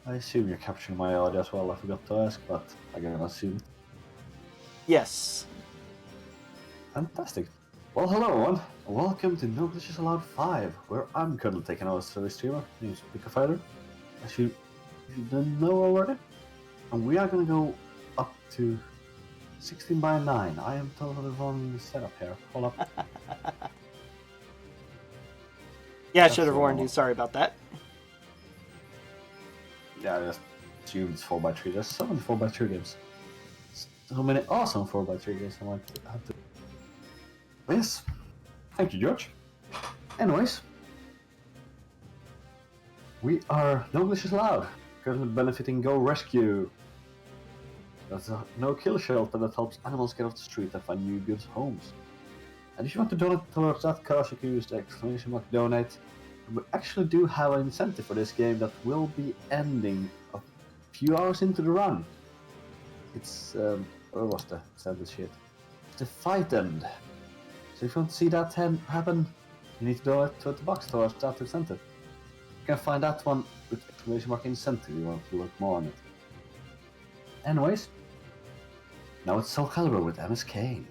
I assume you're capturing my audio as well. I forgot to ask, but I can assume. Yes. Fantastic. Well, hello everyone. Welcome to NoGA5, where I'm currently taking over as the streamer. My name is Fighter, as you don't know already. And we are going to go up to 16 by 9. I am totally wrong the setup here. Hold up. Yeah, I should have warned you. Sorry about that. Yeah, I just assumed it's 4x3. There's so many 4x3 games. So many awesome 4x3 games I might have to... Yes. Thank you, George. Anyways. We are No Glitch is Allowed. Currently benefiting Go Rescue. That's a no-kill shelter that helps animals get off the street and find new good homes. And if you want to donate towards that cause, you can use the exclamation mark donate. And we actually do have an incentive for this game that will be ending a few hours into the run. It's, where was the incentive sheet? It's the fight end. So if you want to see that happen, you need to donate 20 bucks towards that incentive. You can find that one with exclamation mark incentive if you want to look more on it. Anyways, now it's Soulcalibur with MSKain.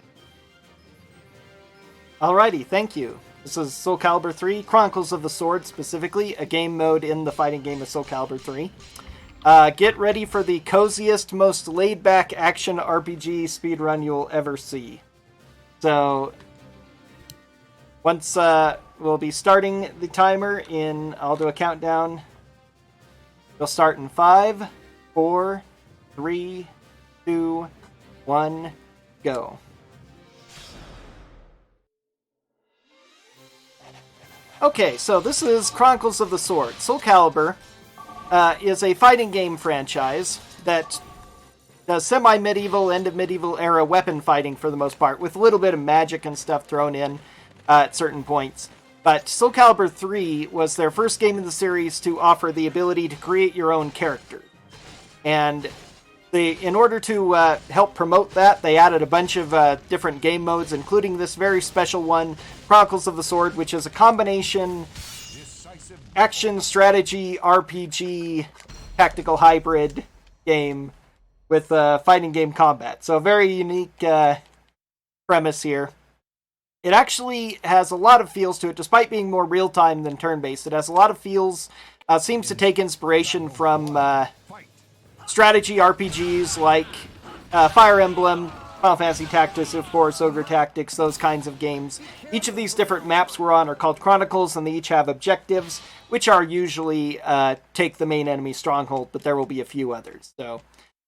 Alrighty, thank you. This is Soulcalibur 3, Chronicles of the Sword specifically, a game mode in the fighting game of Soulcalibur 3. Get ready for the coziest, most laid-back action RPG speedrun you'll ever see. So, once we'll be starting the timer in, I'll do a countdown. We'll start in 5, 4, 3, 2, 1, go. Okay, so this is Chronicles of the Sword. Soulcalibur is a fighting game franchise that does semi-medieval, end-of-medieval era weapon fighting for the most part, with a little bit of magic and stuff thrown in at certain points. But Soulcalibur 3 was their first game in the series to offer the ability to create your own character. And in order to help promote that, they added a bunch of different game modes, including this very special one, Chronicles of the Sword, which is a combination action, strategy, RPG, tactical hybrid game with fighting game combat. So a very unique premise here. It actually has a lot of feels to it, despite being more real-time than turn-based. It has a lot of feels, seems to take inspiration from strategy RPGs like Fire Emblem, Final Fantasy Tactics, of course, Ogre Tactics, those kinds of games. Each of these different maps we're on are called Chronicles, and they each have objectives, which are usually take the main enemy stronghold, but there will be a few others. So,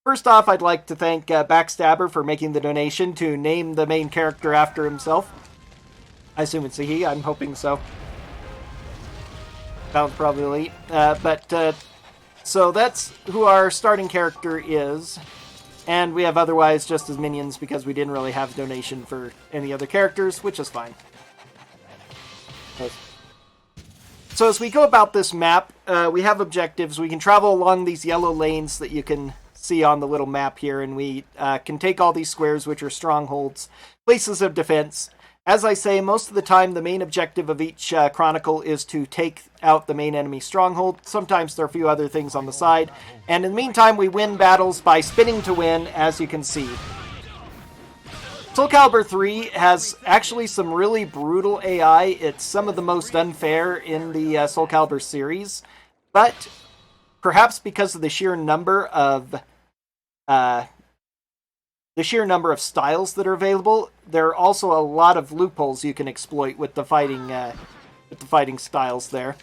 first off, I'd like to thank Backstabber for making the donation to name the main character after himself. I assume it's a he, I'm hoping so. Sounds probably elite. So that's who our starting character is. And we have otherwise just as minions because we didn't really have a donation for any other characters, which is fine. So as we go about this map, we have objectives. We can travel along these yellow lanes that you can see on the little map here, and we can take all these squares, which are strongholds, places of defense. As I say, most of the time, the main objective of each chronicle is to take out the main enemy stronghold. Sometimes there are a few other things on the side. And in the meantime, we win battles by spinning to win, as you can see. Soulcalibur 3 has actually some really brutal AI. It's some of the most unfair in the Soulcalibur series. But perhaps because of the sheer number of styles that are available, there are also a lot of loopholes you can exploit with the fighting styles there.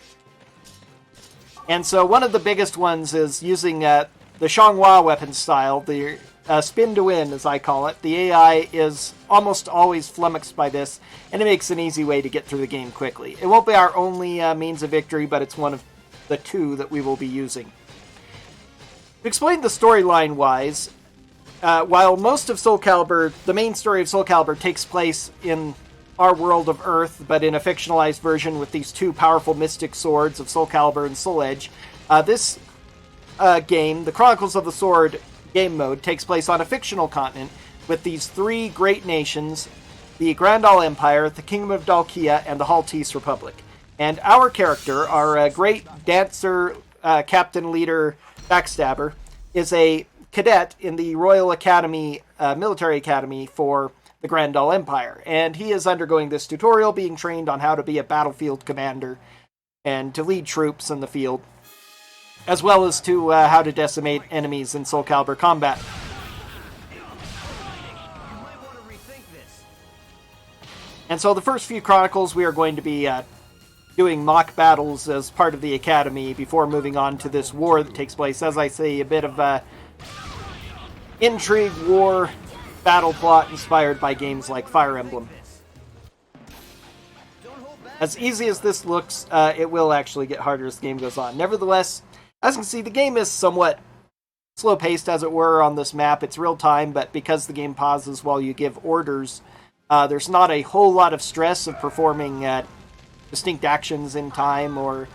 And so one of the biggest ones is using the Xianghua weapon style, the spin to win, as I call it. The AI is almost always flummoxed by this, and it makes an easy way to get through the game quickly. It won't be our only means of victory, but it's one of the two that we will be using. To explain the storyline-wise, while most of Soulcalibur, the main story of Soulcalibur takes place in our world of Earth, but in a fictionalized version with these two powerful mystic swords of Soulcalibur and Soul Edge, this game, the Chronicles of the Sword game mode, takes place on a fictional continent with these three great nations, the Grandal Empire, the Kingdom of Dalkia, and the Haltese Republic. And our character, our great dancer, captain, leader, Backstabber, is a cadet in the Royal Academy, military academy for the Grandal Empire, and he is undergoing this tutorial, being trained on how to be a battlefield commander and to lead troops in the field, as well as to how to decimate enemies in Soulcalibur combat. And so the first few Chronicles we are going to be doing mock battles as part of the Academy before moving on to this war that takes place. As I say, a bit of intrigue, war, battle plot inspired by games like Fire Emblem. As easy as this looks, it will actually get harder as the game goes on. Nevertheless, as you can see, the game is somewhat slow-paced, as it were, on this map. It's real-time, but because the game pauses while you give orders, there's not a whole lot of stress of performing distinct actions in time or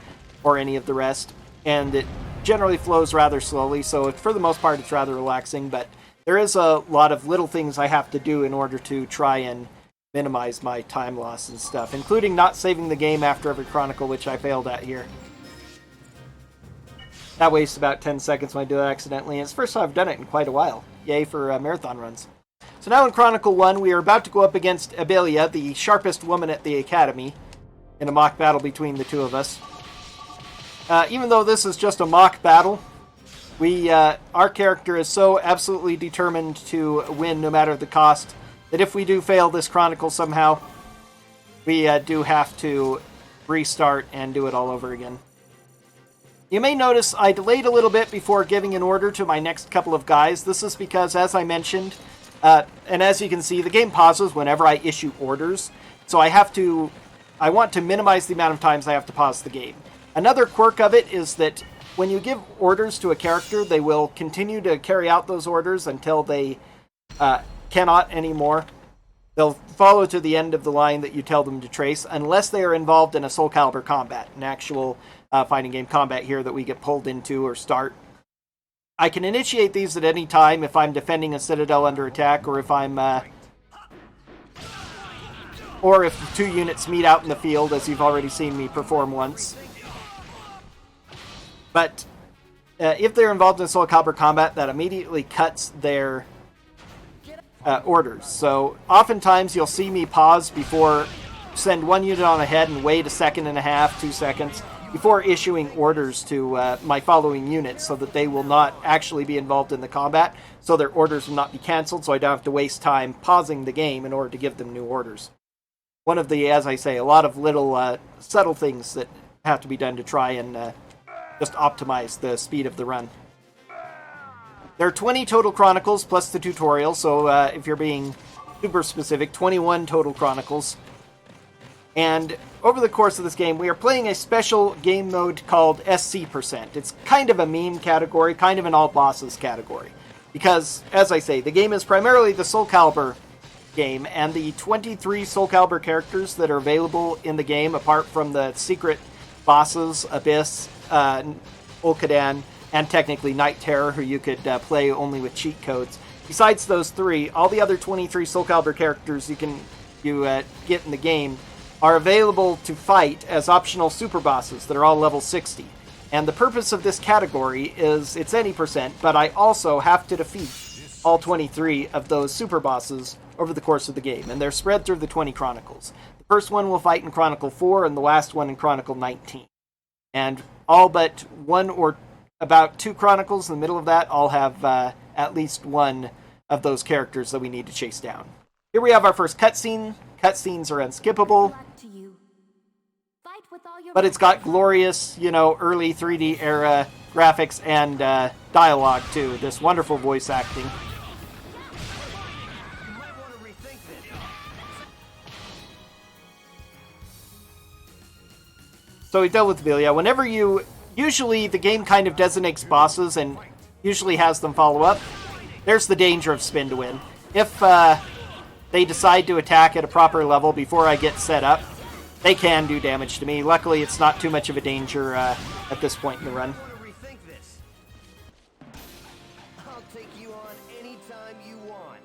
any of the rest. And it generally flows rather slowly, so for the most part it's rather relaxing, but there is a lot of little things I have to do in order to try and minimize my time loss and stuff, including not saving the game after every Chronicle, which I failed at here. That wastes about 10 seconds when I do that accidentally, and it's the first time I've done it in quite a while. Yay for marathon runs. So now in Chronicle 1, we are about to go up against Abelia, the sharpest woman at the Academy, in a mock battle between the two of us. Even though this is just a mock battle, our character is so absolutely determined to win no matter the cost that if we do fail this Chronicle somehow, we do have to restart and do it all over again. You may notice I delayed a little bit before giving an order to my next couple of guys. This is because, as I mentioned, and as you can see, the game pauses whenever I issue orders, so I want to minimize the amount of times I have to pause the game. Another quirk of it is that when you give orders to a character, they will continue to carry out those orders until they cannot anymore. They'll follow to the end of the line that you tell them to trace, unless they are involved in a Soulcalibur combat, an actual fighting game combat here that we get pulled into or start. I can initiate these at any time if I'm defending a citadel under attack, or if I'm or if two units meet out in the field, as you've already seen me perform once. But if they're involved in Soulcalibur combat, that immediately cuts their orders. So oftentimes you'll see me pause before, send one unit on ahead and wait a second and a half, 2 seconds, before issuing orders to my following units, so that they will not actually be involved in the combat, so their orders will not be cancelled, so I don't have to waste time pausing the game in order to give them new orders. One of the, as I say, a lot of little subtle things that have to be done to try and just optimize the speed of the run. There are 20 total Chronicles plus the tutorial, so if you're being super specific, 21 total Chronicles. And over the course of this game, we are playing a special game mode called SC%. It's kind of a meme category, kind of an all bosses category. Because, as I say, the game is primarily the Soulcalibur game, and the 23 Soulcalibur characters that are available in the game, apart from the secret bosses, Abyss, Ulkadan, and technically Night Terror, who you could play only with cheat codes. Besides those three, all the other 23 Soulcalibur characters you get in the game are available to fight as optional super bosses that are all level 60. And the purpose of this category is it's any percent, but I also have to defeat all 23 of those super bosses over the course of the game, and they're spread through the 20 Chronicles. The first one will fight in Chronicle 4, and the last one in Chronicle 19. And all but one or about 2 Chronicles in the middle of that all have at least one of those characters that we need to chase down. Here we have our first cutscene. Cutscenes are unskippable, but it's got glorious, early 3D era graphics and dialogue too. This wonderful voice acting. So we dealt with Abelia. Whenever usually the game kind of designates bosses and usually has them follow up. There's the danger of spin to win. If they decide to attack at a proper level before I get set up, they can do damage to me. Luckily, it's not too much of a danger at this point in the run. I'll take you on anytime you want.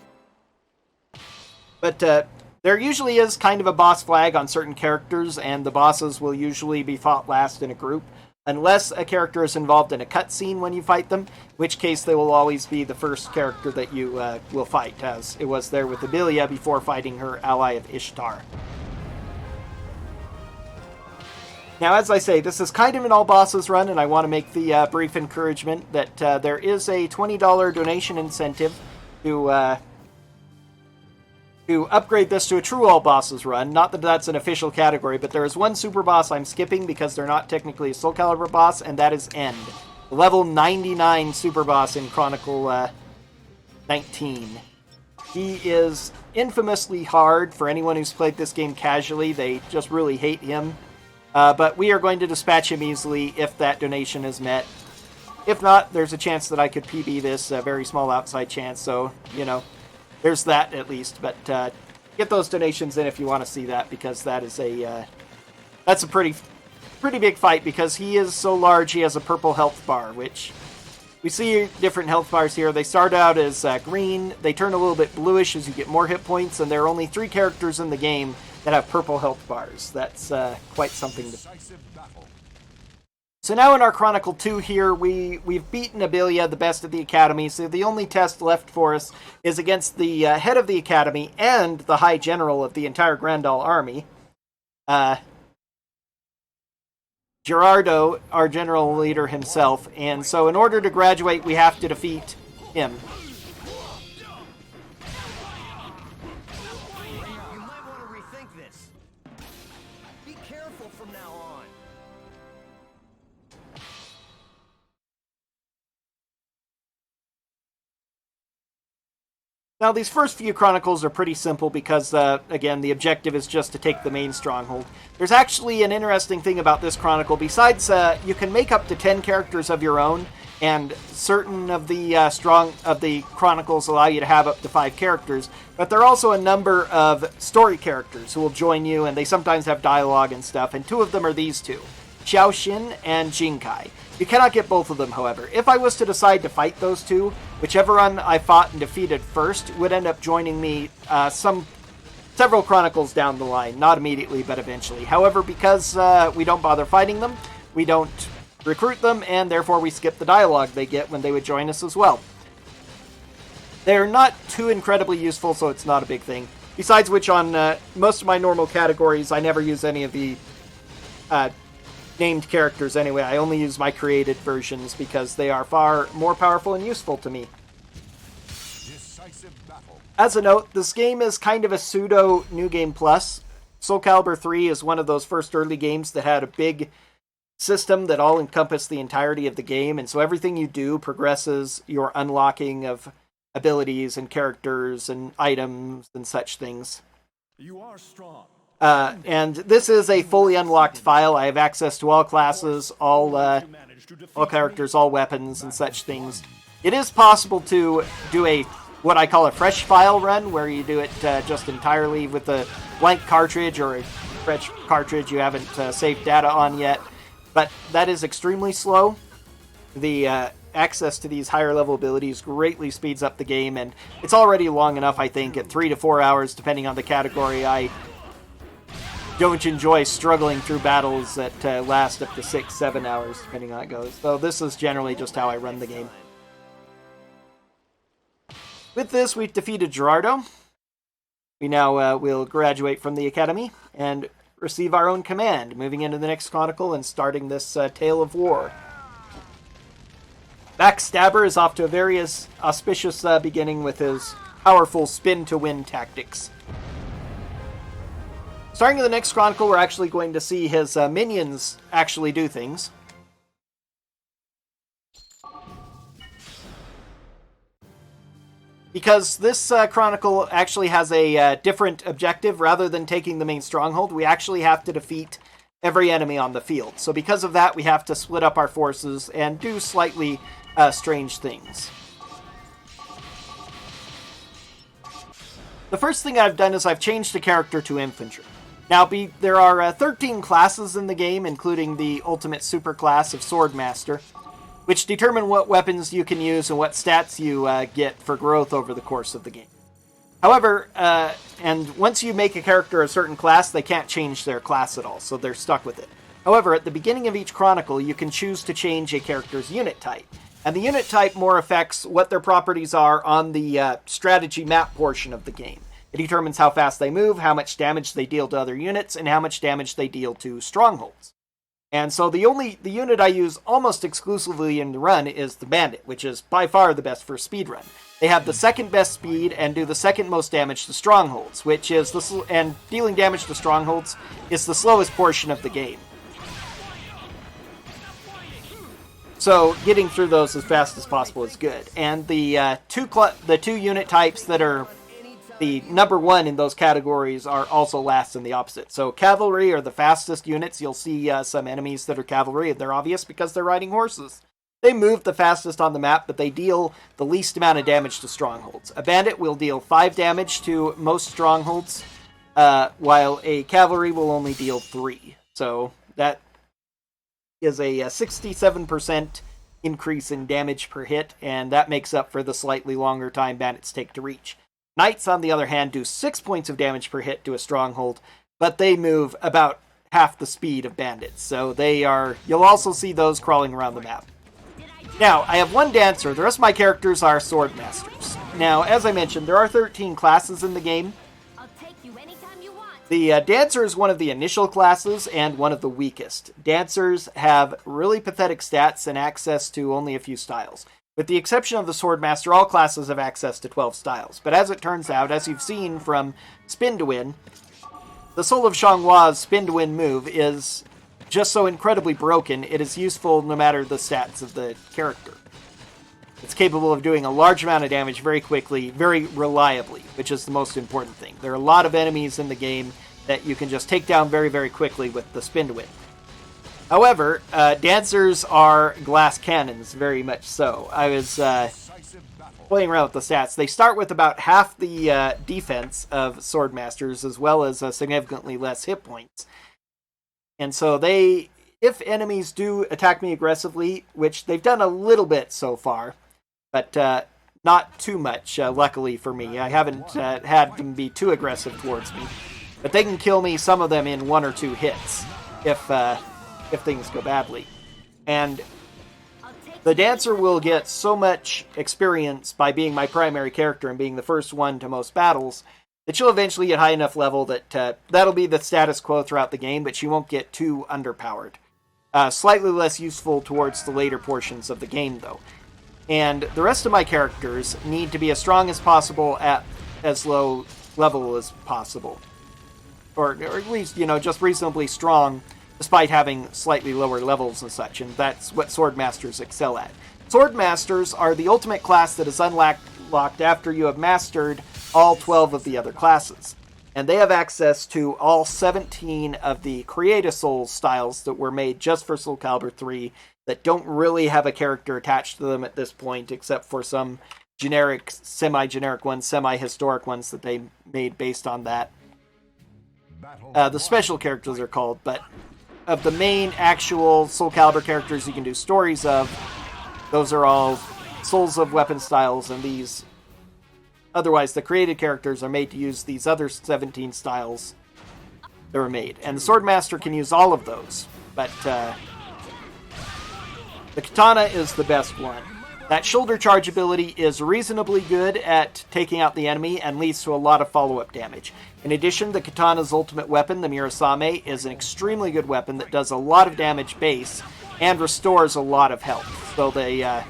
But there usually is kind of a boss flag on certain characters, and the bosses will usually be fought last in a group. unless a character is involved in a cutscene when you fight them, in which case they will always be the first character that you will fight, as it was there with Abelia before fighting her ally of Ishtar. Now, as I say, this is kind of an all bosses run, and I want to make the brief encouragement that there is a $20 donation incentive to upgrade this to a true all bosses run. Not that that's an official category, but there is one super boss I'm skipping because they're not technically a Soulcalibur boss, and that is End. The level 99 super boss in Chronicle 19. He is infamously hard for anyone who's played this game casually. They just really hate him. But we are going to dispatch him easily if that donation is met. If not, there's a chance that I could PB this, a very small outside chance, so, you know, there's that at least. But get those donations in if you want to see that, because that is that's a pretty big fight, because he is so large he has a purple health bar, which we see different health bars here. They start out as green, they turn a little bit bluish as you get more hit points, and there are only 3 characters in the game that have purple health bars. That's quite something to... So now in our Chronicle 2 here, we've beaten Abelia, the best of the Academy, so the only test left for us is against the head of the Academy and the High General of the entire Grandal army. Gerardo, our general leader himself, and so in order to graduate, we have to defeat him. You might want to rethink this. Be careful from now on. Now, these first few Chronicles are pretty simple because, again, the objective is just to take the main stronghold. There's actually an interesting thing about this Chronicle. Besides, you can make up to 10 characters of your own, and certain of the Chronicles allow you to have up to 5 characters, but there are also a number of story characters who will join you, and they sometimes have dialogue and stuff, and 2 of them are these 2, Xiaoxin and Jinkai. You cannot get both of them, however. If I was to decide to fight those 2, whichever one I fought and defeated first would end up joining me several Chronicles down the line. Not immediately, but eventually. However, because we don't bother fighting them, we don't recruit them, and therefore we skip the dialogue they get when they would join us as well. They're not too incredibly useful, so it's not a big thing. Besides which, on most of my normal categories, I never use any of the named characters anyway. I only use my created versions because they are far more powerful and useful to me. As a note, this game is kind of a pseudo New Game Plus. Soulcalibur 3 is one of those first early games that had a big system that all encompassed the entirety of the game, and so everything you do progresses your unlocking of abilities and characters and items and such things. You are strong. And this is a fully unlocked file. I have access to all classes, all characters, all weapons, and such things. It is possible to do what I call a fresh file run, where you do it just entirely with a blank cartridge or a fresh cartridge you haven't saved data on yet. But that is extremely slow. The access to these higher level abilities greatly speeds up the game, and it's already long enough, I think, at 3 to 4 hours, depending on the category. I don't enjoy struggling through battles that last up to 6-7 hours, depending on how it goes. So this is generally just how I run the game. With this, we've defeated Gerardo. We now will graduate from the Academy and receive our own command, moving into the next Chronicle and starting this tale of war. Backstabber is off to a very auspicious beginning with his powerful spin-to-win tactics. Starting in the next Chronicle, we're actually going to see his minions actually do things. Because this Chronicle actually has a different objective. Rather than taking the main stronghold, we actually have to defeat every enemy on the field. So because of that, we have to split up our forces and do slightly strange things. The first thing I've done is I've changed the character to infantry. Now, there are 13 classes in the game, including the ultimate superclass of Swordmaster, which determine what weapons you can use and what stats you get for growth over the course of the game. However, and once you make a character a certain class, they can't change their class at all, so they're stuck with it. However, at the beginning of each Chronicle, you can choose to change a character's unit type. And the unit type more affects what their properties are on the strategy map portion of the game. It determines how fast they move, how much damage they deal to other units, and how much damage they deal to strongholds. And so the unit I use almost exclusively in the run is the Bandit, which is by far the best for speedrun. They have the second best speed and do the second most damage to strongholds, which is and dealing damage to strongholds is the slowest portion of the game. So getting through those as fast as possible is good. And the two unit types that are the number one in those categories are also last in the opposite. So cavalry are the fastest units. You'll see some enemies that are cavalry, and they're obvious because they're riding horses. They move the fastest on the map, but they deal the least amount of damage to strongholds. A bandit will deal 5 damage to most strongholds, while a cavalry will only deal 3. So that is a 67% increase in damage per hit, and that makes up for the slightly longer time bandits take to reach. Knights, on the other hand, do 6 points of damage per hit to a stronghold, but they move about half the speed of bandits. So you'll also see those crawling around the map. Now, I have one dancer. The rest of my characters are sword masters. Now, as I mentioned, there are 13 classes in the game. I'll take you anytime you want. The dancer is one of the initial classes and one of the weakest. Dancers have really pathetic stats and access to only a few styles. With the exception of the Swordmaster, all classes have access to 12 styles. But as it turns out, as you've seen from Spin to Win, the Soul of Xianghua's Spin to Win move is just so incredibly broken, it is useful no matter the stats of the character. It's capable of doing a large amount of damage very quickly, very reliably, which is the most important thing. There are a lot of enemies in the game that you can just take down very, very quickly with the Spin to Win. However, dancers are glass cannons, very much so. I was playing around with the stats. They start with about half the defense of Swordmasters, as well as significantly less hit points. And so if enemies do attack me aggressively, which they've done a little bit so far, but not too much, luckily for me. I haven't had them be too aggressive towards me. But they can kill me, some of them, in 1 or 2 hits, if things go badly. And the dancer will get so much experience by being my primary character and being the first one to most battles that she'll eventually get high enough level that that'll be the status quo throughout the game, but she won't get too underpowered. Slightly less useful towards the later portions of the game, though. And the rest of my characters need to be as strong as possible at as low level as possible. Or at least, just reasonably strong, despite having slightly lower levels and such, and that's what Swordmasters excel at. Swordmasters are the ultimate class that is unlocked after you have mastered all 12 of the other classes. And they have access to all 17 of the Create a Soul styles that were made just for Soulcalibur 3 that don't really have a character attached to them at this point, except for some generic, semi-generic ones, semi-historic ones that they made based on that. The special characters are called, but of the main actual Soulcalibur characters you can do stories of, those are all Souls of Weapon styles, and these, otherwise the created characters are made to use these other 17 styles that were made. And the Swordmaster can use all of those, but the Katana is the best one. That shoulder charge ability is reasonably good at taking out the enemy and leads to a lot of follow-up damage. In addition, the Katana's ultimate weapon, the Mirasame, is an extremely good weapon that does a lot of damage base and restores a lot of health. So the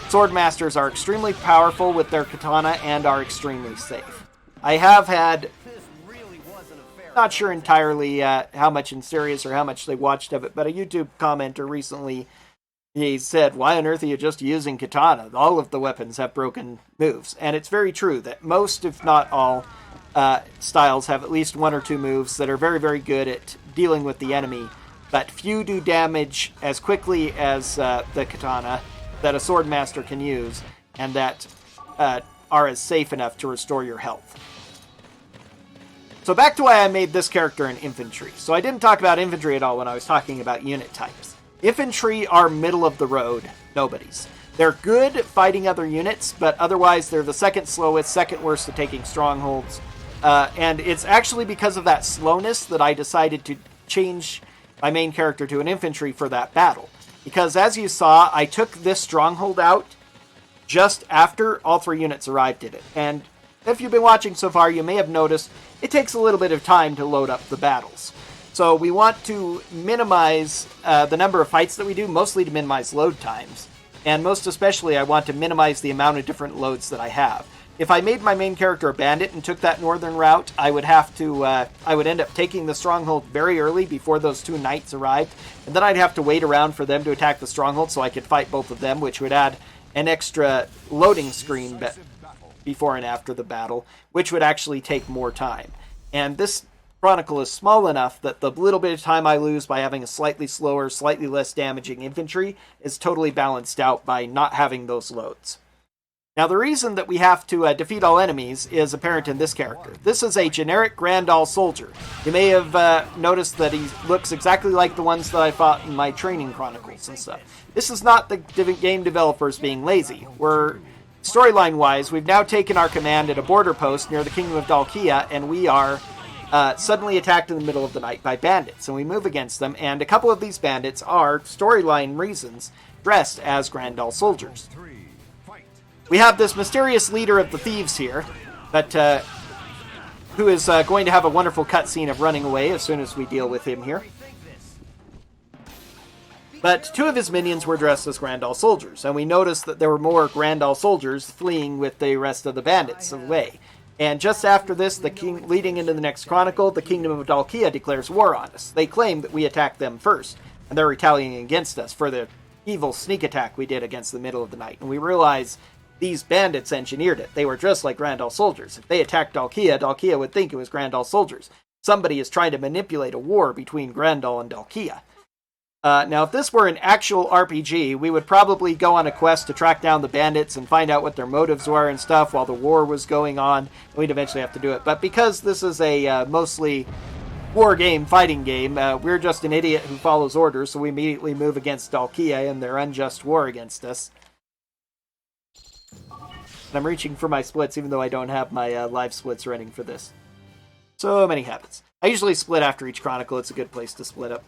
Swordmasters are extremely powerful with their Katana and are extremely safe. I have had, not sure entirely how much in serious or how much they watched of it, but a YouTube commenter recently, he said, "Why on earth are you just using Katana? All of the weapons have broken moves." And it's very true that most, if not all, styles have at least 1 or 2 moves that are very, very good at dealing with the enemy, but few do damage as quickly as the Katana that a Swordmaster can use, and that are as safe enough to restore your health. So back to why I made this character an infantry. So I didn't talk about infantry at all when I was talking about unit types. Infantry are middle of the road nobodies. They're good fighting other units, but otherwise they're the second slowest, second worst at taking strongholds. And it's actually because of that slowness that I decided to change my main character to an infantry for that battle. Because as you saw, I took this stronghold out just after all 3 units arrived at it. And if you've been watching so far, you may have noticed it takes a little bit of time to load up the battles. So we want to minimize the number of fights that we do, mostly to minimize load times. And most especially, I want to minimize the amount of different loads that I have. If I made my main character a bandit and took that northern route, I would have to, I would end up taking the stronghold very early before those 2 knights arrived. And then I'd have to wait around for them to attack the stronghold so I could fight both of them, which would add an extra loading screen before and after the battle, which would actually take more time. And this Chronicle is small enough that the little bit of time I lose by having a slightly slower, slightly less damaging infantry is totally balanced out by not having those loads. Now, the reason that we have to defeat all enemies is apparent in this character. This is a generic Grandal soldier. You may have noticed that he looks exactly like the ones that I fought in my training Chronicles and stuff. This is not the game developers being lazy. Storyline-wise, we've now taken our command at a border post near the Kingdom of Dalkia, and we are suddenly attacked in the middle of the night by bandits. And we move against them, and a couple of these bandits are, storyline reasons, dressed as Grandal soldiers. We have this mysterious leader of the thieves here, but who is going to have a wonderful cutscene of running away as soon as we deal with him here. But 2 of his minions were dressed as Grandal soldiers, and we noticed that there were more Grandal soldiers fleeing with the rest of the bandits away. And just after this, leading into the next Chronicle, the Kingdom of Dalkia declares war on us. They claim that we attacked them first, and they're retaliating against us for the evil sneak attack we did against the middle of the night. And we realize these bandits engineered it. They were dressed like Grandal soldiers. If they attacked Dalkia, Dalkia would think it was Grandal soldiers. Somebody is trying to manipulate a war between Grandal and Dalkia. Now, if this were an actual RPG, we would probably go on a quest to track down the bandits and find out what their motives were and stuff while the war was going on. We'd eventually have to do it. But because this is a mostly war game, fighting game, we're just an idiot who follows orders, so we immediately move against Dalkia in their unjust war against us. And I'm reaching for my splits, even though I don't have my live splits running for this. So many habits. I usually split after each Chronicle. It's a good place to split up.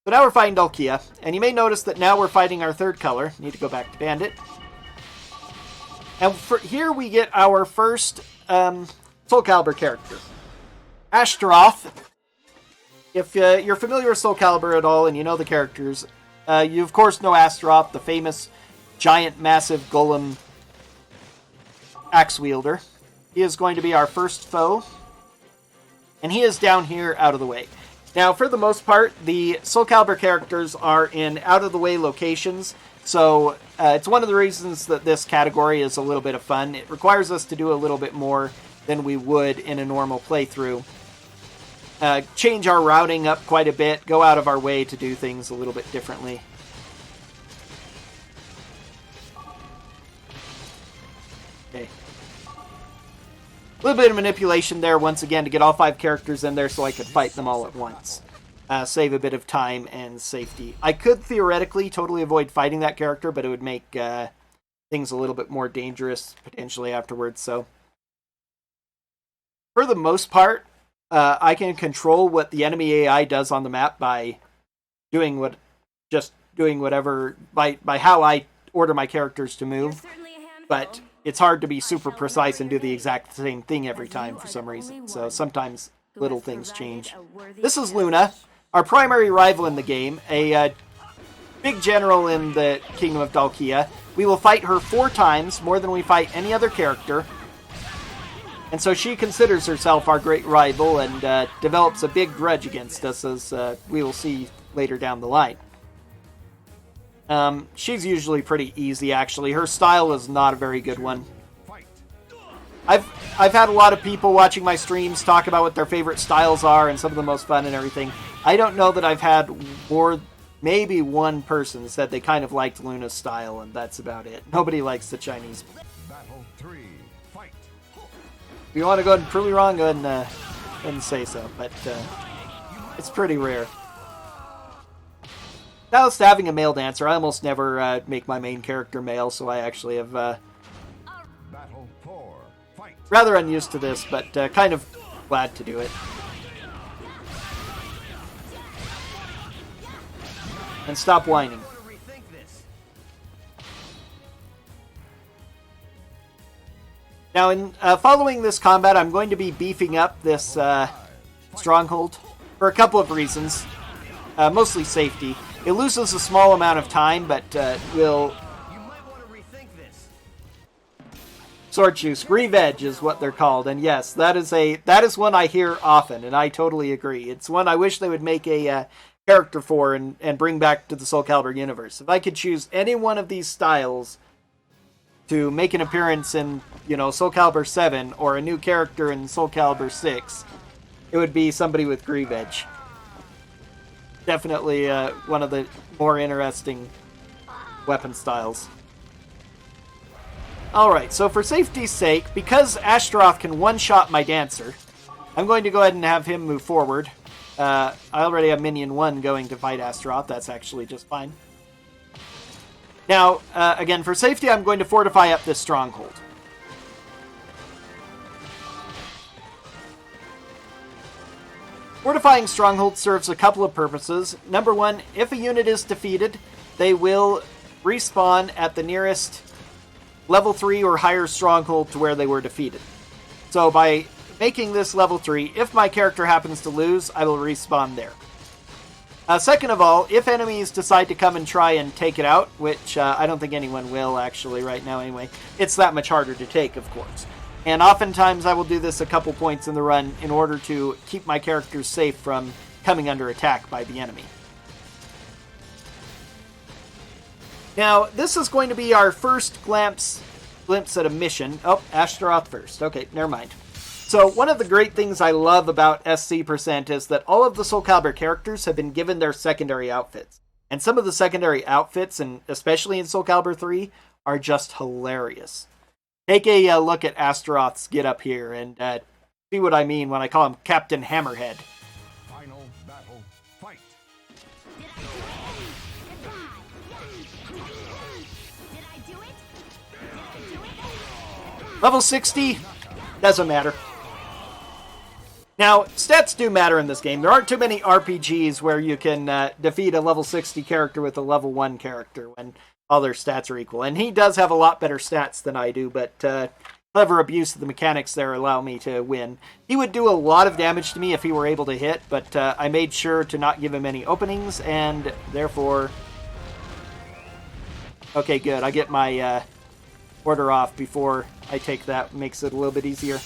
So now we're fighting Dalkia, and you may notice that now we're fighting our 3rd color. Need to go back to Bandit. And here we get our first Soulcalibur character. Ashtaroth. If you're familiar with Soulcalibur at all and you know the characters, you of course know Ashtaroth, the famous giant, massive golem axe wielder. He is going to be our first foe, and he is down here out of the way. Now, for the most part, the Soulcalibur characters are in out-of-the-way locations, so it's one of the reasons that this category is a little bit of fun. It requires us to do a little bit more than we would in a normal playthrough. Change our routing up quite a bit, go out of our way to do things a little bit differently. Okay. A little bit of manipulation there once again to get all 5 characters in there so I could fight them all at once. Save a bit of time and safety. I could theoretically totally avoid fighting that character, but it would make things a little bit more dangerous potentially afterwards. So, for the most part, I can control what the enemy AI does on the map by doing whatever by how I order my characters to move. But it's hard to be super precise and do the exact same thing every time for some reason. So sometimes little things change. This is Luna, our primary rival in the game, a big general in the Kingdom of Dalkia. We will fight her 4 times, more than we fight any other character. And so she considers herself our great rival and develops a big grudge against us, as we will see later down the line. She's usually pretty easy, actually. Her style is not a very good one. I've had a lot of people watching my streams talk about what their favorite styles are and some of the most fun and everything. I don't know that I've had maybe one person said they kind of liked Luna's style, and that's about it. Nobody likes the Chinese. Battle 3, fight. If you want to go ahead and prove me wrong, go ahead and say so, but it's pretty rare. Now, as to having a male dancer, I almost never make my main character male, so I actually have Battle 4, fight. rather unused to this, but kind of glad to do it. And stop whining. Want to rethink this. Now, in following this combat, I'm going to be beefing up this stronghold for a couple of reasons. Mostly safety. It loses a small amount of time, but will... You might want to rethink this. Sword Juice, Grieve Edge is what they're called, and yes, that is one I hear often, and I totally agree. It's one I wish they would make a character for and bring back to the Soulcalibur universe. If I could choose any one of these styles to make an appearance in, Soulcalibur 7 or a new character in Soulcalibur 6, it would be somebody with Grieve Edge. Definitely one of the more interesting weapon styles. Alright, so for safety's sake, because Ashtaroth can one-shot my Dancer, I'm going to go ahead and have him move forward. I already have Minion 1 going to fight Ashtaroth. That's actually just fine. Now, again, for safety, I'm going to fortify up this stronghold. Fortifying strongholds serves a couple of purposes. Number one, if a unit is defeated, they will respawn at the nearest level 3 or higher stronghold to where they were defeated. So by making this level 3, if my character happens to lose, I will respawn there. Second of all, if enemies decide to come and try and take it out, which I don't think anyone will actually right now anyway, it's that much harder to take, of course. And oftentimes I will do this a couple points in the run in order to keep my characters safe from coming under attack by the enemy. Now, this is going to be our first glimpse at a mission. Oh, Ashtaroth first. Okay, never mind. So, one of the great things I love about SC% is that all of the Soulcalibur characters have been given their secondary outfits. And some of the secondary outfits, and especially in Soulcalibur 3, are just hilarious. Take a look at Ashtaroth's get up here and see what I mean when I call him Captain Hammerhead. Final battle, fight. Did I do it? Did I do it? Level 60, doesn't matter. Now, stats do matter in this game. There aren't too many RPGs where you can defeat a level 60 character with a level 1 character when all their stats are equal. And he does have a lot better stats than I do, but clever abuse of the mechanics there allow me to win. He would do a lot of damage to me if he were able to hit, but I made sure to not give him any openings, and therefore... Okay, good. I get my order off before I take that. Makes it a little bit easier.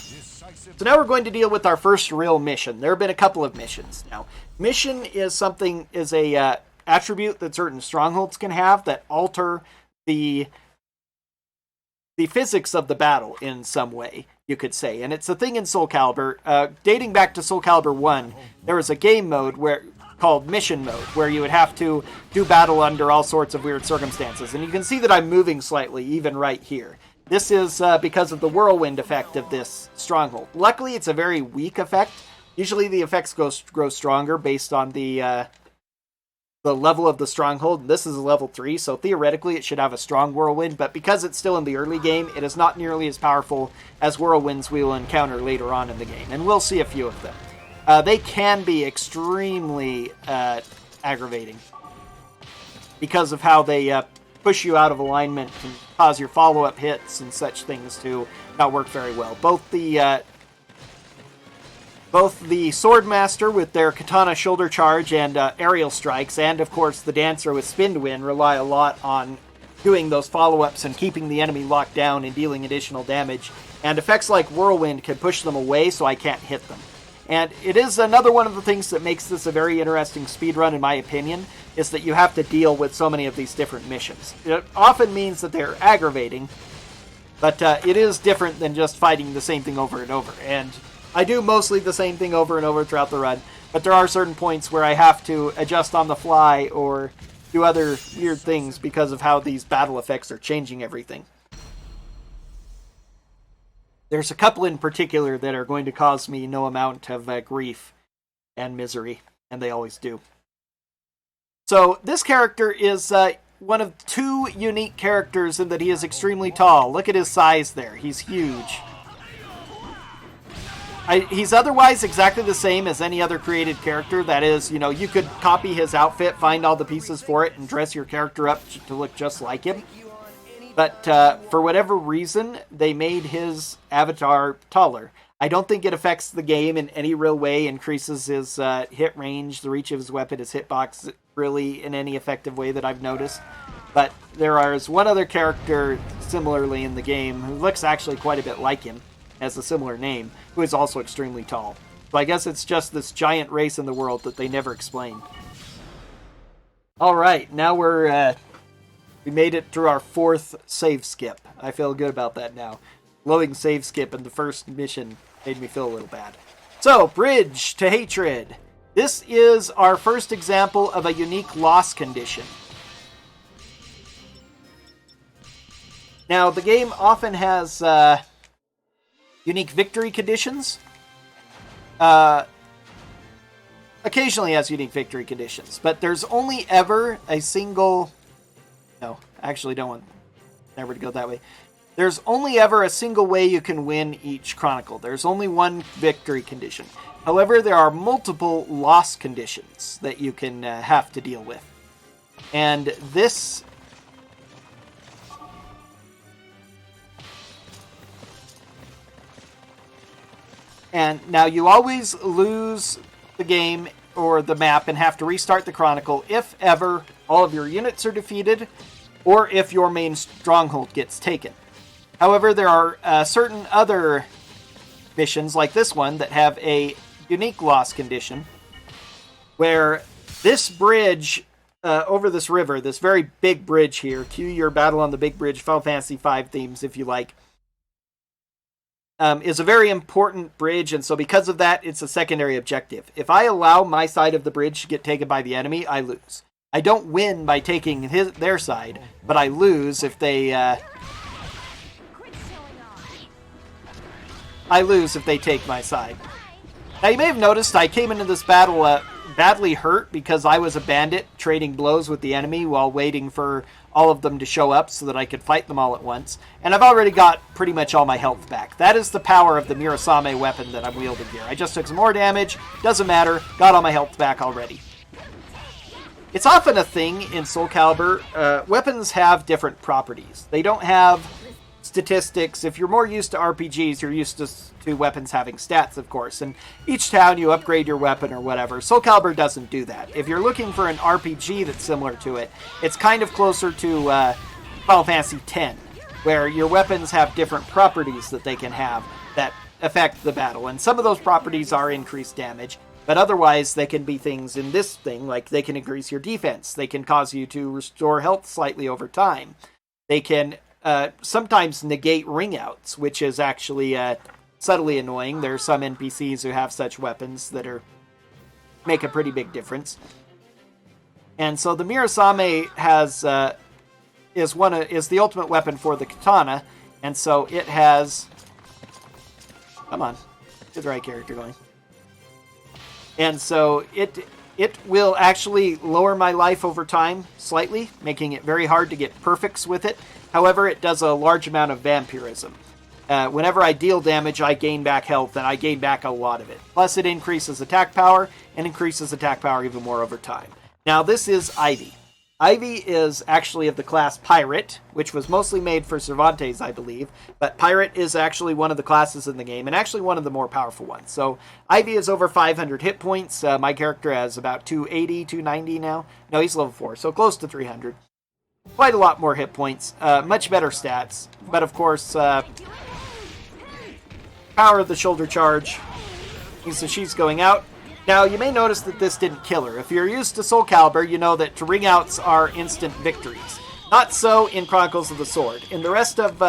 So now we're going to deal with our first real mission. There have been a couple of missions. Now, mission is a attribute that certain strongholds can have that alter the physics of the battle in some way, you could say. And it's a thing in Soulcalibur. Dating back to Soulcalibur 1, there was a game mode called Mission Mode, where you would have to do battle under all sorts of weird circumstances. And you can see that I'm moving slightly, even right here. This is because of the whirlwind effect of this stronghold. Luckily, it's a very weak effect. Usually the effects grow stronger based on the level of the stronghold. This is a level 3, so theoretically it should have a strong whirlwind, but because it's still in the early game, it is not nearly as powerful as whirlwinds we will encounter later on in the game, and we'll see a few of them. They can be extremely aggravating because of how they push you out of alignment and cause your follow-up hits and such things to not work very well. Both the Swordmaster with their Katana Shoulder Charge and aerial strikes, and of course the Dancer with Spin to Win, rely a lot on doing those follow-ups and keeping the enemy locked down and dealing additional damage. And effects like Whirlwind can push them away so I can't hit them. And it is another one of the things that makes this a very interesting speedrun, in my opinion, is that you have to deal with so many of these different missions. It often means that they're aggravating, but it is different than just fighting the same thing over and over. And I do mostly the same thing over and over throughout the run, but there are certain points where I have to adjust on the fly or do other weird things because of how these battle effects are changing everything. There's a couple in particular that are going to cause me no amount of grief and misery, and they always do. So this character is one of two unique characters in that he is extremely tall. Look at his size there. He's huge. He's otherwise exactly the same as any other created character. That is, you could copy his outfit, find all the pieces for it, and dress your character up to look just like him. But for whatever reason, they made his avatar taller. I don't think it affects the game in any real way, increases his hit range, the reach of his weapon, his hitbox, really in any effective way that I've noticed. But there is one other character similarly in the game who looks actually quite a bit like him, has a similar name, who is also extremely tall. So I guess it's just this giant race in the world that they never explain. Alright, now we made it through our 4th save skip. I feel good about that now. Blowing save skip in the first mission made me feel a little bad. So, Bridge to Hatred. This is our first example of a unique loss condition. Now, the game often has unique victory conditions. Occasionally has unique victory conditions, but there's only ever a single... No, I actually don't want never to go that way. There's only ever a single way you can win each Chronicle. There's only one victory condition. However, there are multiple loss conditions that you can have to deal with. And this... And now you always lose the game or the map and have to restart the Chronicle if ever all of your units are defeated or if your main stronghold gets taken. However, there are certain other missions like this one that have a unique loss condition where this bridge over this river, this very big bridge here, cue your Battle on the Big Bridge Final Fantasy V themes if you like, is a very important bridge, and so because of that, it's a secondary objective. If I allow my side of the bridge to get taken by the enemy, I lose. I don't win by taking their side, but I lose if they... I lose if they take my side. Now, you may have noticed I came into this battle badly hurt because I was a bandit trading blows with the enemy while waiting for all of them to show up so that I could fight them all at once. And I've already got pretty much all my health back. That is the power of the Mirasame weapon that I'm wielding here. I just took some more damage, doesn't matter, got all my health back already. It's often a thing in Soulcalibur. Weapons have different properties. They don't have statistics. If you're more used to RPGs, you're used to weapons having stats, of course. And each town you upgrade your weapon or whatever. Soulcalibur doesn't do that. If you're looking for an RPG that's similar to it, it's kind of closer to Final Fantasy X, where your weapons have different properties that they can have that affect the battle. And some of those properties are increased damage, but otherwise they can be things in this thing, like they can increase your defense. They can cause you to restore health slightly over time. They can sometimes negate ring outs, which is actually subtly annoying. There are some NPCs who have such weapons that make a pretty big difference. And so the Mirasame is the ultimate weapon for the katana, and so it has... Come on, get the right character going. And so it will actually lower my life over time slightly, making it very hard to get perfects with it. However, it does a large amount of vampirism. Whenever I deal damage, I gain back health, and I gain back a lot of it. Plus, it increases attack power, and increases attack power even more over time. Now, this is Ivy. Ivy is actually of the class Pirate, which was mostly made for Cervantes, I believe. But Pirate is actually one of the classes in the game, and actually one of the more powerful ones. So, Ivy is over 500 hit points. My character has about 280, 290 now. No, he's level 4, so close to 300. Quite a lot more hit points. Much better stats. But, of course, power of the shoulder charge. So she's going out. Now, you may notice that this didn't kill her. If you're used to Soulcalibur, you know that ring outs are instant victories. Not so in Chronicles of the Sword. In the rest of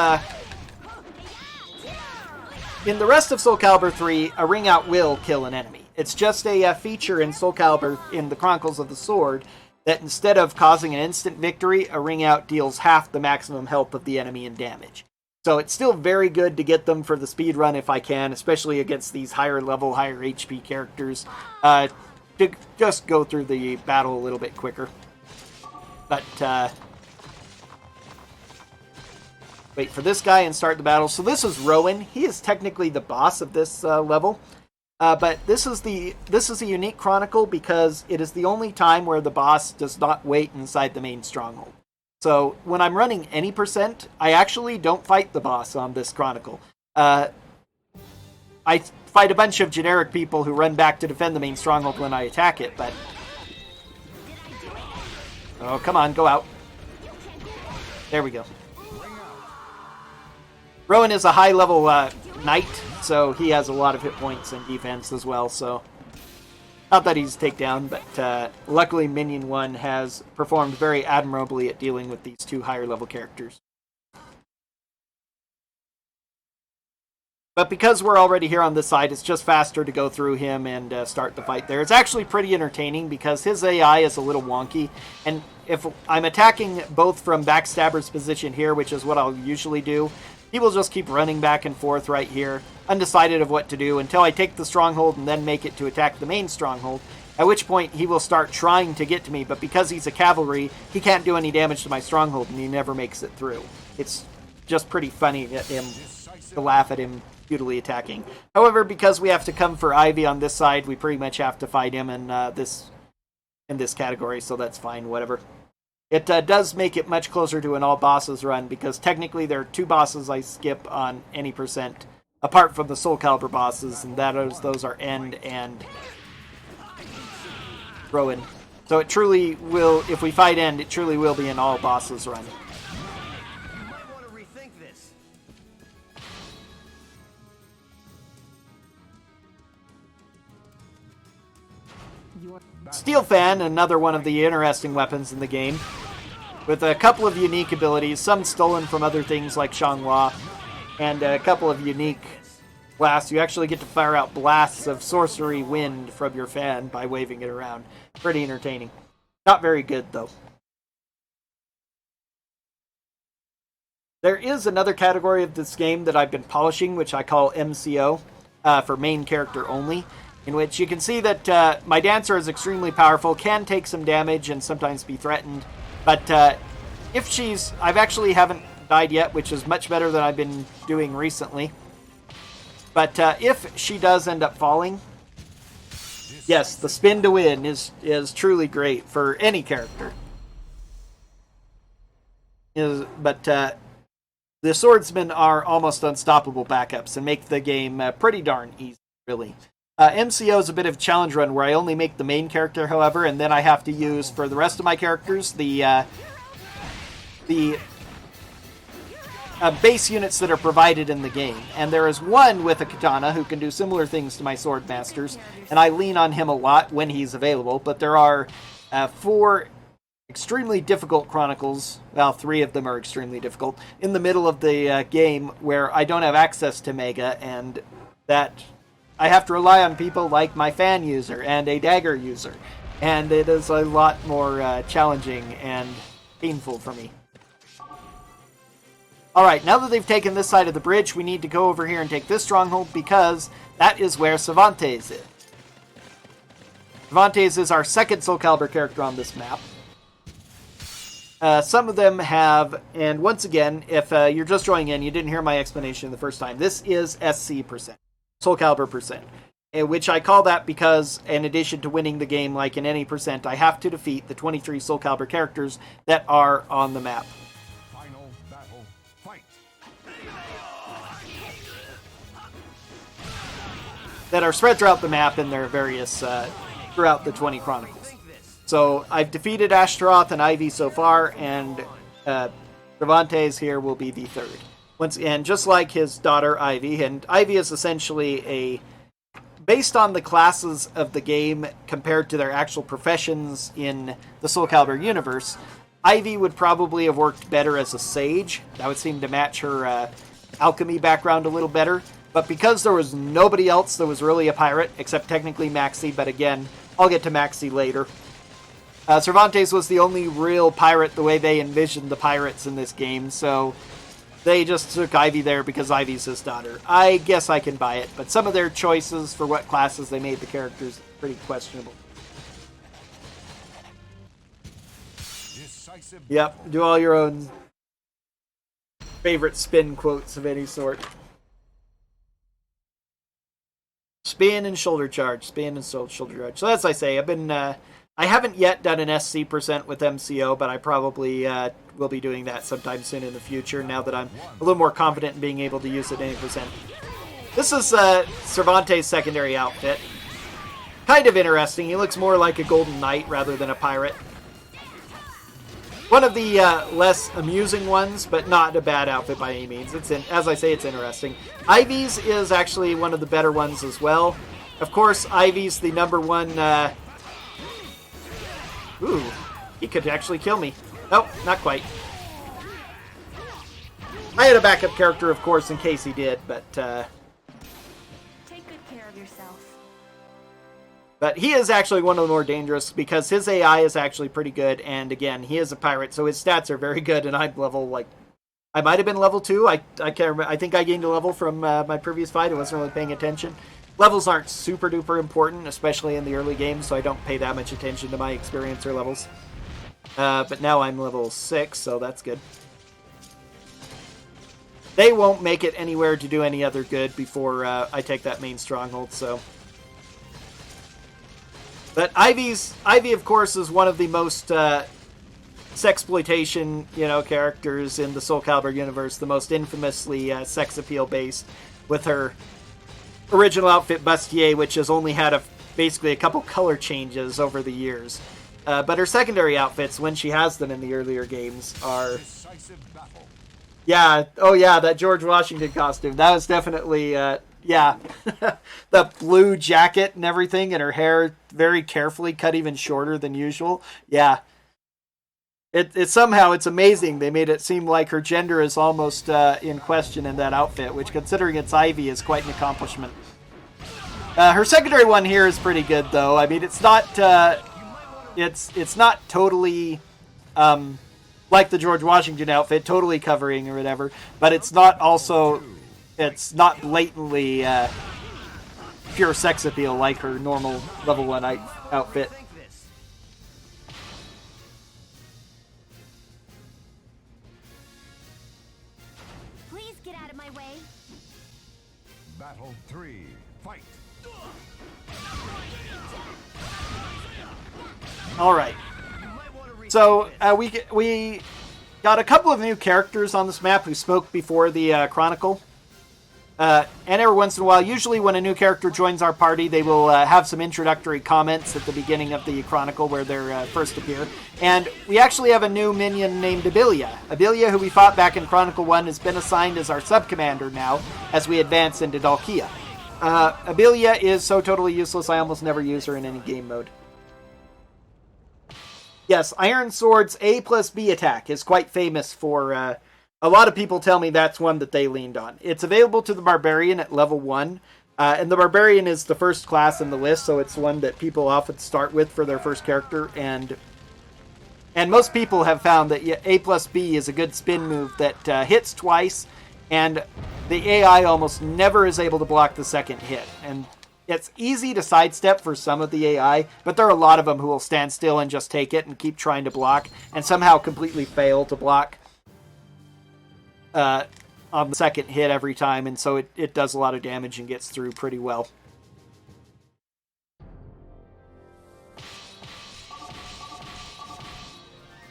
Soulcalibur 3, a ring out will kill an enemy. It's just a feature in Soulcalibur in the Chronicles of the Sword that instead of causing an instant victory, a ring out deals half the maximum health of the enemy in damage. So it's still very good to get them for the speed run if I can, especially against these higher level, higher HP characters, to just go through the battle a little bit quicker. But wait for this guy and start the battle. So this is Rowan. He is technically the boss of this level. But this is a unique chronicle because it is the only time where the boss does not wait inside the main stronghold. So when I'm running any percent, I actually don't fight the boss on this chronicle. I fight a bunch of generic people who run back to defend the main stronghold when I attack it, but... Oh, come on, go out. There we go. Rowan is a high-level knight, so he has a lot of hit points and defense as well, so... Not that he's takedown, but luckily Minion 1 has performed very admirably at dealing with these two higher-level characters. But because we're already here on this side, it's just faster to go through him and start the fight there. It's actually pretty entertaining because his AI is a little wonky. And if I'm attacking both from Backstabber's position here, which is what I'll usually do, he will just keep running back and forth right here, undecided of what to do, until I take the stronghold and then make it to attack the main stronghold, at which point he will start trying to get to me, but because he's a cavalry, he can't do any damage to my stronghold, and he never makes it through. It's just pretty funny at him to laugh at him futilely attacking. However, because we have to come for Ivy on this side, we pretty much have to fight him in this category, so that's fine, whatever. It does make it much closer to an all bosses run, because technically there are 2 bosses I skip on any percent, apart from the Soulcalibur bosses, and those are End and Rowan. So it truly will, if we fight End, it truly will be an all bosses run. You might want to rethink this. Steel Fan, another one of the interesting weapons in the game, with a couple of unique abilities, some stolen from other things like Xianghua, and a couple of unique blasts. You actually get to fire out blasts of sorcery wind from your fan by waving it around. Pretty entertaining. Not very good, though. There is another category of this game that I've been polishing, which I call MCO, for main character only, in which you can see that my dancer is extremely powerful, can take some damage and sometimes be threatened, but if she's... I actually haven't died yet, which is much better than I've been doing recently. But if she does end up falling, yes, the spin to win is truly great for any character. But the swordsmen are almost unstoppable backups and make the game pretty darn easy, really. MCO is a bit of a challenge run where I only make the main character, however, and then I have to use, for the rest of my characters, the base units that are provided in the game. And there is one with a katana who can do similar things to my sword masters, and I lean on him a lot when he's available, but there are 4 extremely difficult chronicles, well, 3 of them are extremely difficult, in the middle of the game where I don't have access to Mega, and that I have to rely on people like my fan user and a dagger user, and it is a lot more challenging and painful for me. Alright, now that they've taken this side of the bridge, we need to go over here and take this stronghold, because that is where Cervantes is. Cervantes is our second Soulcalibur character on this map. Some of them have, and once again, if you're just joining in, you didn't hear my explanation the first time, this is SC percent, Soulcalibur percent, which I call that because, in addition to winning the game like in any percent, I have to defeat the 23 Soulcalibur characters that are on the map. Final battle, fight. That are spread throughout the map in their various, throughout the 20 Chronicles. So I've defeated Ashtaroth and Ivy so far, and Cervantes here will be the third. Once again, just like his daughter Ivy, and Ivy is essentially based on the classes of the game compared to their actual professions in the Soulcalibur universe, Ivy would probably have worked better as a sage. That would seem to match her alchemy background a little better. But because there was nobody else that was really a pirate, except technically Maxi, but again, I'll get to Maxi later. Cervantes was the only real pirate the way they envisioned the pirates in this game, so they just took Ivy there because Ivy's his daughter. I guess I can buy it, but some of their choices for what classes they made the characters are pretty questionable. Decisive. Yep, do all your own favorite spin quotes of any sort. Spin and shoulder charge. Spin and shoulder charge. So as I say, I've been... I haven't yet done an SC % with MCO, but I probably will be doing that sometime soon in the future, now that I'm a little more confident in being able to use it 80%. This is Cervantes' secondary outfit. Kind of interesting. He looks more like a golden knight rather than a pirate. One of the less amusing ones, but not a bad outfit by any means. As I say, it's interesting. Ivy's is actually one of the better ones as well. Of course, Ivy's the number one... Ooh, he could actually kill me. Nope, not quite. I had a backup character, of course, in case he did, but... Take good care of yourself. But he is actually one of the more dangerous because his AI is actually pretty good, and again, he is a pirate, so his stats are very good, and I'm level, like... I might have been level 2, I can't remember. I think I gained a level from my previous fight, I wasn't really paying attention. Levels aren't super duper important, especially in the early games, so I don't pay that much attention to my experience or levels. But now I'm level 6, so that's good. They won't make it anywhere to do any other good before I take that main stronghold, so... But Ivy, of course, is one of the most sexploitation, characters in the Soulcalibur universe, the most infamously sex appeal based, with her original outfit Bustier, which has only had basically a couple color changes over the years. But her secondary outfits, when she has them in the earlier games, are... Yeah, oh yeah, that George Washington costume. That was definitely, yeah. The blue jacket and everything, and her hair very carefully cut even shorter than usual. Yeah. Somehow, it's amazing. They made it seem like her gender is almost in question in that outfit, which, considering it's Ivy, is quite an accomplishment. Her secondary one here is pretty good, though. I mean, it's not it's not totally like the George Washington outfit, totally covering or whatever, but it's not blatantly pure sex appeal like her normal level 1 outfit. Battle 3, fight! All right. So we got a couple of new characters on this map who spoke before the Chronicle. And every once in a while, usually when a new character joins our party, they will have some introductory comments at the beginning of the Chronicle where they first appear. And we actually have a new minion named Abilia. Abilia, who we fought back in Chronicle 1, has been assigned as our sub-commander now as we advance into Dalkia. Abilia is so totally useless, I almost never use her in any game mode. Yes, Iron Sword's A plus B attack is quite famous for... a lot of people tell me that's one that they leaned on. It's available to the Barbarian at level 1. And the Barbarian is the first class in the list, so it's one that people often start with for their first character. And most people have found that A plus B is a good spin move that hits twice, and the AI almost never is able to block the second hit. And it's easy to sidestep for some of the AI, but there are a lot of them who will stand still and just take it and keep trying to block, and somehow completely fail to block on the second hit every time, and so it does a lot of damage and gets through pretty well.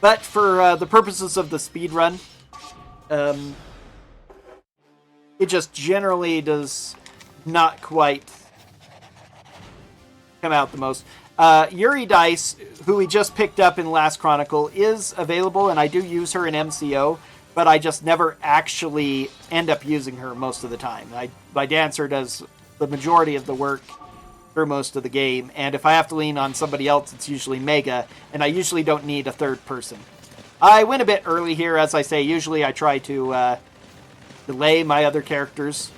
But for the purposes of the speedrun, it just generally does not quite come out the most. Yuri Dice, who we just picked up in Last Chronicle, is available, and I do use her in MCO, but I just never actually end up using her most of the time. My dancer does the majority of the work for most of the game, and if I have to lean on somebody else, it's usually Mega, and I usually don't need a third person. I went a bit early here, as I say. Usually I try to delay my other characters.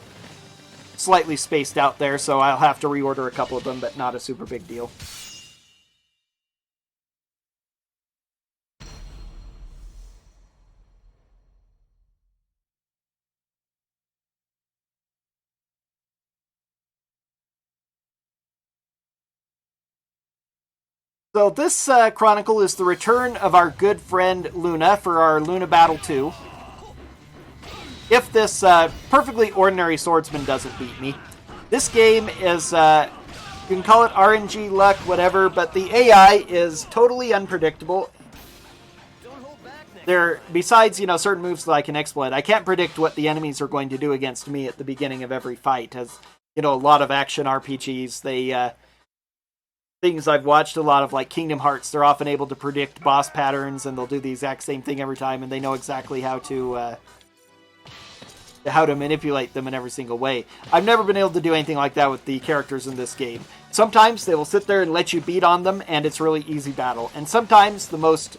Slightly spaced out there, so I'll have to reorder a couple of them, but not a super big deal. So this Chronicle is the return of our good friend Luna for our Luna Battle 2. if this perfectly ordinary swordsman doesn't beat me. This game is, you can call it RNG luck, whatever, but the AI is totally unpredictable. Besides, certain moves that I can exploit, I can't predict what the enemies are going to do against me at the beginning of every fight. As, a lot of action RPGs, things I've watched a lot of, like Kingdom Hearts, they're often able to predict boss patterns, and they'll do the exact same thing every time, and they know exactly how to manipulate them in every single way. I've never been able to do anything like that with the characters in this game. Sometimes they will sit there and let you beat on them, and it's really easy battle. And sometimes the most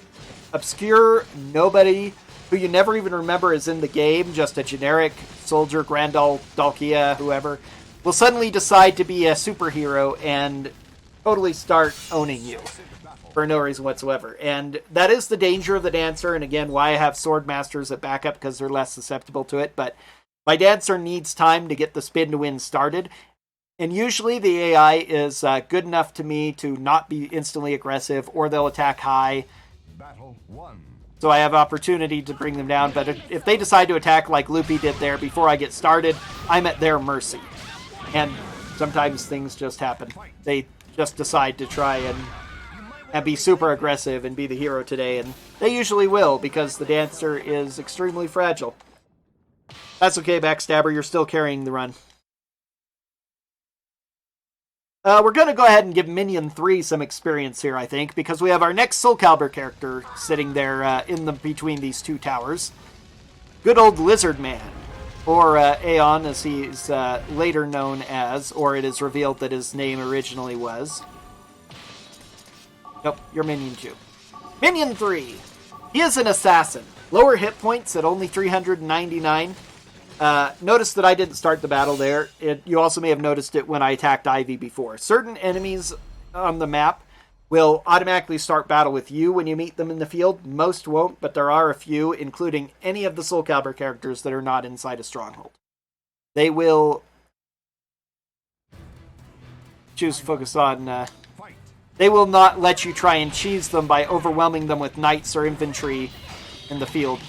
obscure nobody who you never even remember is in the game, just a generic soldier, Grandal, Dalkia, whoever, will suddenly decide to be a superhero and totally start owning you for no reason whatsoever. And that is the danger of the Dancer, and again, why I have Sword Masters at backup, because they're less susceptible to it. But my Dancer needs time to get the spin to win started, and usually the AI is good enough to me to not be instantly aggressive, or they'll attack high. Battle 1. So I have opportunity to bring them down, but if they decide to attack like Loopy did there before I get started, I'm at their mercy. And sometimes things just happen. They just decide to try and be super aggressive and be the hero today, and they usually will, because the Dancer is extremely fragile. That's okay, Backstabber, you're still carrying the run. We're going to go ahead and give Minion 3 some experience here, I think, because we have our next Soulcalibur character sitting there between these two towers. Good old Lizard Man, or Aeon, as he's later known as, or it is revealed that his name originally was. Nope, you're Minion 2. Minion 3! He is an assassin. Lower hit points at only 399. Notice that I didn't start the battle there. You also may have noticed it when I attacked Ivy before. Certain enemies on the map will automatically start battle with you when you meet them in the field. Most won't, but there are a few, including any of the Soulcalibur characters that are not inside a stronghold. They will choose to focus on... they will not let you try and cheese them by overwhelming them with knights or infantry in the field.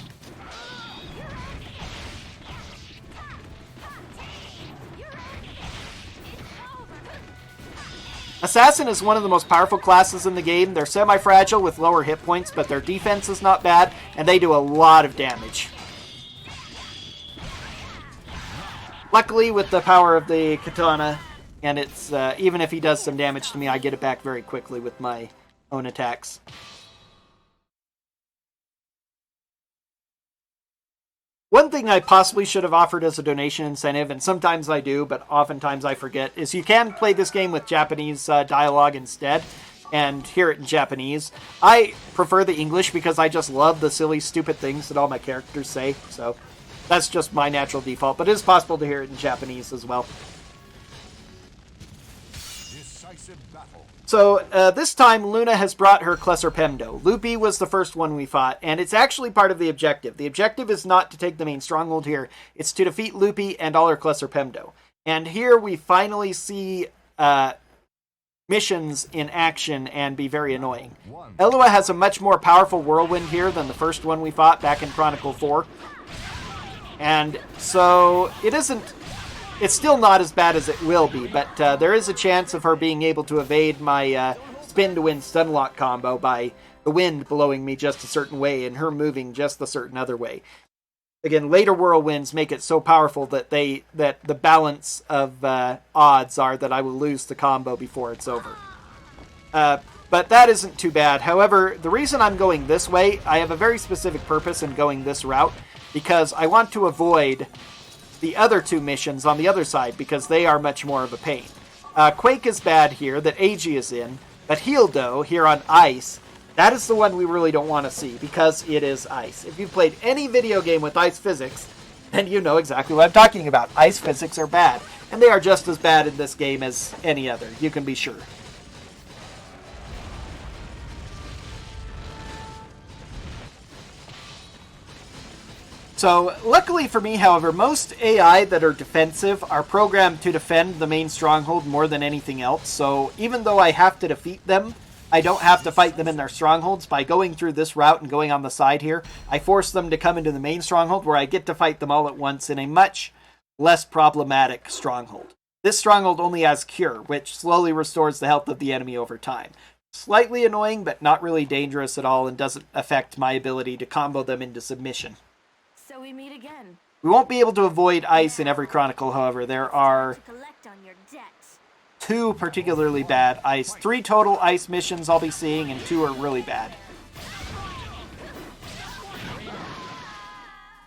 Assassin is one of the most powerful classes in the game. They're semi-fragile with lower hit points, but their defense is not bad, and they do a lot of damage. Luckily, with the power of the katana, and it's even if he does some damage to me, I get it back very quickly with my own attacks. One thing I possibly should have offered as a donation incentive, and sometimes I do, but oftentimes I forget, is you can play this game with Japanese dialogue instead, and hear it in Japanese. I prefer the English because I just love the silly, stupid things that all my characters say, so that's just my natural default, but it is possible to hear it in Japanese as well. Decisive battle. So, this time, Luna has brought her Klesser Pemdo. Loopy was the first one we fought, and it's actually part of the objective. The objective is not to take the main stronghold here, it's to defeat Loopy and all her Klesser Pemdo. And here we finally see missions in action and be very annoying. Elua has a much more powerful whirlwind here than the first one we fought back in Chronicle 4. And so, it's still not as bad as it will be, but there is a chance of her being able to evade my spin-to-win stun-lock combo by the wind blowing me just a certain way and her moving just a certain other way. Again, later whirlwinds make it so powerful that the balance of odds are that I will lose the combo before it's over. But that isn't too bad. However, the reason I'm going this way, I have a very specific purpose in going this route, because I want to avoid the other two missions on the other side, because they are much more of a pain. Quake is bad here, that Agi is in, but Hildo, here on Ice, that is the one we really don't want to see, because it is ice. If you've played any video game with ice physics, then you know exactly what I'm talking about. Ice physics are bad, and they are just as bad in this game as any other, you can be sure. So, luckily for me, however, most AI that are defensive are programmed to defend the main stronghold more than anything else, so even though I have to defeat them, I don't have to fight them in their strongholds. By going through this route and going on the side here, I force them to come into the main stronghold where I get to fight them all at once in a much less problematic stronghold. This stronghold only has Cure, which slowly restores the health of the enemy over time. Slightly annoying, but not really dangerous at all, and doesn't affect my ability to combo them into submission. So we meet again. We won't be able to avoid ice in every Chronicle, however. There are To collect on your debts. 2 particularly bad ice. 3 total ice missions I'll be seeing, and 2 are really bad.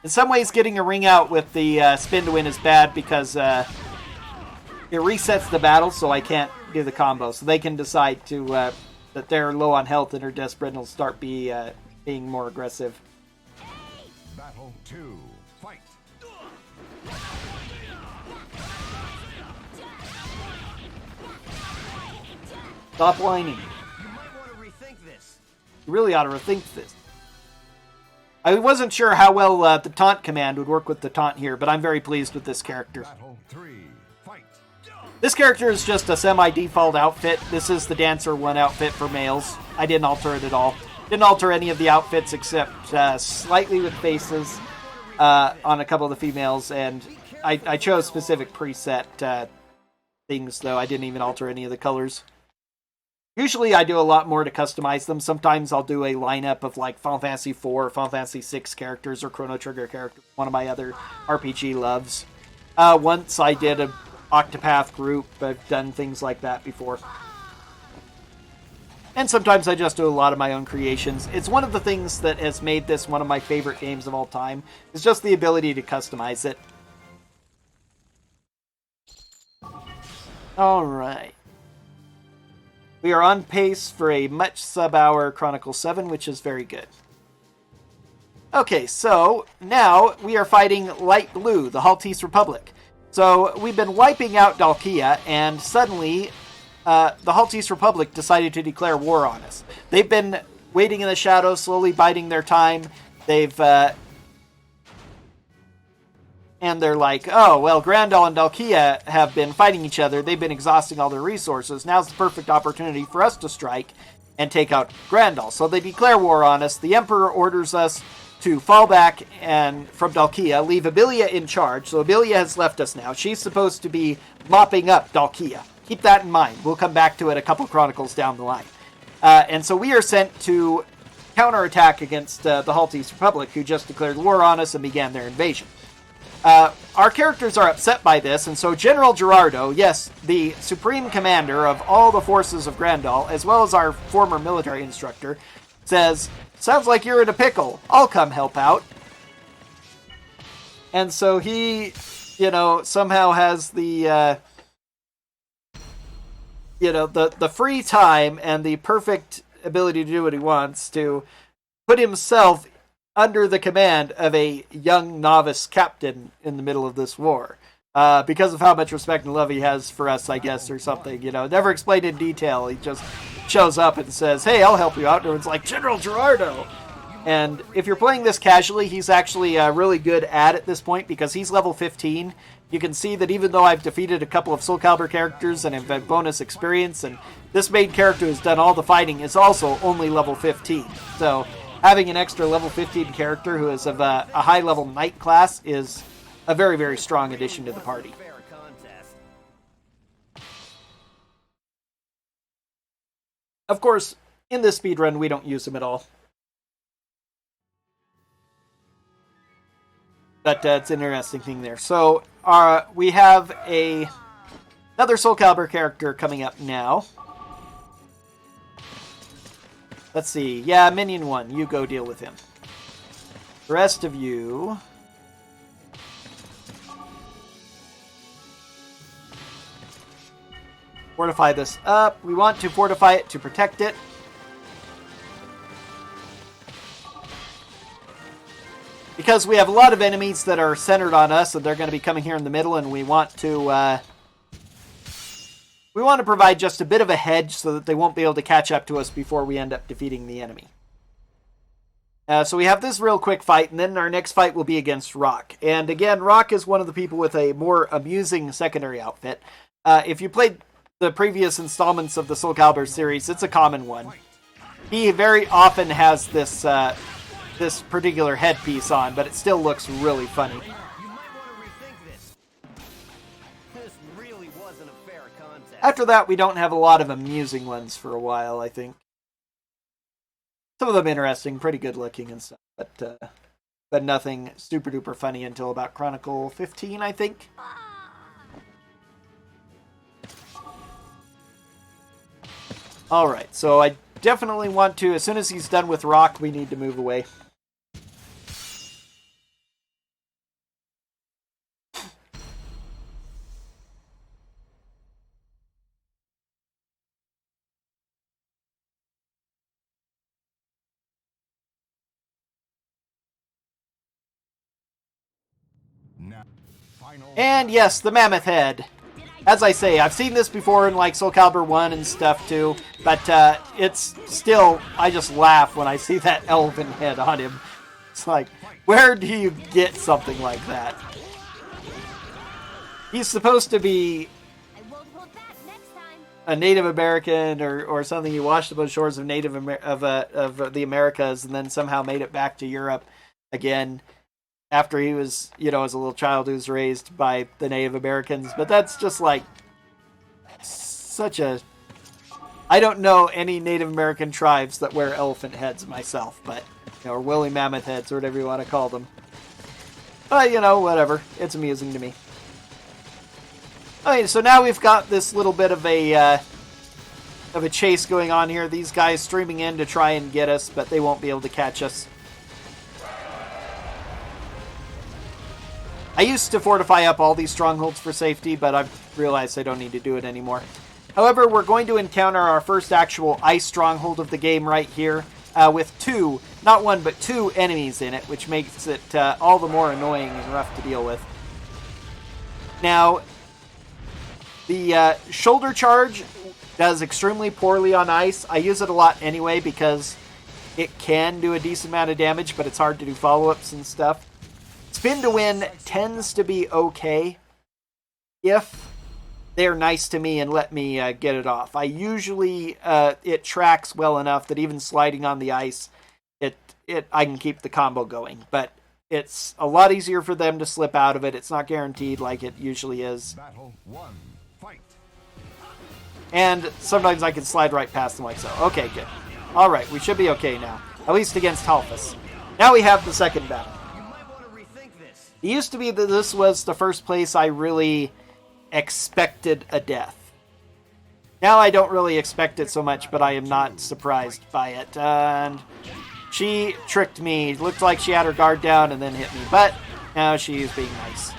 In some ways, getting a ring out with the spin to win is bad because it resets the battle, so I can't do the combo. So they can decide to that they're low on health and are desperate and will start being more aggressive. Battle 2. Fight. Stop whining. You might want to rethink this. You really ought to rethink this. I wasn't sure how well the taunt command would work with the taunt here, but I'm very pleased with this character. Battle 3. Fight. This character is just a semi-default outfit. This is the Dancer 1 outfit for males. I didn't alter it at all. Didn't alter any of the outfits except slightly with faces on a couple of the females, and I chose specific preset things, though. I didn't even alter any of the colors. Usually I do a lot more to customize them. Sometimes I'll do a lineup of like Final Fantasy 4 or Final Fantasy 6 characters or Chrono Trigger characters, one of my other RPG loves. Once I did a Octopath group. I've done things like that before. And sometimes I just do a lot of my own creations. It's one of the things that has made this one of my favorite games of all time. It's just the ability to customize it. Alright. We are on pace for a much sub-hour Chronicles 7, which is very good. Okay, so now we are fighting Light Blue, the Haltese Republic. So we've been wiping out Dalkia, and suddenly the Haltese Republic decided to declare war on us. They've been waiting in the shadows, slowly biding their time. And they're like, oh, well, Grandal and Dalkia have been fighting each other. They've been exhausting all their resources. Now's the perfect opportunity for us to strike and take out Grandal. So they declare war on us. The Emperor orders us to fall back and from Dalkia, leave Abilia in charge. So Abilia has left us now. She's supposed to be mopping up Dalkia. Keep that in mind. We'll come back to it a couple Chronicles down the line. And so we are sent to counterattack against the Haltese Republic, who just declared war on us and began their invasion. Our characters are upset by this, and so General Gerardo, yes, the supreme commander of all the forces of Grandal, as well as our former military instructor, says, sounds like you're in a pickle. I'll come help out. And so he, somehow has the, the free time and the perfect ability to do what he wants to put himself under the command of a young novice captain in the middle of this war. Because of how much respect and love he has for us, I guess, or something. Never explained in detail. He just shows up and says, hey, I'll help you out. And everyone's like, General Gerardo! And if you're playing this casually, he's actually really good at this point, because he's level 15. You can see that even though I've defeated a couple of Soulcalibur characters and have had bonus experience, and this main character who's done all the fighting is also only level 15. So having an extra level 15 character who is of a high level knight class is a very, very strong addition to the party. Of course, in this speedrun, we don't use him at all. But it's an interesting thing there. So we have another Soulcalibur character coming up now. Let's see. Yeah, Minion 1. You go deal with him. The rest of you... fortify this up. We want to fortify it to protect it. Because we have a lot of enemies that are centered on us, and they're going to be coming here in the middle, and we want to provide just a bit of a hedge so that they won't be able to catch up to us before we end up defeating the enemy. So we have this real quick fight, and then our next fight will be against Rock. And again, Rock is one of the people with a more amusing secondary outfit. If you played the previous installments of the Soulcalibur series, it's a common one. He very often has this this particular headpiece on, but it still looks really funny. You might want to rethink this. This really wasn't a fair contest. After that, we don't have a lot of amusing ones for a while, I think. Some of them interesting, pretty good looking and stuff, but nothing super duper funny until about Chronicle 15, I think. Alright, so I definitely want to, as soon as he's done with rock, we need to move away. Now, final. And yes, the mammoth head. As I say, I've seen this before in like Soulcalibur 1 and stuff too, but it's still, I just laugh when I see that elephant head on him. It's like, where do you get something like that? He's supposed to be I won't hold back next time. a Native American or something. He washed up on shores of of the Americas and then somehow made it back to Europe again. After he was, as a little child, he was raised by the Native Americans. But that's just like such a... I don't know any Native American tribes that wear elephant heads myself, but, or woolly mammoth heads, or whatever you want to call them. But, whatever. It's amusing to me. Okay, so now we've got this little bit of a chase going on here. These guys streaming in to try and get us, but they won't be able to catch us. I used to fortify up all these strongholds for safety, but I've realized I don't need to do it anymore. However, we're going to encounter our first actual ice stronghold of the game right here, with two, not one, but two enemies in it, which makes it all the more annoying and rough to deal with. Now, the shoulder charge does extremely poorly on ice. I use it a lot anyway because it can do a decent amount of damage, but it's hard to do follow-ups and stuff. Spin to win tends to be okay if they're nice to me and let me get it off. I usually, it tracks well enough that even sliding on the ice, I can keep the combo going. But it's a lot easier for them to slip out of it. It's not guaranteed like it usually is. Battle 1. Fight. And sometimes I can slide right past them like so. Okay, good. Alright, we should be okay now. At least against Halphus. Now we have the second battle. It used to be that this was the first place I really expected a death. Now I don't really expect it so much, but I am not surprised by it. And she tricked me. Looked like she had her guard down and then hit me, but now she's being nice.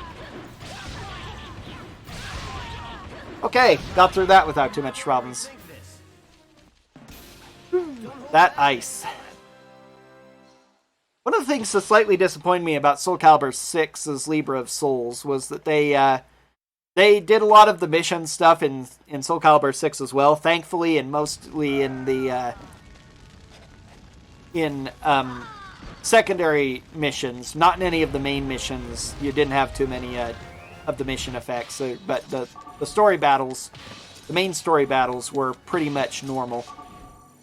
Okay, got through that without too much problems. That ice. One of the things that slightly disappointed me about Soulcalibur 6's Libra of Souls was that they did a lot of the mission stuff in Soulcalibur 6 as well, thankfully, and mostly in the secondary missions, not in any of the main missions. You didn't have too many of the mission effects, but the story battles, the main story battles were pretty much normal.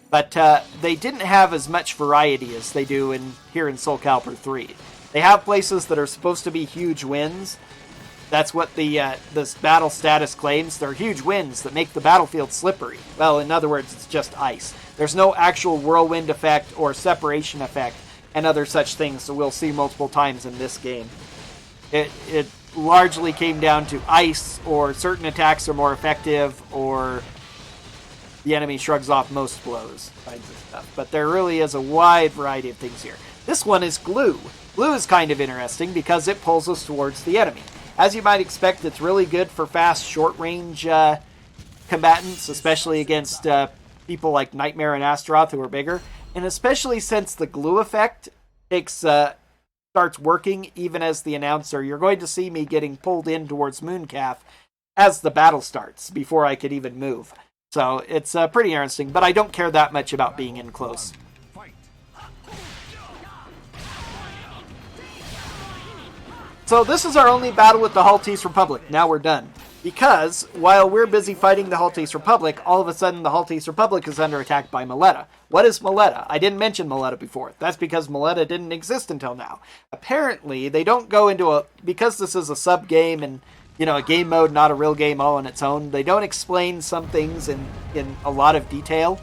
But they didn't have as much variety as they do here in Soulcalibur 3. They have places that are supposed to be huge wins. That's what this battle status claims. They're huge wins that make the battlefield slippery. Well, in other words, it's just ice. There's no actual whirlwind effect or separation effect and other such things that we'll see multiple times in this game. It largely came down to ice, or certain attacks are more effective, or the enemy shrugs off most blows, kinds of stuff. But there really is a wide variety of things here. This one is glue. Glue is kind of interesting because it pulls us towards the enemy. As you might expect, it's really good for fast, short-range combatants, especially against people like Nightmare and Astaroth who are bigger. And especially since the glue effect starts working even as the announcer, you're going to see me getting pulled in towards Mooncalf as the battle starts, before I could even move. So it's pretty interesting, but I don't care that much about being in close. So this is our only battle with the Haltese Republic. Now we're done. Because while we're busy fighting the Haltese Republic, all of a sudden the Haltese Republic is under attack by Mileta. What is Mileta? I didn't mention Mileta before. That's because Mileta didn't exist until now. Apparently, they don't go into because this is a sub-game and, a game mode, not a real game all on its own, they don't explain some things in a lot of detail.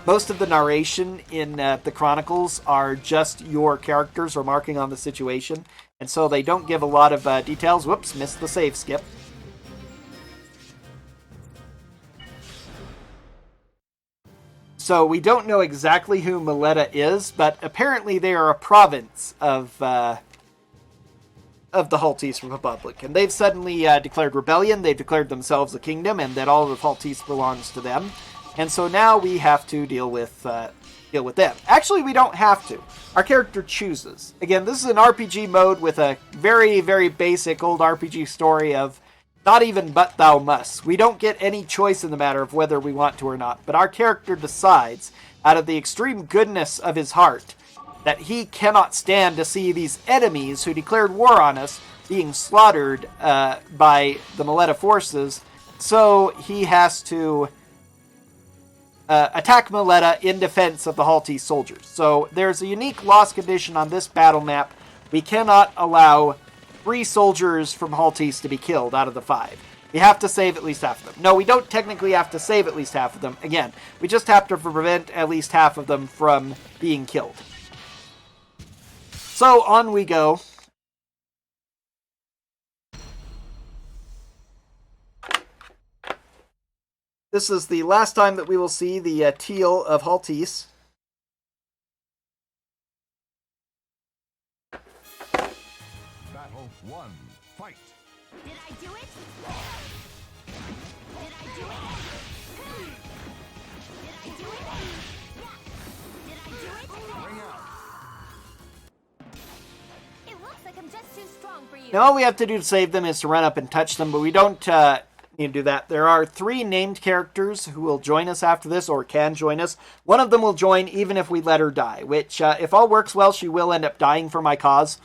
Most of the narration in the Chronicles are just your characters remarking on the situation, and so they don't give a lot of details. Whoops, missed the save skip. So we don't know exactly who Mileta is, but apparently they are a province of the Haltese Republic. And they've suddenly declared rebellion, they've declared themselves a kingdom, and that all of Haltese belongs to them. And so now we have to deal with them. Actually, we don't have to. Our character chooses. Again, this is an RPG mode with a very, very basic old RPG story of not even but thou must. We don't get any choice in the matter of whether we want to or not, but our character decides, out of the extreme goodness of his heart, that he cannot stand to see these enemies who declared war on us being slaughtered by the Mileta forces, so he has to attack Mileta in defense of the Haltese soldiers. So there's a unique loss condition on this battle map. We cannot allow 3 soldiers from Haltese to be killed out of the 5. We have to save at least half of them. No, we don't technically have to save at least half of them. Again, we just have to prevent at least half of them from being killed. So on we go. This is the last time that we will see the teal of Haltese. Battle 1. Fight. Did I do it? Did I do it? Did I do it? Yeah. Did I do it? Ring out. It looks like I'm just too strong for you. Now all we have to do to save them is to run up and touch them, but we don't need to do that. There are 3 named characters who will join us after this, or can join us. One of them will join even if we let her die, which, if all works well, she will end up dying for my cause.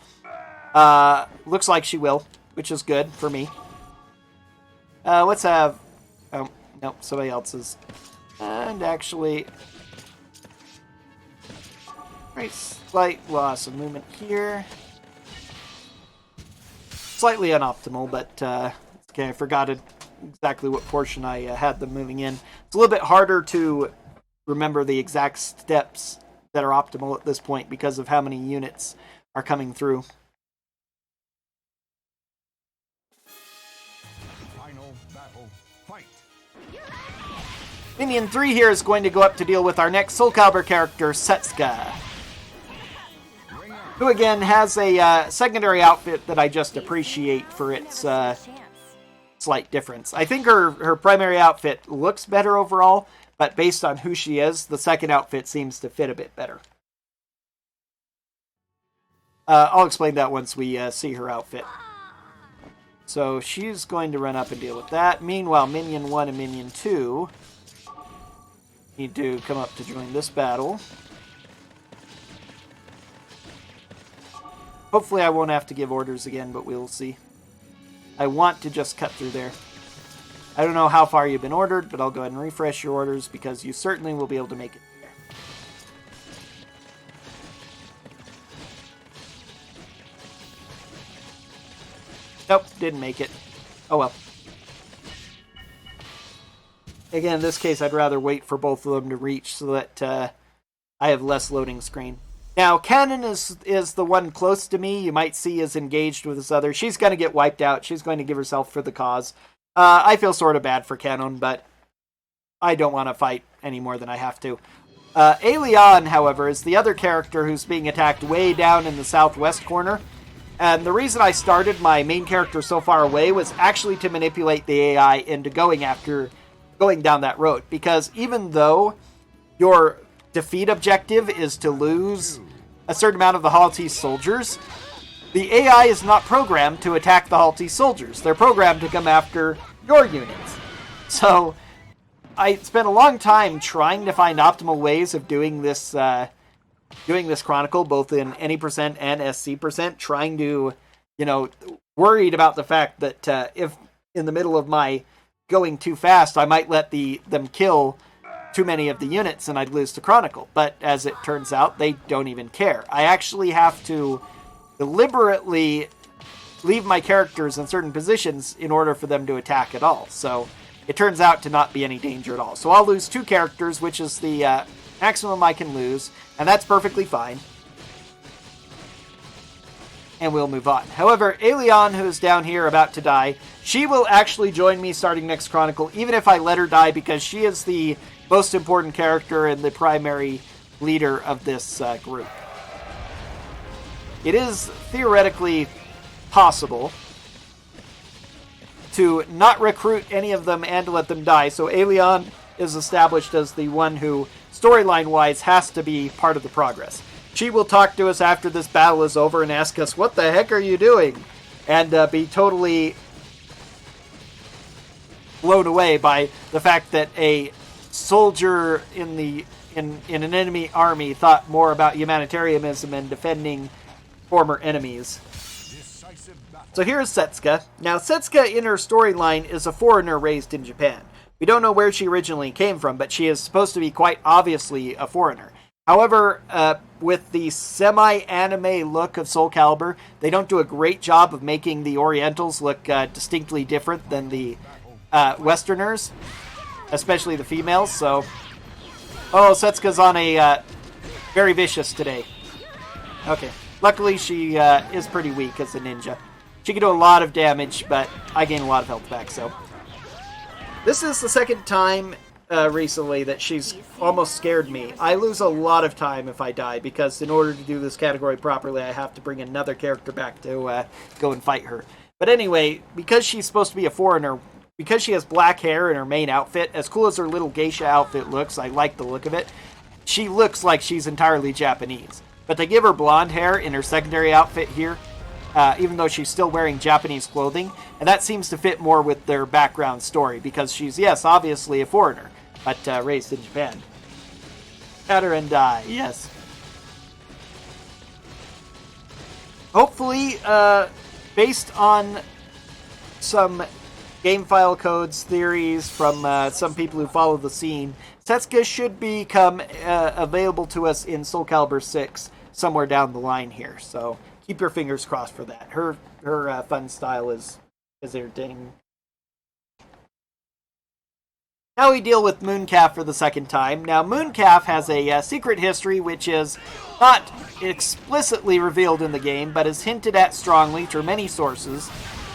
Looks like she will, which is good for me. Let's have... Oh, nope, somebody else's. And actually... Very slight loss of movement here. Slightly unoptimal, but okay, I forgot exactly what portion I had them moving in. It's a little bit harder to remember the exact steps that are optimal at this point because of how many units are coming through. Final battle. Fight. Minion 3 here is going to go up to deal with our next Soulcalibur character, Setsuka, who again has a secondary outfit that I just appreciate for its slight difference. I think her primary outfit looks better overall, but based on who she is, the second outfit seems to fit a bit better. I'll explain that once we see her outfit. So she's going to run up and deal with that. Meanwhile, Minion 1 and Minion 2 need to come up to join this battle. Hopefully I won't have to give orders again, but we'll see. I want to just cut through there. I don't know how far you've been ordered, but I'll go ahead and refresh your orders because you certainly will be able to make it there. Nope, didn't make it. Oh well. Again, in this case, I'd rather wait for both of them to reach so that I have less loading screen. Now, Cannon is the one close to me. You might see is engaged with this other. She's going to get wiped out. She's going to give herself for the cause. I feel sort of bad for Cannon, but I don't want to fight any more than I have to. Aelion, however, is the other character who's being attacked way down in the southwest corner. And the reason I started my main character so far away was actually to manipulate the AI into going down that road. Because even though your defeat objective is to lose a certain amount of the Haltese soldiers, the AI is not programmed to attack the Haltese soldiers. They're programmed to come after your units. So I spent a long time trying to find optimal ways of doing this chronicle, both in any percent and SC percent, trying to, worried about the fact that if in the middle of my going too fast, I might let them kill too many of the units and I'd lose to Chronicle. But as it turns out, they don't even care. I actually have to deliberately leave my characters in certain positions in order for them to attack at all. So it turns out to not be any danger at all. So I'll lose 2 characters, which is the maximum I can lose, and that's perfectly fine. And we'll move on. However, Aelion, who is down here about to die, she will actually join me starting next Chronicle, even if I let her die, because she is the most important character and the primary leader of this group. It is theoretically possible to not recruit any of them and to let them die, so Aelion is established as the one who, storyline-wise, has to be part of the progress. She will talk to us after this battle is over and ask us, what the heck are you doing? And be totally blown away by the fact that a soldier in an enemy army thought more about humanitarianism and defending former enemies. So here's Setsuka. Now, Setsuka in her storyline is a foreigner raised in Japan. We don't know where she originally came from, but she is supposed to be quite obviously a foreigner. However, with the semi-anime look of Soulcalibur, they don't do a great job of making the Orientals look distinctly different than the Westerners, especially the females. So, Setsuka's on a very vicious today. Okay, luckily she is pretty weak as a ninja. She can do a lot of damage, but I gain a lot of health back, so. This is the second time recently that she's almost scared me. I lose a lot of time if I die, because in order to do this category properly, I have to bring another character back to go and fight her. But anyway, because she's supposed to be a foreigner, because she has black hair in her main outfit, as cool as her little geisha outfit looks, I like the look of it, she looks like she's entirely Japanese. But they give her blonde hair in her secondary outfit here, even though she's still wearing Japanese clothing, and that seems to fit more with their background story, because she's, yes, obviously a foreigner, but raised in Japan. Shatter and die, yes. Hopefully, based on some game file codes theories from some people who follow the scene, Setsuka should become available to us in Soulcalibur 6 somewhere down the line here, so keep your fingers crossed for that. Her fun style is entertaining. Now we deal with Mooncalf for the second time. Now, Mooncalf has a secret history which is not explicitly revealed in the game, but is hinted at strongly through many sources,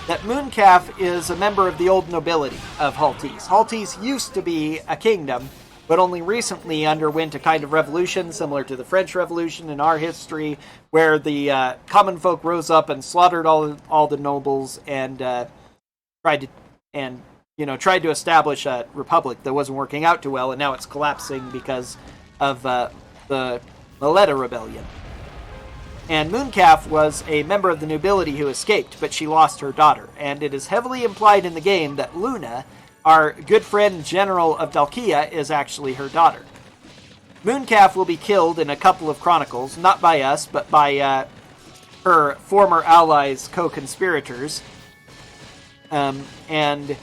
that Mooncalf is a member of the old nobility of Haltese. Haltese used to be a kingdom, but only recently underwent a kind of revolution similar to the French Revolution in our history, where the common folk rose up and slaughtered all the nobles and tried to establish a republic that wasn't working out too well, and now it's collapsing because of the Maleta Rebellion. And Mooncalf was a member of the nobility who escaped, but she lost her daughter, and it is heavily implied in the game that Luna, our good friend General of Dalkia, is actually her daughter. Mooncalf will be killed in a couple of Chronicles, not by us, but by her former allies, co-conspirators. And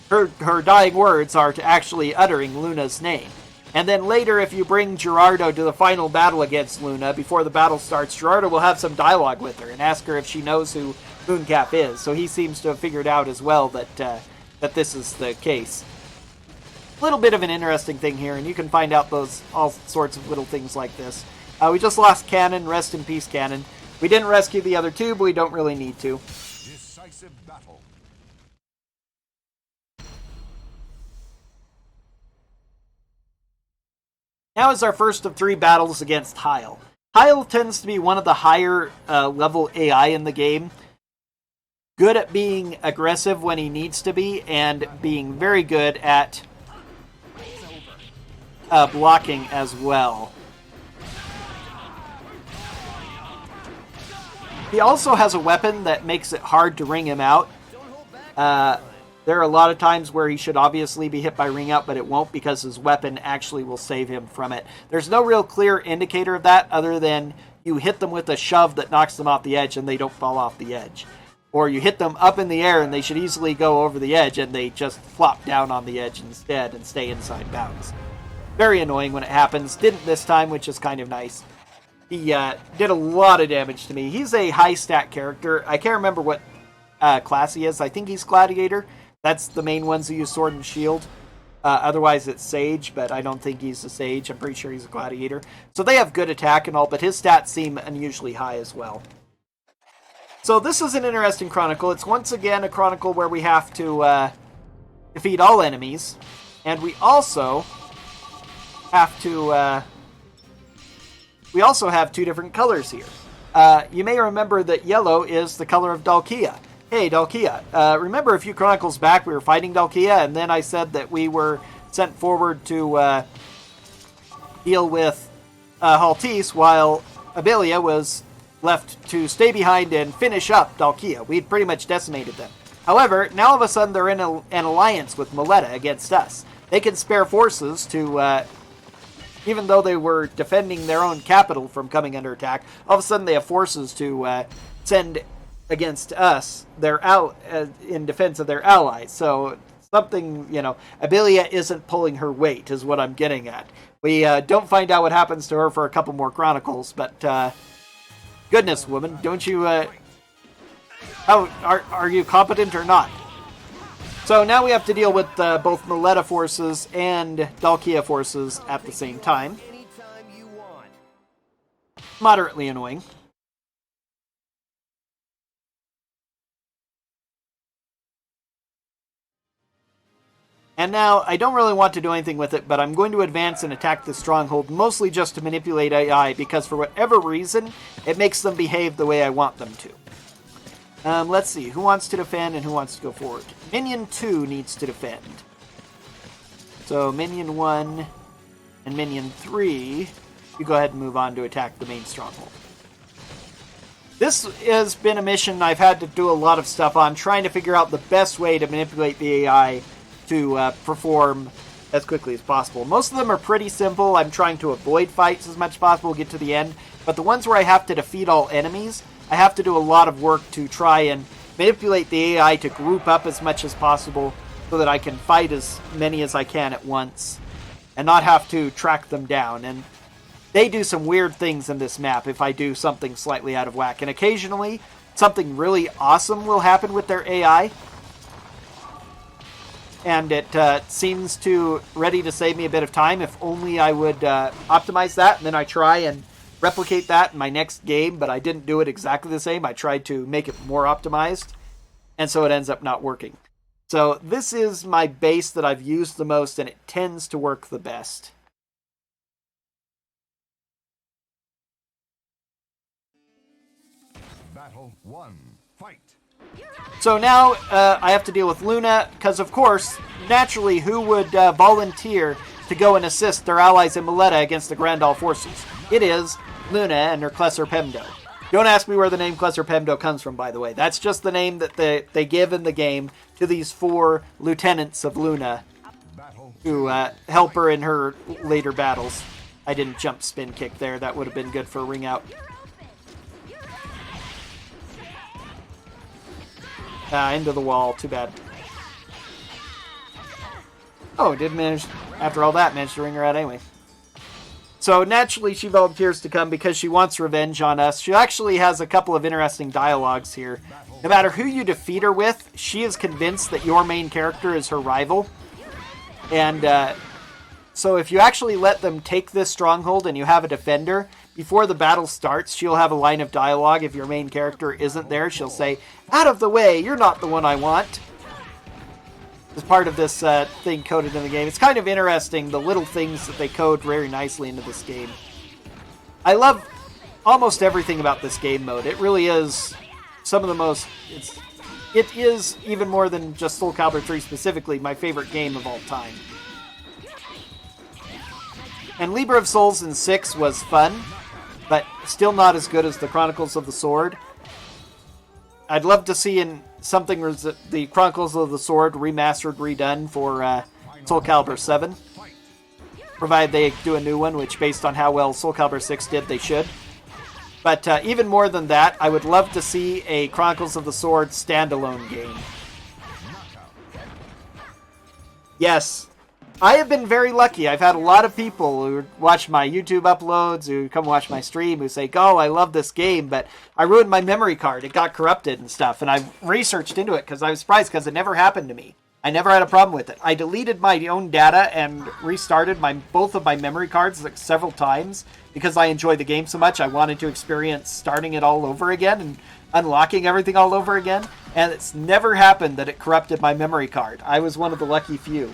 her dying words are to actually uttering Luna's name. And then later, if you bring Gerardo to the final battle against Luna, before the battle starts, Gerardo will have some dialogue with her and ask her if she knows who Mooncalf is. So he seems to have figured out as well that this is the case. A little bit of an interesting thing here, and you can find out all sorts of little things like this. We just lost Cannon. Rest in peace, Cannon. We didn't rescue the other two, but we don't really need to. Decisive battle. Now is our first of 3 battles against Heil. Heil tends to be one of the higher level AI in the game. Good at being aggressive when he needs to be, and being very good at blocking as well. He also has a weapon that makes it hard to ring him out. There are a lot of times where he should obviously be hit by ring out, but it won't, because his weapon actually will save him from it. There's no real clear indicator of that other than you hit them with a shove that knocks them off the edge and they don't fall off the edge. or you hit them up in the air and they should easily go over the edge, and they just flop down on the edge instead and stay inside bounds. Very annoying when it happens. Didn't this time, which is kind of nice. He did a lot of damage to me. He's a high stat character. I can't remember what class he is. I think he's Gladiator. That's the main ones who use Sword and Shield. Otherwise it's Sage, but I don't think he's a Sage. I'm pretty sure he's a Gladiator. So they have good attack and all, but his stats seem unusually high as well. So this is an interesting Chronicle. It's once again a Chronicle where we have to defeat all enemies. And we also have to... we also have two different colors here. You may remember that yellow is the color of Dalkia. Hey, Dalkia. Remember a few Chronicles back we were fighting Dalkia, and then I said that we were sent forward to deal with Haltis, while Abelia was left to stay behind and finish up Dalkia. We'd pretty much decimated them. However, now all of a sudden they're in an alliance with Moletta against us. They can spare forces to... even though they were defending their own capital from coming under attack, all of a sudden they have forces to send against us in defense of their allies. So something, Abelia isn't pulling her weight is what I'm getting at. We don't find out what happens to her for a couple more Chronicles, but goodness, woman, don't you... are you competent or not? So now we have to deal with both Moletta forces and Dalkia forces at the same time. Moderately annoying. And now, I don't really want to do anything with it, but I'm going to advance and attack the stronghold, mostly just to manipulate AI, because for whatever reason, it makes them behave the way I want them to. Let's see, who wants to defend and who wants to go forward? Minion 2 needs to defend. So Minion 1 and Minion 3, you go ahead and move on to attack the main stronghold. This has been a mission I've had to do a lot of stuff on, trying to figure out the best way to manipulate the AI to perform as quickly as possible. Most of them are pretty simple. I'm trying to avoid fights as much as possible, get to the end. But the ones where I have to defeat all enemies, I have to do a lot of work to try and manipulate the AI to group up as much as possible so that I can fight as many as I can at once and not have to track them down. And they do some weird things in this map if I do something slightly out of whack. And occasionally, something really awesome will happen with their AI. And it seems to ready to save me a bit of time. If only I would optimize that, and then I try and replicate that in my next game, but I didn't do it exactly the same. I tried to make it more optimized, and so it ends up not working. So this is my base that I've used the most, and it tends to work the best. Battle 1. Fight. So now I have to deal with Luna, because of course, naturally, who would volunteer to go and assist their allies in Moletta against the Grandal forces? It is Luna and her Klesser Pemdo. Don't ask me where the name Klesser Pemdo comes from, by the way. That's just the name that they give in the game to these 4 lieutenants of Luna who help her in her later battles. I didn't jump spin kick there. That would have been good for a ring out. Into the wall. Too bad. Oh, did manage, after all that, managed to ring her out anyway. So naturally she volunteers to come because she wants revenge on us. She actually has a couple of interesting dialogues here. No matter who you defeat her with, she is convinced that your main character is her rival. And so if you actually let them take this stronghold and you have a defender, before the battle starts, she'll have a line of dialogue. If your main character isn't there, she'll say, "Out of the way, you're not the one I want." As part of this thing coded in the game. It's kind of interesting, the little things that they code very nicely into this game. I love almost everything about this game mode. It really is some of the most... It is, even more than just Soulcalibur 3 specifically, my favorite game of all time. And Libra of Souls in 6 was fun, but still not as good as the Chronicles of the Sword. I'd love to see in something the Chronicles of the Sword remastered, redone for Soulcalibur 7. Provided they do a new one, which based on how well Soulcalibur 6 did, they should. But even more than that, I would love to see a Chronicles of the Sword standalone game. Yes, I have been very lucky. I've had a lot of people who watch my YouTube uploads, who come watch my stream, who say, "Oh, I love this game, but I ruined my memory card. It got corrupted and stuff." And I've researched into it because I was surprised because it never happened to me. I never had a problem with it. I deleted my own data and restarted both of my memory cards like several times because I enjoyed the game so much. I wanted to experience starting it all over again and unlocking everything all over again. And it's never happened that it corrupted my memory card. I was one of the lucky few.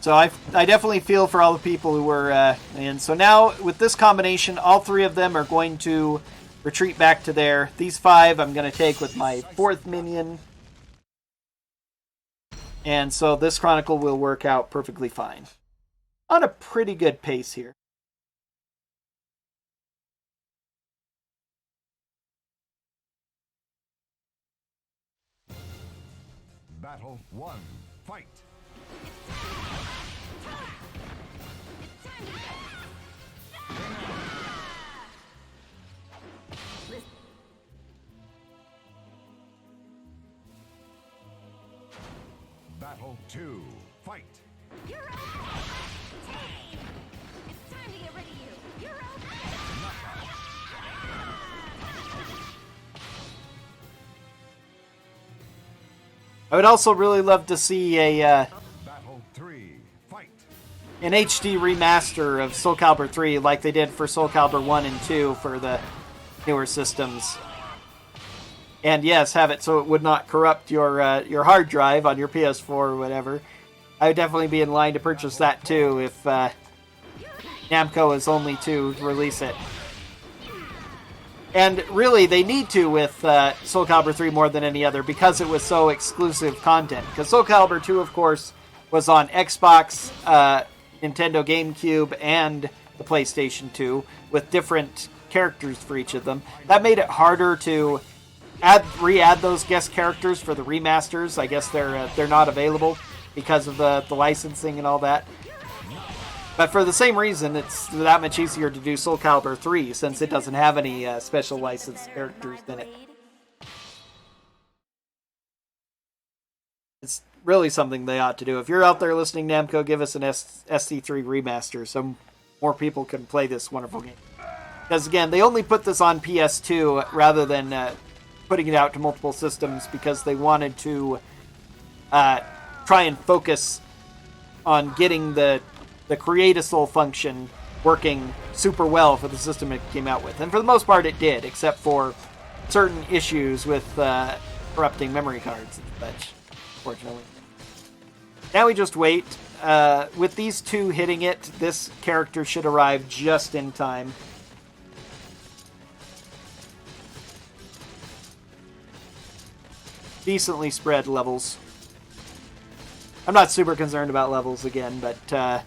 So I definitely feel for all the people who were in. So now, with this combination, all three of them are going to retreat back to there. These 5 I'm going to take with my 4th minion. And so this Chronicle will work out perfectly fine. On a pretty good pace here. Battle 1. Fight. Battle 2. Fight. You're up! Tame! It's time to get rid of you. You're up! I would also really love to see a Battle 3. Fight. an HD remaster of Soulcalibur 3 like they did for Soulcalibur 1 and 2 for the newer systems. And yes, have it so it would not corrupt your hard drive on your PS4 or whatever. I would definitely be in line to purchase that too if Namco is only to release it. And really, they need to with Soulcalibur 3 more than any other because it was so exclusive content. Because Soulcalibur 2, of course, was on Xbox, Nintendo GameCube, and the PlayStation 2 with different characters for each of them. That made it harder to re-add those guest characters for the remasters. I guess they're not available because of the licensing and all that. But for the same reason, it's that much easier to do Soulcalibur 3 since it doesn't have any special licensed characters in it. It's really something they ought to do. If you're out there listening, Namco, give us an SC3 remaster so more people can play this wonderful game. Because again, they only put this on PS2 rather than putting it out to multiple systems because they wanted to try and focus on getting the Create a Soul function working super well for the system it came out with. And for the most part it did, except for certain issues with corrupting memory cards and such, fortunately. Now we just wait. With these 2 hitting it, this character should arrive just in time. Decently spread levels. I'm not super concerned about levels again, but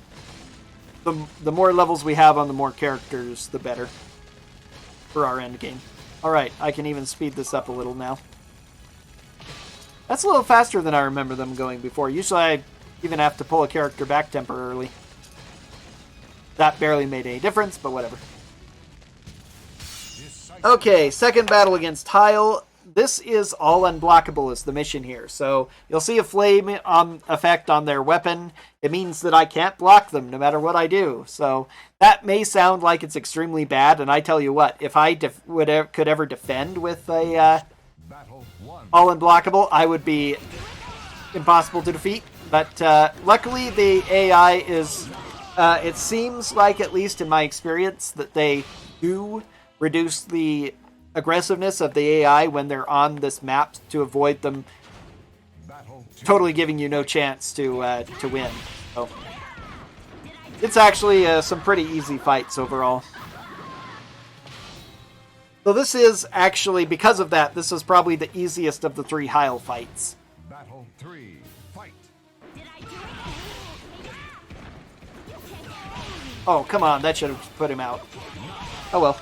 the more levels we have on the more characters, the better for our end game. Alright, I can even speed this up a little now. That's a little faster than I remember them going before. Usually I even have to pull a character back temporarily. That barely made any difference, but whatever. Okay, second battle against Tile. This is all unblockable is the mission here. So you'll see a flame effect on their weapon. It means that I can't block them no matter what I do. So that may sound like it's extremely bad. And I tell you what, if I could ever defend with a all unblockable, I would be impossible to defeat. But luckily the AI is, it seems like, at least in my experience, that they do reduce the aggressiveness of the AI when they're on this map to avoid them totally giving you no chance to win. So it's actually some pretty easy fights overall. So this is actually, because of that, this is probably the easiest of the 3 Heil fights. Battle 3. Fight. Oh, come on, that should have put him out. Oh well.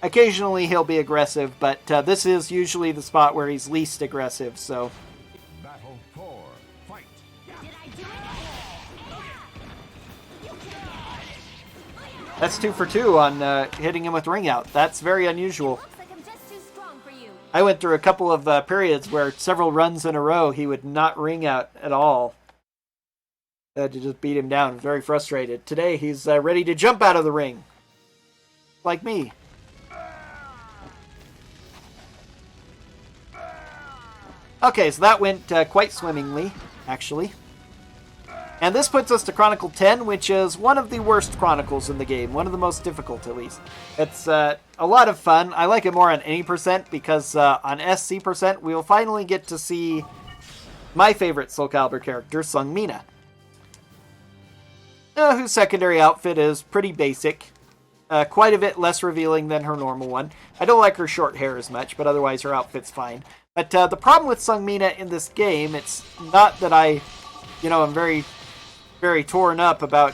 occasionally he'll be aggressive, but this is usually the spot where he's least aggressive, so... Battle 4. Fight. Did I do it? That's 2 for 2 on hitting him with ring out. That's very unusual. Looks like I'm just too strong for you. I went through a couple of periods where several runs in a row he would not ring out at all. I had to just beat him down. Very frustrated. Today he's ready to jump out of the ring. Like me. Okay, so that went quite swimmingly, actually. And this puts us to Chronicle 10, which is one of the worst Chronicles in the game. One of the most difficult, at least. It's a lot of fun. I like it more on any percent, because on SC percent, we will finally get to see my favorite Soulcalibur character, Sung Mina. Whose secondary outfit is pretty basic. Quite a bit less revealing than her normal one. I don't like her short hair as much, but otherwise her outfit's fine. But the problem with Sung Mina in this game, it's not that I'm very, very torn up about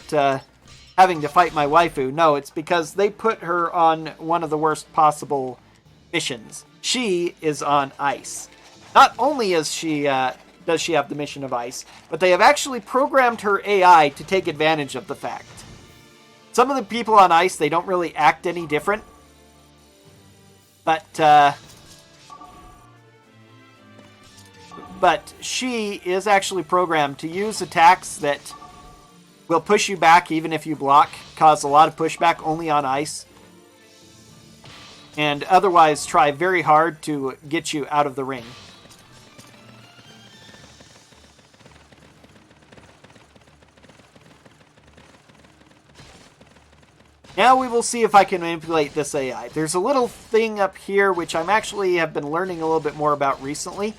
having to fight my waifu. No, it's because they put her on one of the worst possible missions. She is on ice. Not only is she does she have the mission of ice, but they have actually programmed her AI to take advantage of the fact. Some of the people on ice, they don't really act any different. But she is actually programmed to use attacks that will push you back even if you block, cause a lot of pushback only on ice, and otherwise try very hard to get you out of the ring. Now we will see if I can manipulate this AI. There's a little thing up here which I'm actually have been learning a little bit more about recently.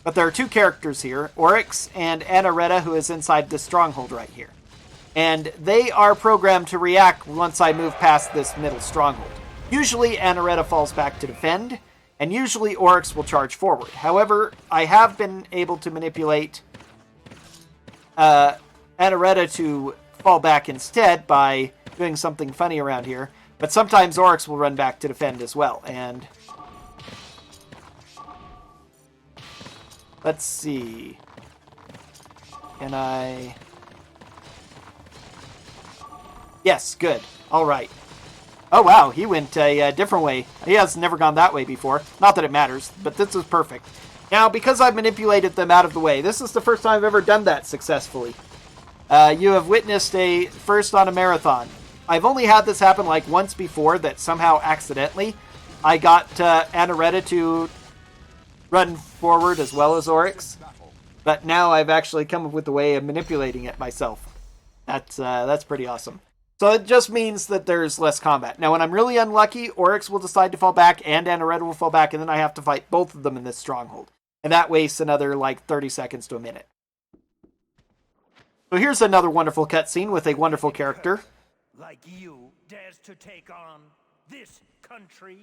But there are 2 characters here, Oryx and Anaretta, who is inside this stronghold right here. And they are programmed to react once I move past this middle stronghold. Usually Anaretta falls back to defend, and usually Oryx will charge forward. However, I have been able to manipulate Anaretta to fall back instead by doing something funny around here. But sometimes Oryx will run back to defend as well, and... let's see. Can I... yes, good. Alright. Oh wow, he went a different way. He has never gone that way before. Not that it matters, but this is perfect. Now, because I've manipulated them out of the way, this is the first time I've ever done that successfully. You have witnessed a first on a marathon. I've only had this happen like once before, that somehow accidentally I got Anaretta to run forward as well as Oryx, but now I've actually come up with a way of manipulating it myself. That's pretty awesome. So it just means that there's less combat. Now when I'm really unlucky, Oryx will decide to fall back and Anaretta will fall back, and then I have to fight both of them in this stronghold. And that wastes another like 30 seconds to a minute. So here's another wonderful cutscene with a wonderful character. Like you dares to take on this country,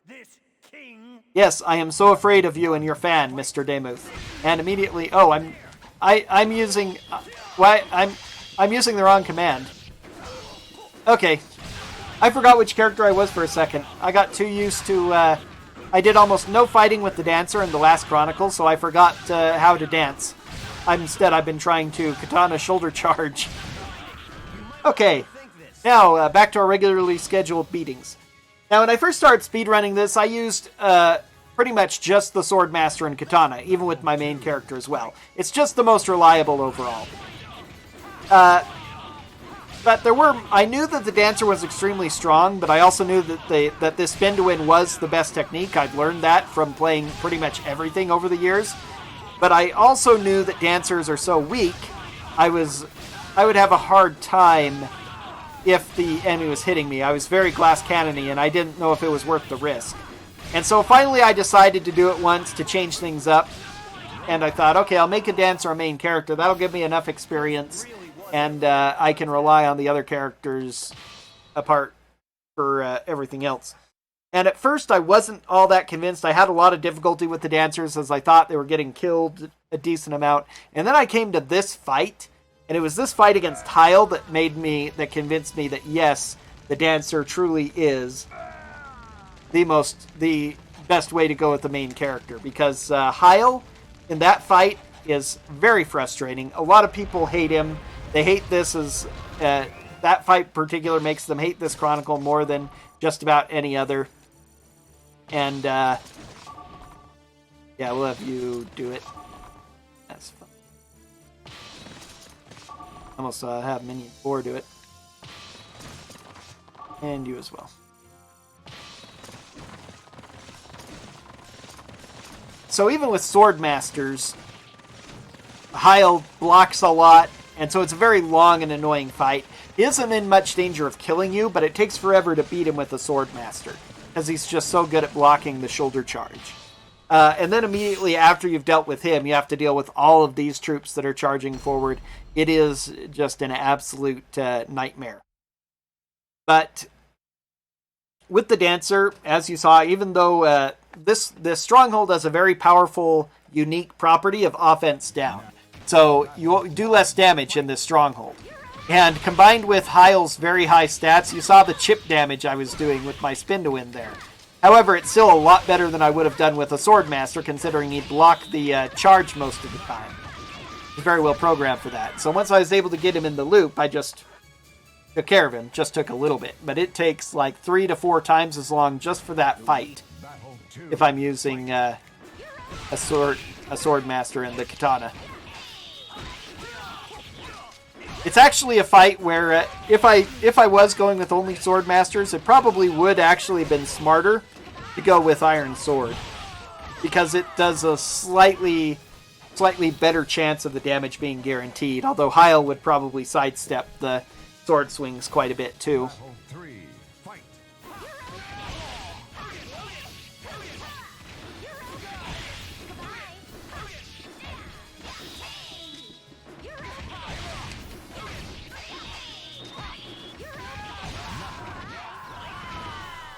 this king? Yes, I am so afraid of you and your fan, Mr. Demuth. And immediately, oh, I'm using I'm using the wrong command. Okay, I forgot which character I was for a second. I got too used to I did almost no fighting with the dancer in the last Chronicles, so I forgot how to dance. Instead, I've been trying to katana shoulder charge. Okay, now back to our regularly scheduled beatings. Now, when I first started speedrunning this, I used pretty much just the Swordmaster and Katana, even with my main character as well. It's just the most reliable overall. But I knew that the Dancer was extremely strong, but I also knew that this spin to win was the best technique. I'd learned that from playing pretty much everything over the years. But I also knew that Dancers are so weak, I would have a hard time if the enemy was hitting me. I was very glass cannony, and I didn't know if it was worth the risk. And so finally I decided to do it once to change things up. And I thought, okay, I'll make a Dancer a main character. That'll give me enough experience, and I can rely on the other characters apart for everything else. And at first I wasn't all that convinced. I had a lot of difficulty with the Dancers, as I thought they were getting killed a decent amount. And then I came to this fight, and it was this fight against Tile that convinced me that yes, the Dancer truly is the best way to go with the main character, because Heil in that fight is very frustrating. A lot of people hate him. They hate this as that fight in particular makes them hate this Chronicle more than just about any other. And yeah, we'll have you do it. That's fun. Almost have Minion 4 do it. And you as well. So even with Sword Masters, Heil blocks a lot, and so it's a very long and annoying fight. He isn't in much danger of killing you, but it takes forever to beat him with a Sword Master, because he's just so good at blocking the shoulder charge. And then immediately after you've dealt with him, you have to deal with all of these troops that are charging forward. It is just an absolute nightmare. But with the Dancer, as you saw, even though this Stronghold has a very powerful, unique property of offense down. So you do less damage in this Stronghold. And combined with Heil's very high stats, you saw the chip damage I was doing with my spin to win there. However, it's still a lot better than I would have done with a Swordmaster, considering he'd block the charge most of the time. He's very well programmed for that. So once I was able to get him in the loop, I just took care of him. Just took a little bit. But it takes like 3 to 4 times as long just for that fight if I'm using a Swordmaster and the Katana. It's actually a fight where if I was going with only Swordmasters, it probably would actually have been smarter to go with Iron Sword, because it does a slightly better chance of the damage being guaranteed, although Heil would probably sidestep the sword swings quite a bit too.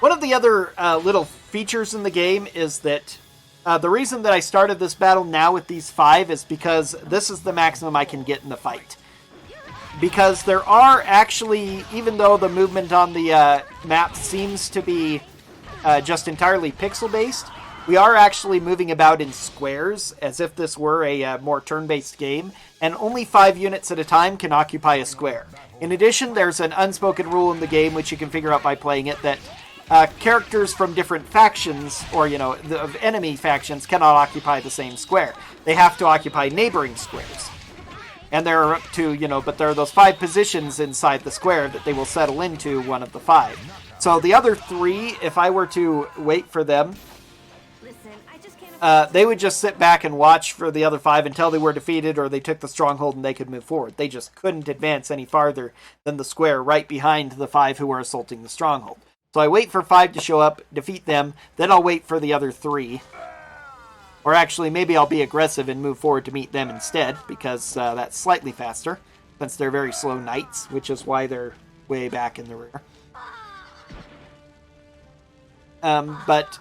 One of the other little features in the game is that the reason that I started this battle now with these 5 is because this is the maximum I can get in the fight. Because there are actually, even though the movement on the map seems to be just entirely pixel-based, we are actually moving about in squares, as if this were a more turn-based game, and only 5 units at a time can occupy a square. In addition, there's an unspoken rule in the game, which you can figure out by playing it, that characters from different factions, or, of enemy factions, cannot occupy the same square. They have to occupy neighboring squares. And there are up to, but there are those 5 positions inside the square that they will settle into one of the 5. So the other 3, if I were to wait for them, Listen, I just can't they would just sit back and watch for the other 5 until they were defeated or they took the stronghold and they could move forward. They just couldn't advance any farther than the square right behind the 5 who were assaulting the stronghold. So I wait for 5 to show up, defeat them, then I'll wait for the other 3. Or actually, maybe I'll be aggressive and move forward to meet them instead, because that's slightly faster, since they're very slow knights, which is why they're way back in the rear. But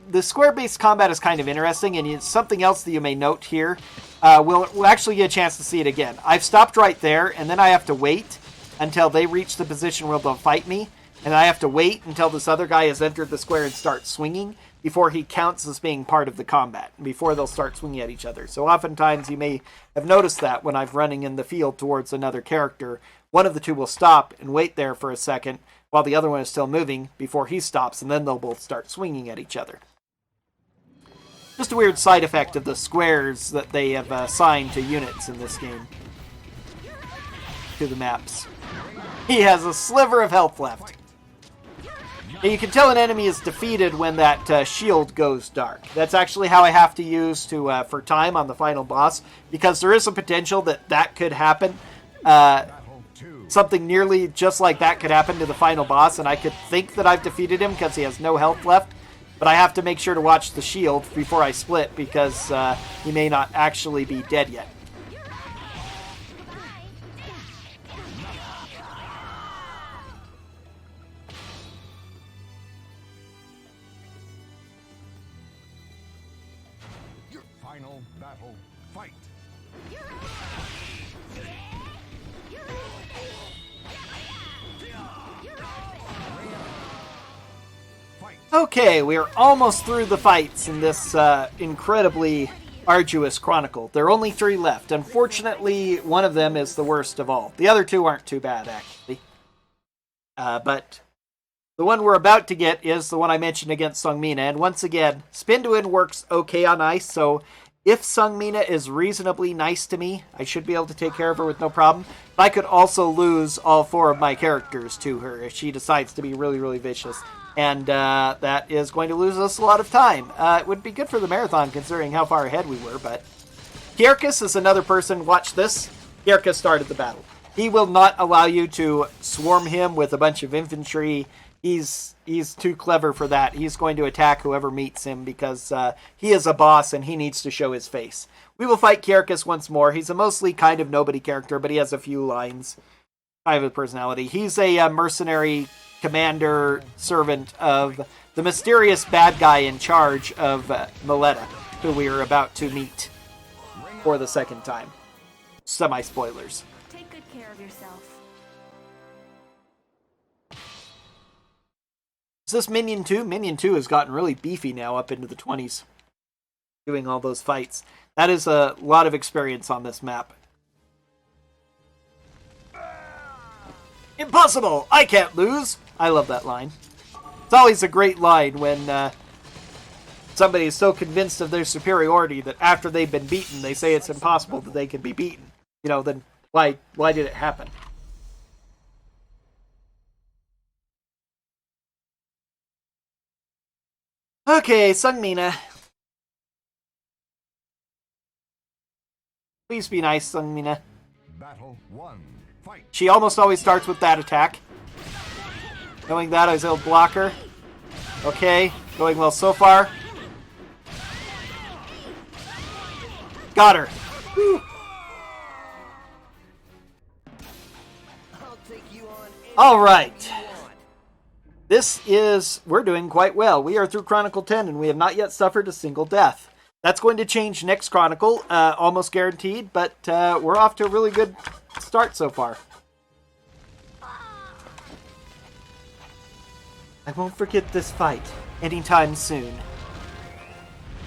the square-based combat is kind of interesting, and it's something else that you may note here. We'll actually get a chance to see it again. I've stopped right there, and then I have to wait until they reach the position where they'll fight me. And I have to wait until this other guy has entered the square and starts swinging before he counts as being part of the combat, before they'll start swinging at each other. So oftentimes you may have noticed that when I'm running in the field towards another character, one of the 2 will stop and wait there for a second while the other one is still moving before he stops, and then they'll both start swinging at each other. Just a weird side effect of the squares that they have assigned to units in this game. To the maps. He has a sliver of health left. And you can tell an enemy is defeated when that shield goes dark. That's actually how I have to use for time on the final boss, because there is a potential that could happen. Something nearly just like that could happen to the final boss, and I could think that I've defeated him because he has no health left. But I have to make sure to watch the shield before I split, because he may not actually be dead yet. Final battle, fight. Fight. Okay, we're almost through the fights in this incredibly arduous chronicle. There are only 3 left. Unfortunately, one of them is the worst of all. The other 2 aren't too bad, actually. But the one we're about to get is the one I mentioned against Sungmina. And once again, Spin to Win works okay on ice, so if Sungmina is reasonably nice to me, I should be able to take care of her with no problem. But I could also lose all 4 of my characters to her if she decides to be really, really vicious. And that is going to lose us a lot of time. It would be good for the marathon considering how far ahead we were, but... Kierkegaard is another person, watch this. Kierkegaard started the battle. He will not allow you to swarm him with a bunch of infantry. He's too clever for that. He's going to attack whoever meets him because he is a boss and he needs to show his face. We will fight Kierkegaard once more. He's a mostly kind of nobody character, but he has a few lines. I have a personality. He's a mercenary commander servant of the mysterious bad guy in charge of Mileta, who we are about to meet for the second time. Semi-spoilers. Take good care of yourself. Is this Minion 2? Minion 2 has gotten really beefy now, up into the 20s. Doing all those fights. That is a lot of experience on this map. Impossible! I can't lose! I love that line. It's always a great line when somebody is so convinced of their superiority that after they've been beaten, they say it's impossible that they can be beaten. You know, then why did it happen? Okay, Sungmina. Please be nice, Sungmina. Battle 1. Fight. She almost always starts with that attack. Knowing that, I was able to block her. Okay, going well so far. Got her. Whew. I'll take you on any All right. you want. We're doing quite well. We are through Chronicle 10 and we have not yet suffered a single death. That's going to change next Chronicle, almost guaranteed, but we're off to a really good start so far. I won't forget this fight anytime soon.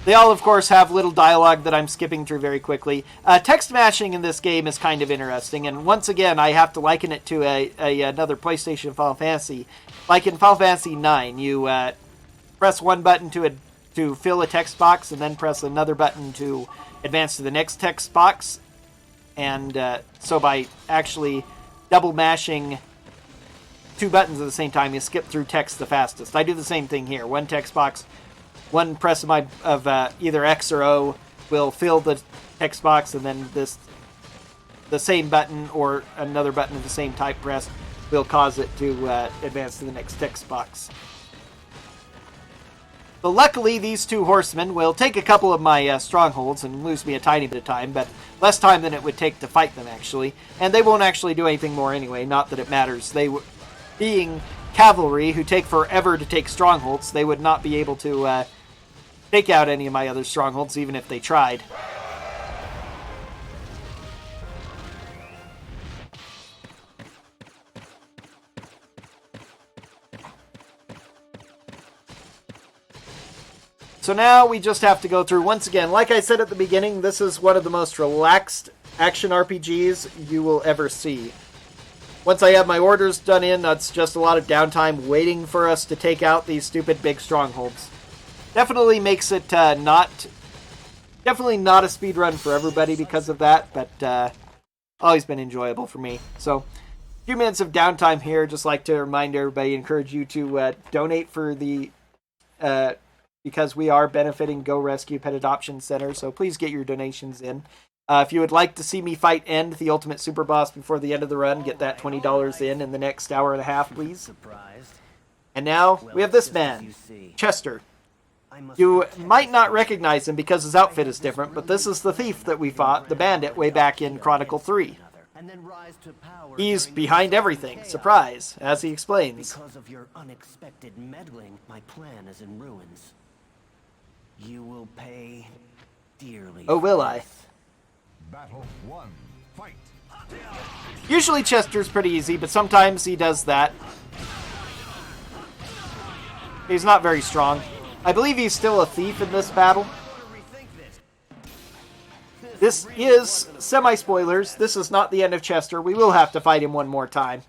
They all, of course, have little dialogue that I'm skipping through very quickly. Text mashing in this game is kind of interesting, and once again, I have to liken it to another PlayStation Final Fantasy. Like in Final Fantasy 9, you press one button to fill a text box, and then press another button to advance to the next text box. And so by actually double mashing 2 buttons at the same time, you skip through text the fastest. I do the same thing here. One text box, one press of either X or O will fill the text box, and then the same button or another button of the same type press will cause it to advance to the next text box. So luckily, these 2 horsemen will take a couple of my strongholds and lose me a tiny bit of time, but less time than it would take to fight them, actually. And they won't actually do anything more anyway, not that it matters. Being cavalry, who take forever to take strongholds, they would not be able to take out any of my other strongholds, even if they tried. So now we just have to go through, once again, like I said at the beginning, this is one of the most relaxed action RPGs you will ever see. Once I have my orders done in, that's just a lot of downtime waiting for us to take out these stupid big strongholds. Definitely makes it definitely not a speedrun for everybody because of that, but always been enjoyable for me. So, a few minutes of downtime here. Just like to remind everybody, encourage you to donate for the because we are benefiting Go Rescue Pet Adoption Center, so please get your donations in. If you would like to see me fight End, the ultimate super boss, before the end of the run, get that $20 in the next hour and a half, please. Surprised? And now, we have this man, Chester. You might not recognize him because his outfit is different, but this is the thief that we fought, the bandit, way back in Chronicle 3. He's behind everything, surprise, as he explains. Because of your unexpected meddling, my plan is in ruins. You will pay dearly. Oh, will I? Battle 1. Fight. Usually Chester's pretty easy, but sometimes he does that. He's not very strong. I believe he's still a thief in this battle. This is, semi-spoilers, this is not the end of Chester. We will have to fight him one more time.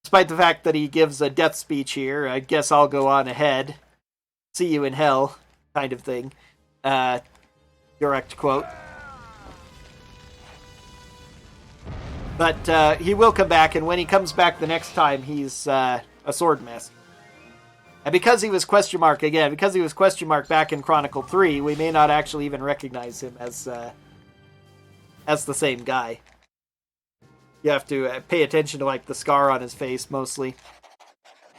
Despite the fact that he gives a death speech here, I guess I'll go on ahead. See you in hell, kind of thing. Direct quote. But he will come back, and when he comes back the next time, he's a sword master. And because he was question mark again, because he was question mark back in Chronicle 3, we may not actually even recognize him as the same guy. You have to pay attention to like the scar on his face mostly.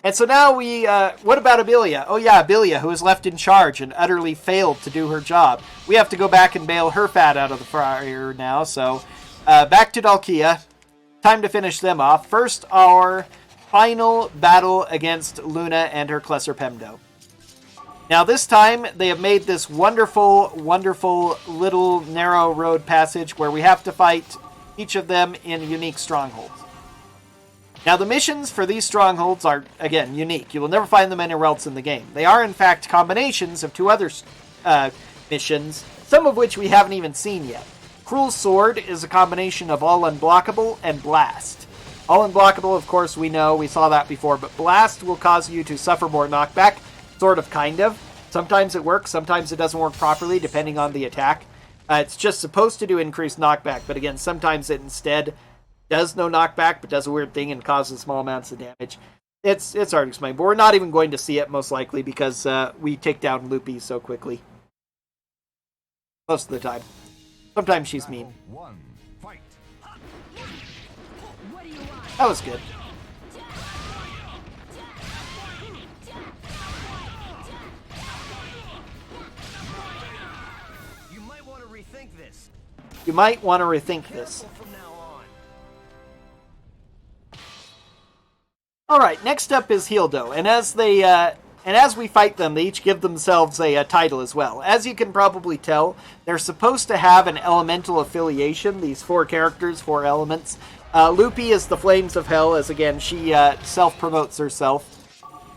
And so now we, what about Abelia? Oh yeah, Abelia, who was left in charge and utterly failed to do her job. We have to go back and bail her fat out of the fire now, so back to Dalkia. Time to finish them off. First, our final battle against Luna and her Klesser Pemdo. Now this time, they have made this wonderful, wonderful little narrow road passage where we have to fight each of them in unique strongholds. Now the missions for these strongholds are, again, unique. You will never find them anywhere else in the game. They are, in fact, combinations of two other missions, some of which we haven't even seen yet. Cruel Sword is a combination of All Unblockable and Blast. All Unblockable, of course, we know, we saw that before, but Blast will cause you to suffer more knockback, sort of, kind of. Sometimes it works, sometimes it doesn't work properly, depending on the attack. It's just supposed to do increased knockback, but again, sometimes it instead does no knockback, but does a weird thing and causes small amounts of damage. It's hard to explain, but we're not even going to see it, most likely, because we take down Loopy so quickly. Most of the time. Sometimes she's mean. One, fight. That was good. You might want to rethink this. You might want to rethink this. From now on. Alright, next up is Hildo, and as we fight them, they each give themselves a title as well. As you can probably tell, they're supposed to have an elemental affiliation, these four characters, four elements. Loopy is the Flames of Hell, as again, she self-promotes herself.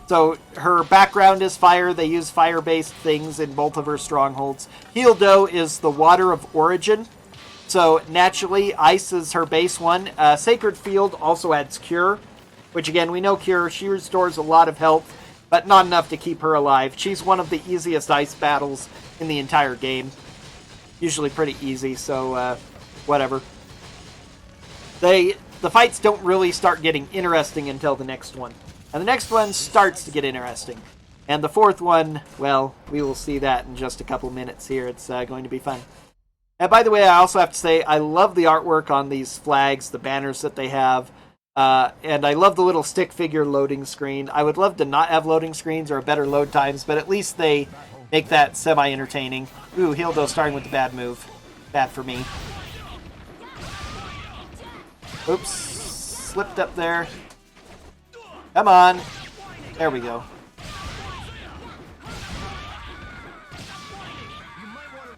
So her background is fire, they use fire-based things in both of her strongholds. Hildo is the Water of Origin, so naturally, ice is her base one. Sacred Field also adds Cure, which again, we know Cure, she restores a lot of health, but not enough to keep her alive. She's one of the easiest ice battles in the entire game. Usually pretty easy, so whatever. The fights don't really start getting interesting until the next one. And the next one starts to get interesting. And the fourth one, well, we will see that in just a couple minutes here. It's going to be fun. And by the way, I also have to say, I love the artwork on these flags, the banners that they have. And I love the little stick figure loading screen. I would love to not have loading screens or better load times, but at least they make that semi-entertaining. Ooh, Hildo starting with the bad move. Bad for me. Oops. Slipped up there. Come on. There we go.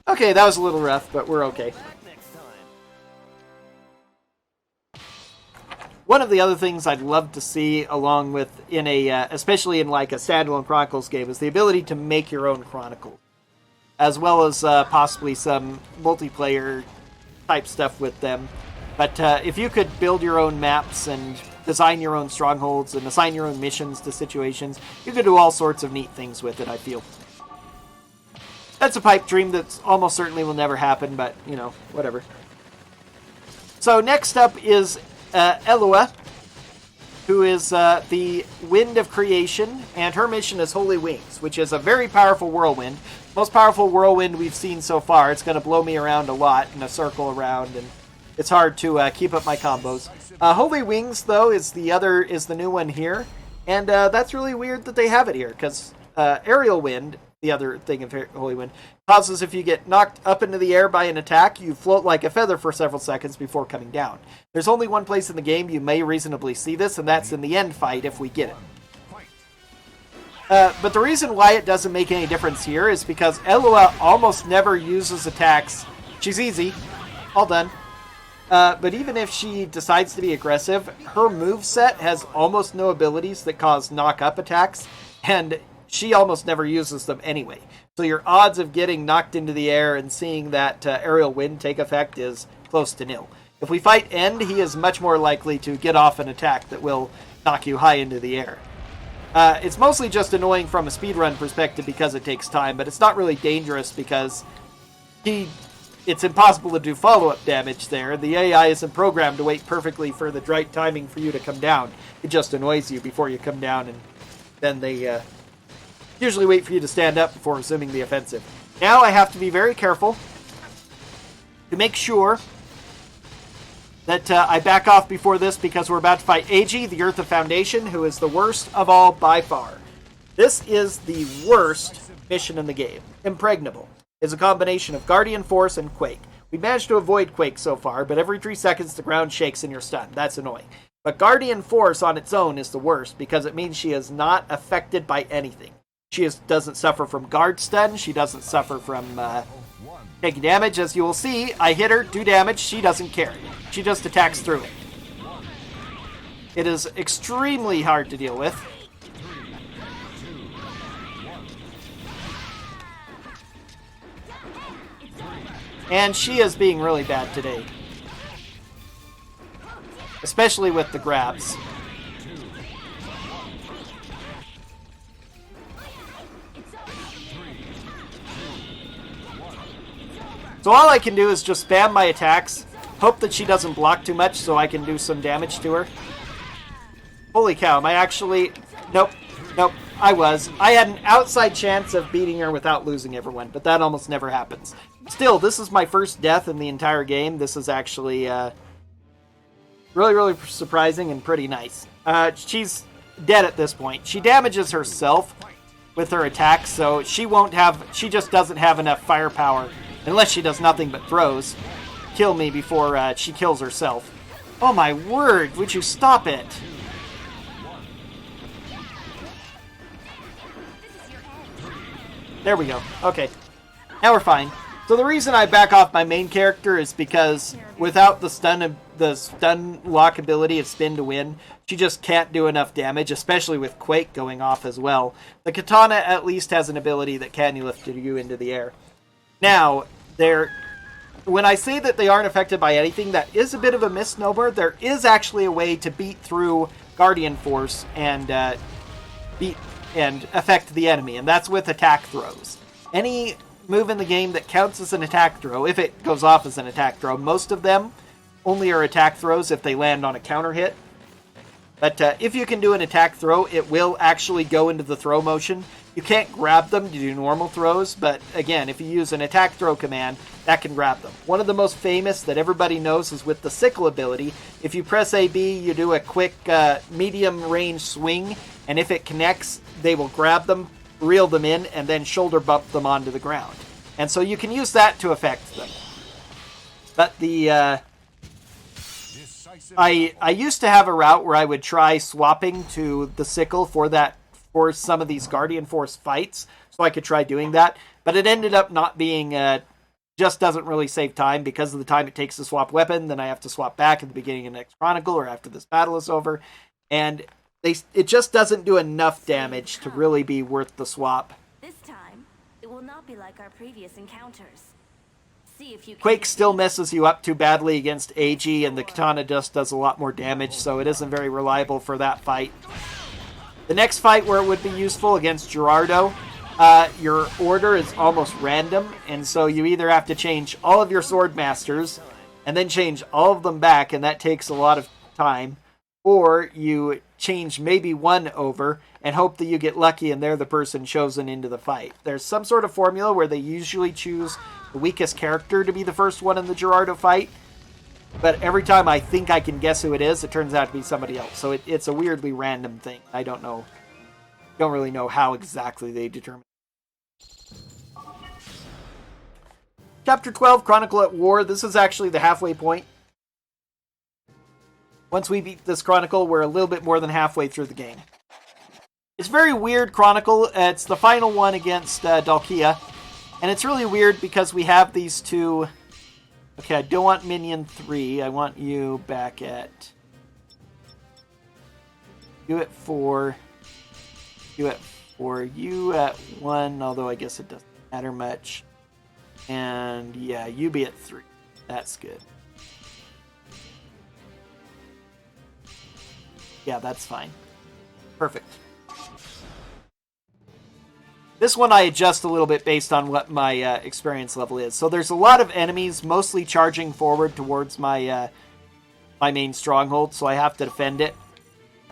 Okay, that was a little rough, but we're okay. One of the other things I'd love to see along with, in a, especially in like a standalone Chronicles game, is the ability to make your own Chronicles. As well as possibly some multiplayer type stuff with them. But if you could build your own maps and design your own strongholds and assign your own missions to situations, you could do all sorts of neat things with it, I feel. That's a pipe dream that almost certainly will never happen, but, you know, whatever. So next up is Elua, who is the Wind of Creation, and her mission is Holy Wings, which is a very powerful whirlwind. Most powerful whirlwind we've seen so far. It's going to blow me around a lot in a circle around, and it's hard to keep up my combos. Holy Wings, though, is the new one here, and that's really weird that they have it here, because Aerial Wind, the other thing of Holy Wind, causes if you get knocked up into the air by an attack, you float like a feather for several seconds before coming down. There's only one place in the game you may reasonably see this, and that's in the end fight if we get it. But the reason why it doesn't make any difference here is because Elua almost never uses attacks. She's easy. All done. But even if she decides to be aggressive, her moveset has almost no abilities that cause knock-up attacks, and she almost never uses them anyway. So your odds of getting knocked into the air and seeing that aerial wind take effect is close to nil. If we fight End, he is much more likely to get off an attack that will knock you high into the air. It's mostly just annoying from a speedrun perspective because it takes time, but it's not really dangerous because it's impossible to do follow-up damage there. The AI isn't programmed to wait perfectly for the right timing for you to come down. It just annoys you before you come down, and then they usually wait for you to stand up before resuming the offensive. Now I have to be very careful to make sure that I back off before this because we're about to fight AG, the Earth of Foundation, who is the worst of all by far. This is the worst mission in the game. Impregnable is a combination of Guardian Force and Quake. We managed to avoid Quake so far, but every 3 seconds the ground shakes and you're stunned. That's annoying. But Guardian Force on its own is the worst because it means she is not affected by anything. She doesn't suffer from guard stun. She doesn't suffer from taking damage. As you will see, I hit her, do damage. She doesn't care. She just attacks through it. It is extremely hard to deal with. And she is being really bad today. Especially with the grabs. So all I can do is just spam my attacks, hope that she doesn't block too much so I can do some damage to her. Holy cow, am I actually... Nope, I had an outside chance of beating her without losing everyone, but that almost never happens. Still, this is my first death in the entire game. This is actually really, really surprising and pretty nice. She's dead at this point. She damages herself with her attacks, so she just doesn't have enough firepower, unless she does nothing but throws, kill me before she kills herself. Oh my word, would you stop it? There we go. Okay. Now we're fine. So the reason I back off my main character is because without the stun lock ability of spin to win, she just can't do enough damage, especially with Quake going off as well. The katana at least has an ability that can lift you into the air. Now, when I say that they aren't affected by anything, that is a bit of a misnomer. There is actually a way to beat through Guardian Force and affect the enemy, and that's with attack throws. Any move in the game that counts as an attack throw, if it goes off as an attack throw, most of them only are attack throws if they land on a counter hit. But if you can do an attack throw, it will actually go into the throw motion. You can't grab them to do normal throws, but again, if you use an attack throw command, that can grab them. One of the most famous that everybody knows is with the sickle ability. If you press AB, you do a quick medium range swing, and if it connects, they will grab them, reel them in, and then shoulder bump them onto the ground. And so you can use that to affect them. But I used to have a route where I would try swapping to the sickle for some of these Guardian Force fights, so I could try doing that. But it ended up not being, just doesn't really save time because of the time it takes to swap weapon. Then I have to swap back at the beginning of the next Chronicle or after this battle is over. And it just doesn't do enough damage to really be worth the swap. This time, it will not be like our previous encounters. See if you can Quake still messes you up too badly against AG, and the katana just does a lot more damage, so it isn't very reliable for that fight. The next fight where it would be useful against Gerardo, your order is almost random, and so you either have to change all of your sword masters and then change all of them back, and that takes a lot of time, or you change maybe one over and hope that you get lucky and they're the person chosen into the fight. There's some sort of formula where they usually choose the weakest character to be the first one in the Gerardo fight, but every time I think I can guess who it is, it turns out to be somebody else. So it's a weirdly random thing. I don't really know how exactly they determine. Chapter 12, Chronicle at War. This is actually the halfway point. Once we beat this Chronicle, we're a little bit more than halfway through the game. It's a very weird Chronicle. It's the final one against Dalkia. And it's really weird because we have these two Okay, I don't want minion 3. I want you back at... You at 4. You at 4. You at 1, although I guess it doesn't matter much. And yeah, you be at 3. That's good. Yeah, that's fine. Perfect. This one I adjust a little bit based on what my experience level is. So there's a lot of enemies, mostly charging forward towards my my main stronghold, so I have to defend it.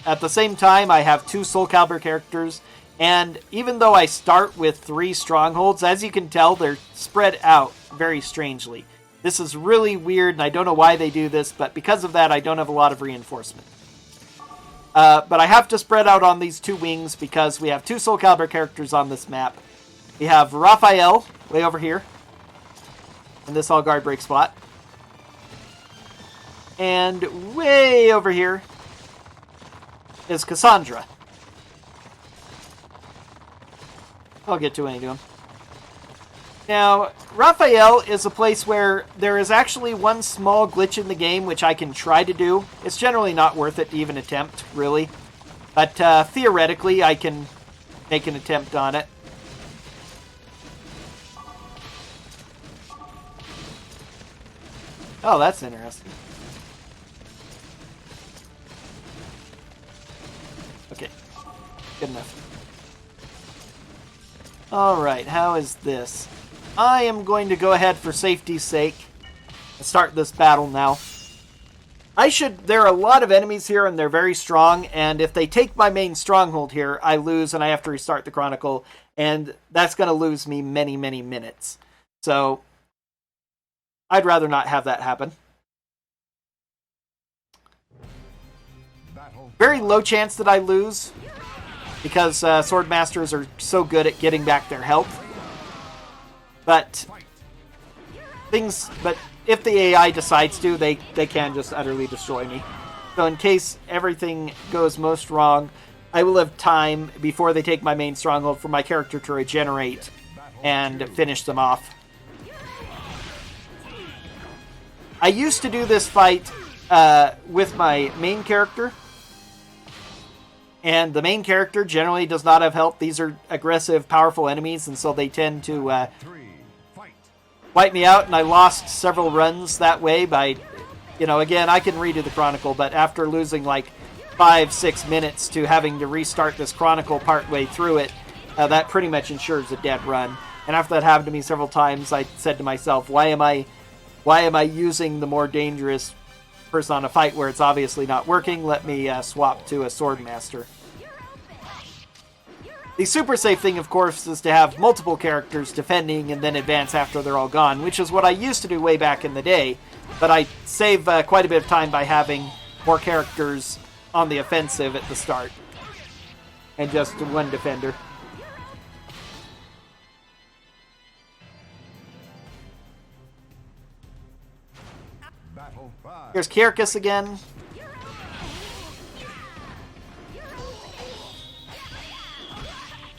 At the same time, I have 2 Soulcalibur characters, and even though I start with 3 strongholds, as you can tell, they're spread out very strangely. This is really weird, and I don't know why they do this, but because of that, I don't have a lot of reinforcement. But I have to spread out on these 2 wings because we have 2 Soulcalibur characters on this map. We have Raphael, way over here, in this all guard break spot. And way over here is Cassandra. I'll get to any of them. Now, Raphael is a place where there is actually one small glitch in the game which I can try to do. It's generally not worth it to even attempt, really. But theoretically, I can make an attempt on it. Oh, that's interesting. Okay, good enough. Alright, how is this? I am going to go ahead for safety's sake and start this battle now. There are a lot of enemies here and they're very strong, and if they take my main stronghold here, I lose and I have to restart the Chronicle, and that's going to lose me many, many minutes. So, I'd rather not have that happen. Very low chance that I lose, because Swordmasters are so good at getting back their health. But if the AI decides to, they can just utterly destroy me. So in case everything goes most wrong, I will have time before they take my main stronghold for my character to regenerate and finish them off. I used to do this fight with my main character, and the main character generally does not have health. These are aggressive, powerful enemies, and so they tend to wipe me out, and I lost several runs that way by, again, I can redo the Chronicle, but after losing like 5-6 minutes to having to restart this Chronicle partway through it, that pretty much ensures a dead run. And after that happened to me several times, I said to myself, why am I using the more dangerous person on a fight where it's obviously not working? Let me swap to a Swordmaster. The super safe thing, of course, is to have multiple characters defending and then advance after they're all gone, which is what I used to do way back in the day, but I save quite a bit of time by having more characters on the offensive at the start, and just one defender. Here's Kyrkis again.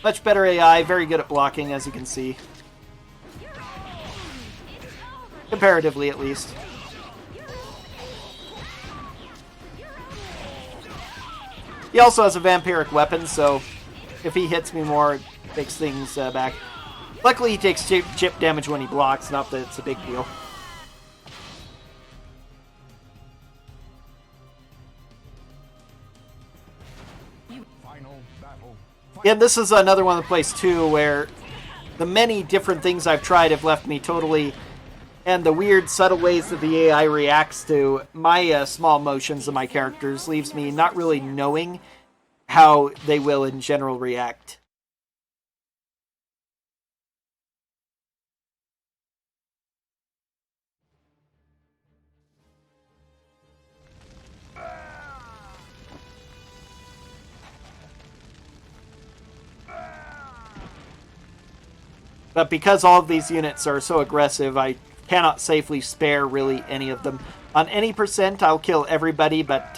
Much better AI, very good at blocking, as you can see. Comparatively, at least. He also has a vampiric weapon, so if he hits me more, it takes things back. Luckily, he takes chip damage when he blocks, not that it's a big deal. And this is another one of the places, too, where the many different things I've tried have left me totally... And the weird, subtle ways that the AI reacts to my small motions of my characters leaves me not really knowing how they will, in general, react. But because all of these units are so aggressive, I cannot safely spare really any of them. On any percent, I'll kill everybody but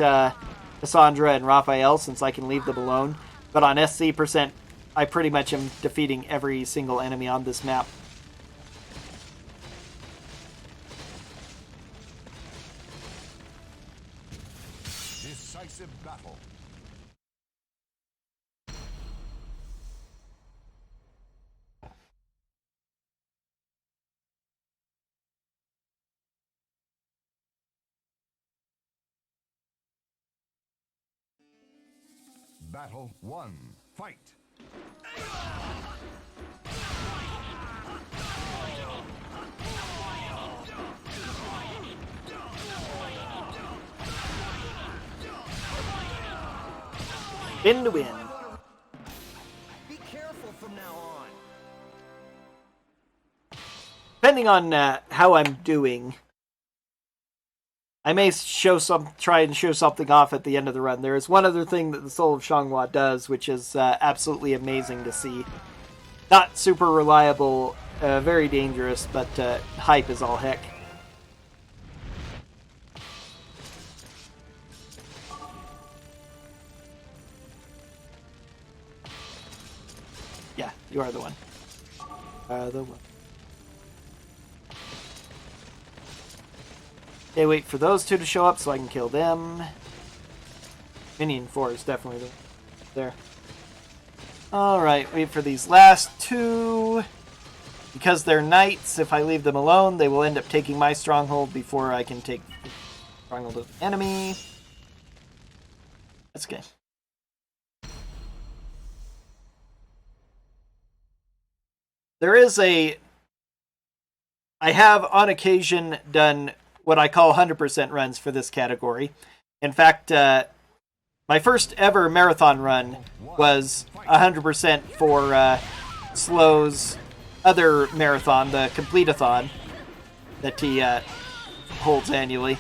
Cassandra and Raphael, since I can leave them alone. But on SC percent, I pretty much am defeating every single enemy on this map. battle. Battle 1. Fight! Win to win. Be careful from now on. Depending on how I'm doing, I may try and show something off at the end of the run. There is one other thing that the Soul of Xianghua does, which is absolutely amazing to see. Not super reliable, very dangerous, but hype is all heck. Yeah, you are the one. The one. Okay, wait for those two to show up so I can kill them. Minion 4 is definitely there. Alright, wait for these last two. Because they're knights, if I leave them alone, they will end up taking my stronghold before I can take the stronghold of the enemy. That's okay. There is I have on occasion done what I call 100% runs for this category. In fact, my first ever marathon run was 100% for Slow's other marathon, the Complete-a-thon, that he holds annually.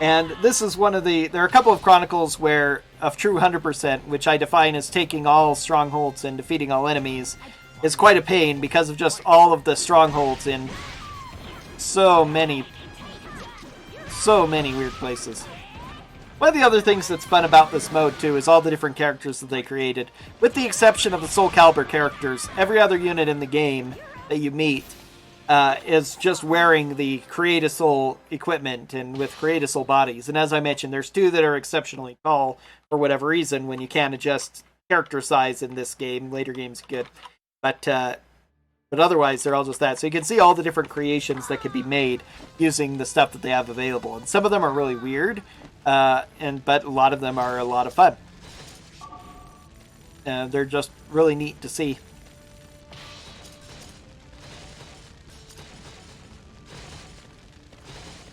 And this is one of there are a couple of Chronicles where, of true 100%, which I define as taking all strongholds and defeating all enemies, is quite a pain because of just all of the strongholds in so many weird places. One of the other things that's fun about this mode, too, is all the different characters that they created. With the exception of the Soulcalibur characters, every other unit in the game that you meet is just wearing the Create-a-Soul equipment and with Create-a-Soul bodies. And as I mentioned, there's two that are exceptionally tall for whatever reason when you can't adjust character size in this game. Later games good. But otherwise, they're all just that. So you can see all the different creations that can be made using the stuff that they have available. And some of them are really weird, but a lot of them are a lot of fun. They're just really neat to see.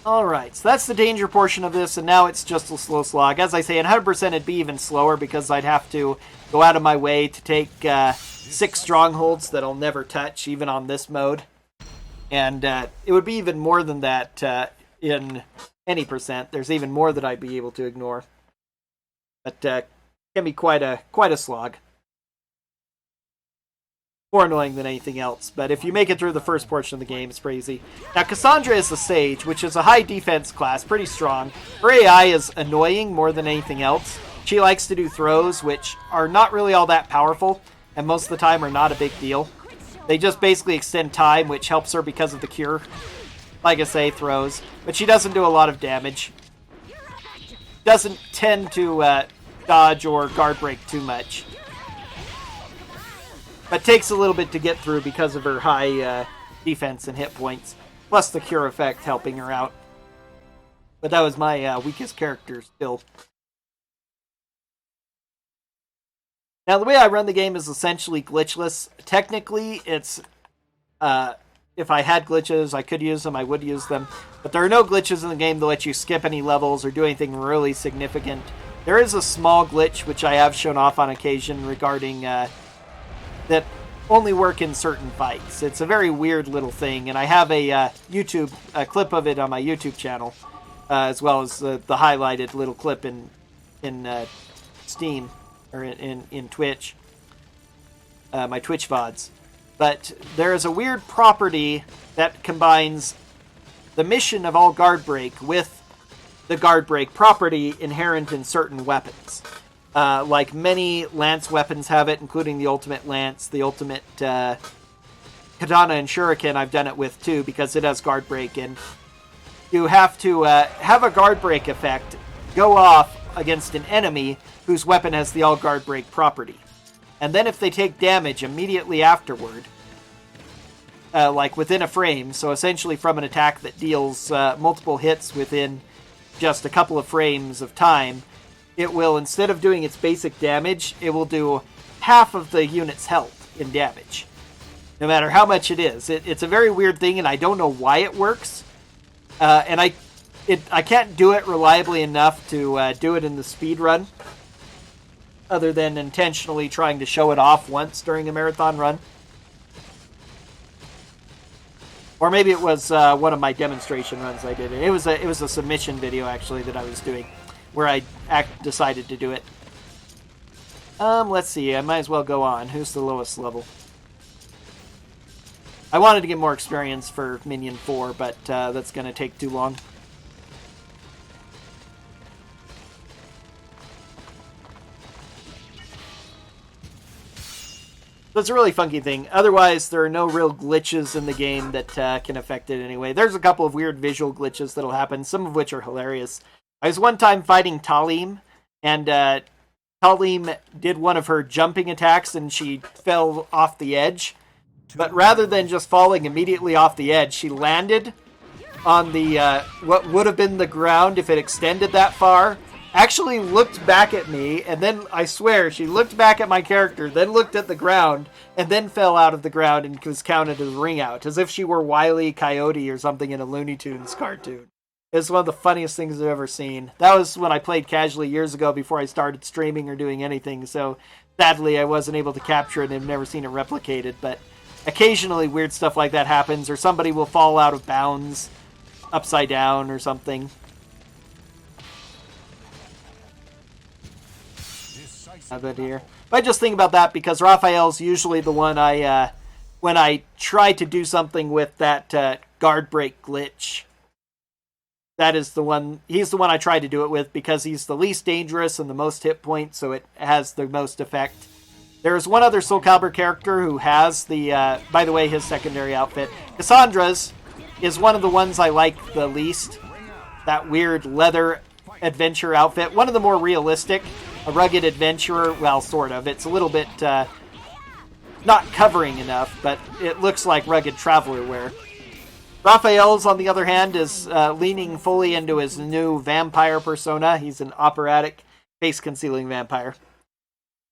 Alright, so that's the danger portion of this, and now it's just a slow slog. As I say, in 100% it'd be even slower because I'd have to go out of my way to take 6 strongholds that I'll never touch, even on this mode. And it would be even more than that in any percent. There's even more that I'd be able to ignore. But can be quite a slog. More annoying than anything else, but if you make it through the first portion of the game, it's pretty easy. Now, Cassandra is the Sage, which is a high defense class, pretty strong. Her AI is annoying more than anything else. She likes to do throws, which are not really all that powerful, and most of the time are not a big deal. They just basically extend time, which helps her because of the cure. Like I say, throws. But she doesn't do a lot of damage. Doesn't tend to dodge or guard break too much. But takes a little bit to get through because of her high defense and hit points. Plus the cure effect helping her out. But that was my weakest character still. Now the way I run the game is essentially glitchless. Technically, it's... if I had glitches, I could use them, I would use them. But there are no glitches in the game that let you skip any levels or do anything really significant. There is a small glitch, which I have shown off on occasion regarding... that only work in certain fights. It's a very weird little thing, and I have a clip of it on my YouTube channel, as well as the highlighted little clip in Steam, or in Twitch, my Twitch VODs. But there is a weird property that combines the mission of all guard break with the guard break property inherent in certain weapons. Like many lance weapons have it, including the ultimate lance, the ultimate katana and shuriken. I've done it with too because it has guard break, and you have to have a guard break effect go off against an enemy whose weapon has the all guard break property. And then if they take damage immediately afterward, like within a frame, so essentially from an attack that deals multiple hits within just a couple of frames of time, it will, instead of doing its basic damage, it will do half of the unit's health in damage, no matter how much it is. It's a very weird thing, and I don't know why it works. And I can't do it reliably enough to do it in the speed run, other than intentionally trying to show it off once during a marathon run. Or maybe it was one of my demonstration runs I did. It was a submission video, actually, that I was doing, where I decided to do it. Let's see. I might as well go on. Who's the lowest level? I wanted to get more experience for Minion 4, but that's going to take too long. So it's a really funky thing. Otherwise, there are no real glitches in the game that can affect it anyway. There's a couple of weird visual glitches that'll happen, some of which are hilarious. I was one time fighting Talim, and Talim did one of her jumping attacks, and she fell off the edge. But rather than just falling immediately off the edge, she landed on the what would have been the ground if it extended that far, actually looked back at me, and then, I swear, she looked back at my character, then looked at the ground, and then fell out of the ground and was counted as ring out, as if she were Wile E. Coyote or something in a Looney Tunes cartoon. It's one of the funniest things I've ever seen. That was when I played casually years ago before I started streaming or doing anything, so sadly I wasn't able to capture it and I've never seen it replicated, but occasionally weird stuff like that happens, or somebody will fall out of bounds upside down or something. Here. But I just think about that because Raphael's usually the one when I try to do something with that guard break glitch, that is the one, he's the one I try to do it with because he's the least dangerous and the most hit points, so it has the most effect. There is one other Soulcalibur character who has the, by the way, his secondary outfit. Cassandra's is one of the ones I like the least. That weird leather adventure outfit. One of the more realistic. A rugged adventurer, well, sort of. It's a little bit not covering enough, but it looks like rugged traveler wear. Raphael's, on the other hand, is leaning fully into his new vampire persona. He's an operatic, face-concealing vampire.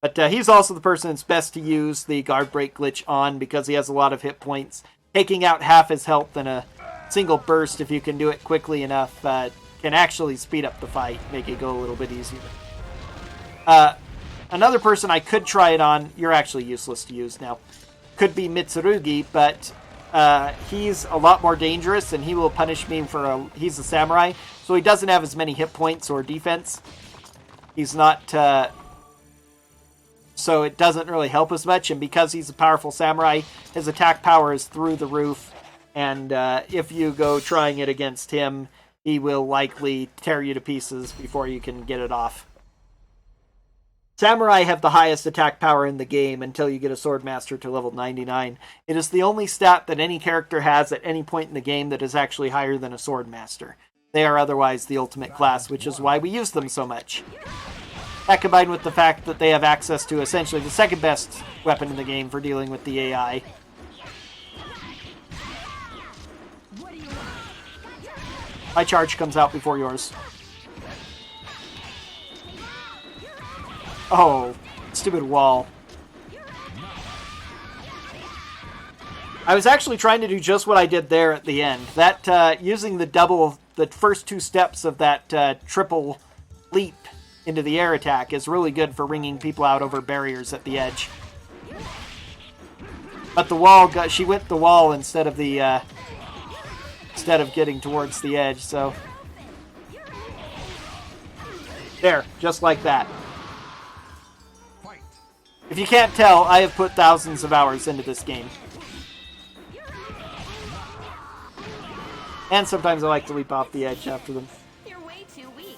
But he's also the person that's best to use the guard break glitch on because he has a lot of hit points. Taking out half his health in a single burst, if you can do it quickly enough, can actually speed up the fight, make it go a little bit easier. Another person I could try it on, you're actually useless to use now, could be Mitsurugi, but he's a lot more dangerous and he will punish me for he's a samurai, so he doesn't have as many hit points or defense. He's not, so it doesn't really help as much, and because he's a powerful samurai, his attack power is through the roof, and if you go trying it against him, he will likely tear you to pieces before you can get it off. Samurai have the highest attack power in the game until you get a Swordmaster to level 99. It is the only stat that any character has at any point in the game that is actually higher than a Swordmaster. They are otherwise the ultimate class, which is why we use them so much. That combined with the fact that they have access to essentially the second best weapon in the game for dealing with the AI. My charge comes out before yours. Oh, stupid wall. I was actually trying to do just what I did there at the end. That, using the first two steps of that triple leap into the air attack is really good for ringing people out over barriers at the edge. But the wall she went the wall instead of the, instead of getting towards the edge, so. There, just like that. If you can't tell, I have put thousands of hours into this game. And sometimes I like to leap off the edge after them. You're way too weak.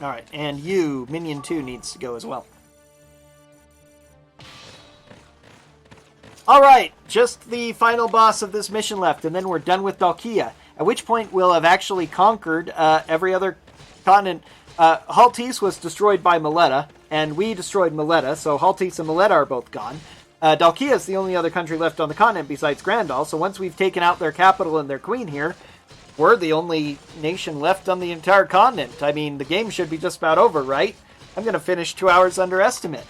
Alright, and you, Minion 2, needs to go as well. Alright, just the final boss of this mission left, and then we're done with Dalkia. At which point we'll have actually conquered every other continent. Haltis was destroyed by Maleta, and we destroyed Maleta, so Haltis and Maleta are both gone. Dalkia is the only other country left on the continent besides Grandal, so once we've taken out their capital and their queen here, we're the only nation left on the entire continent. I mean, the game should be just about over, right? I'm going to finish 2 hours under estimate.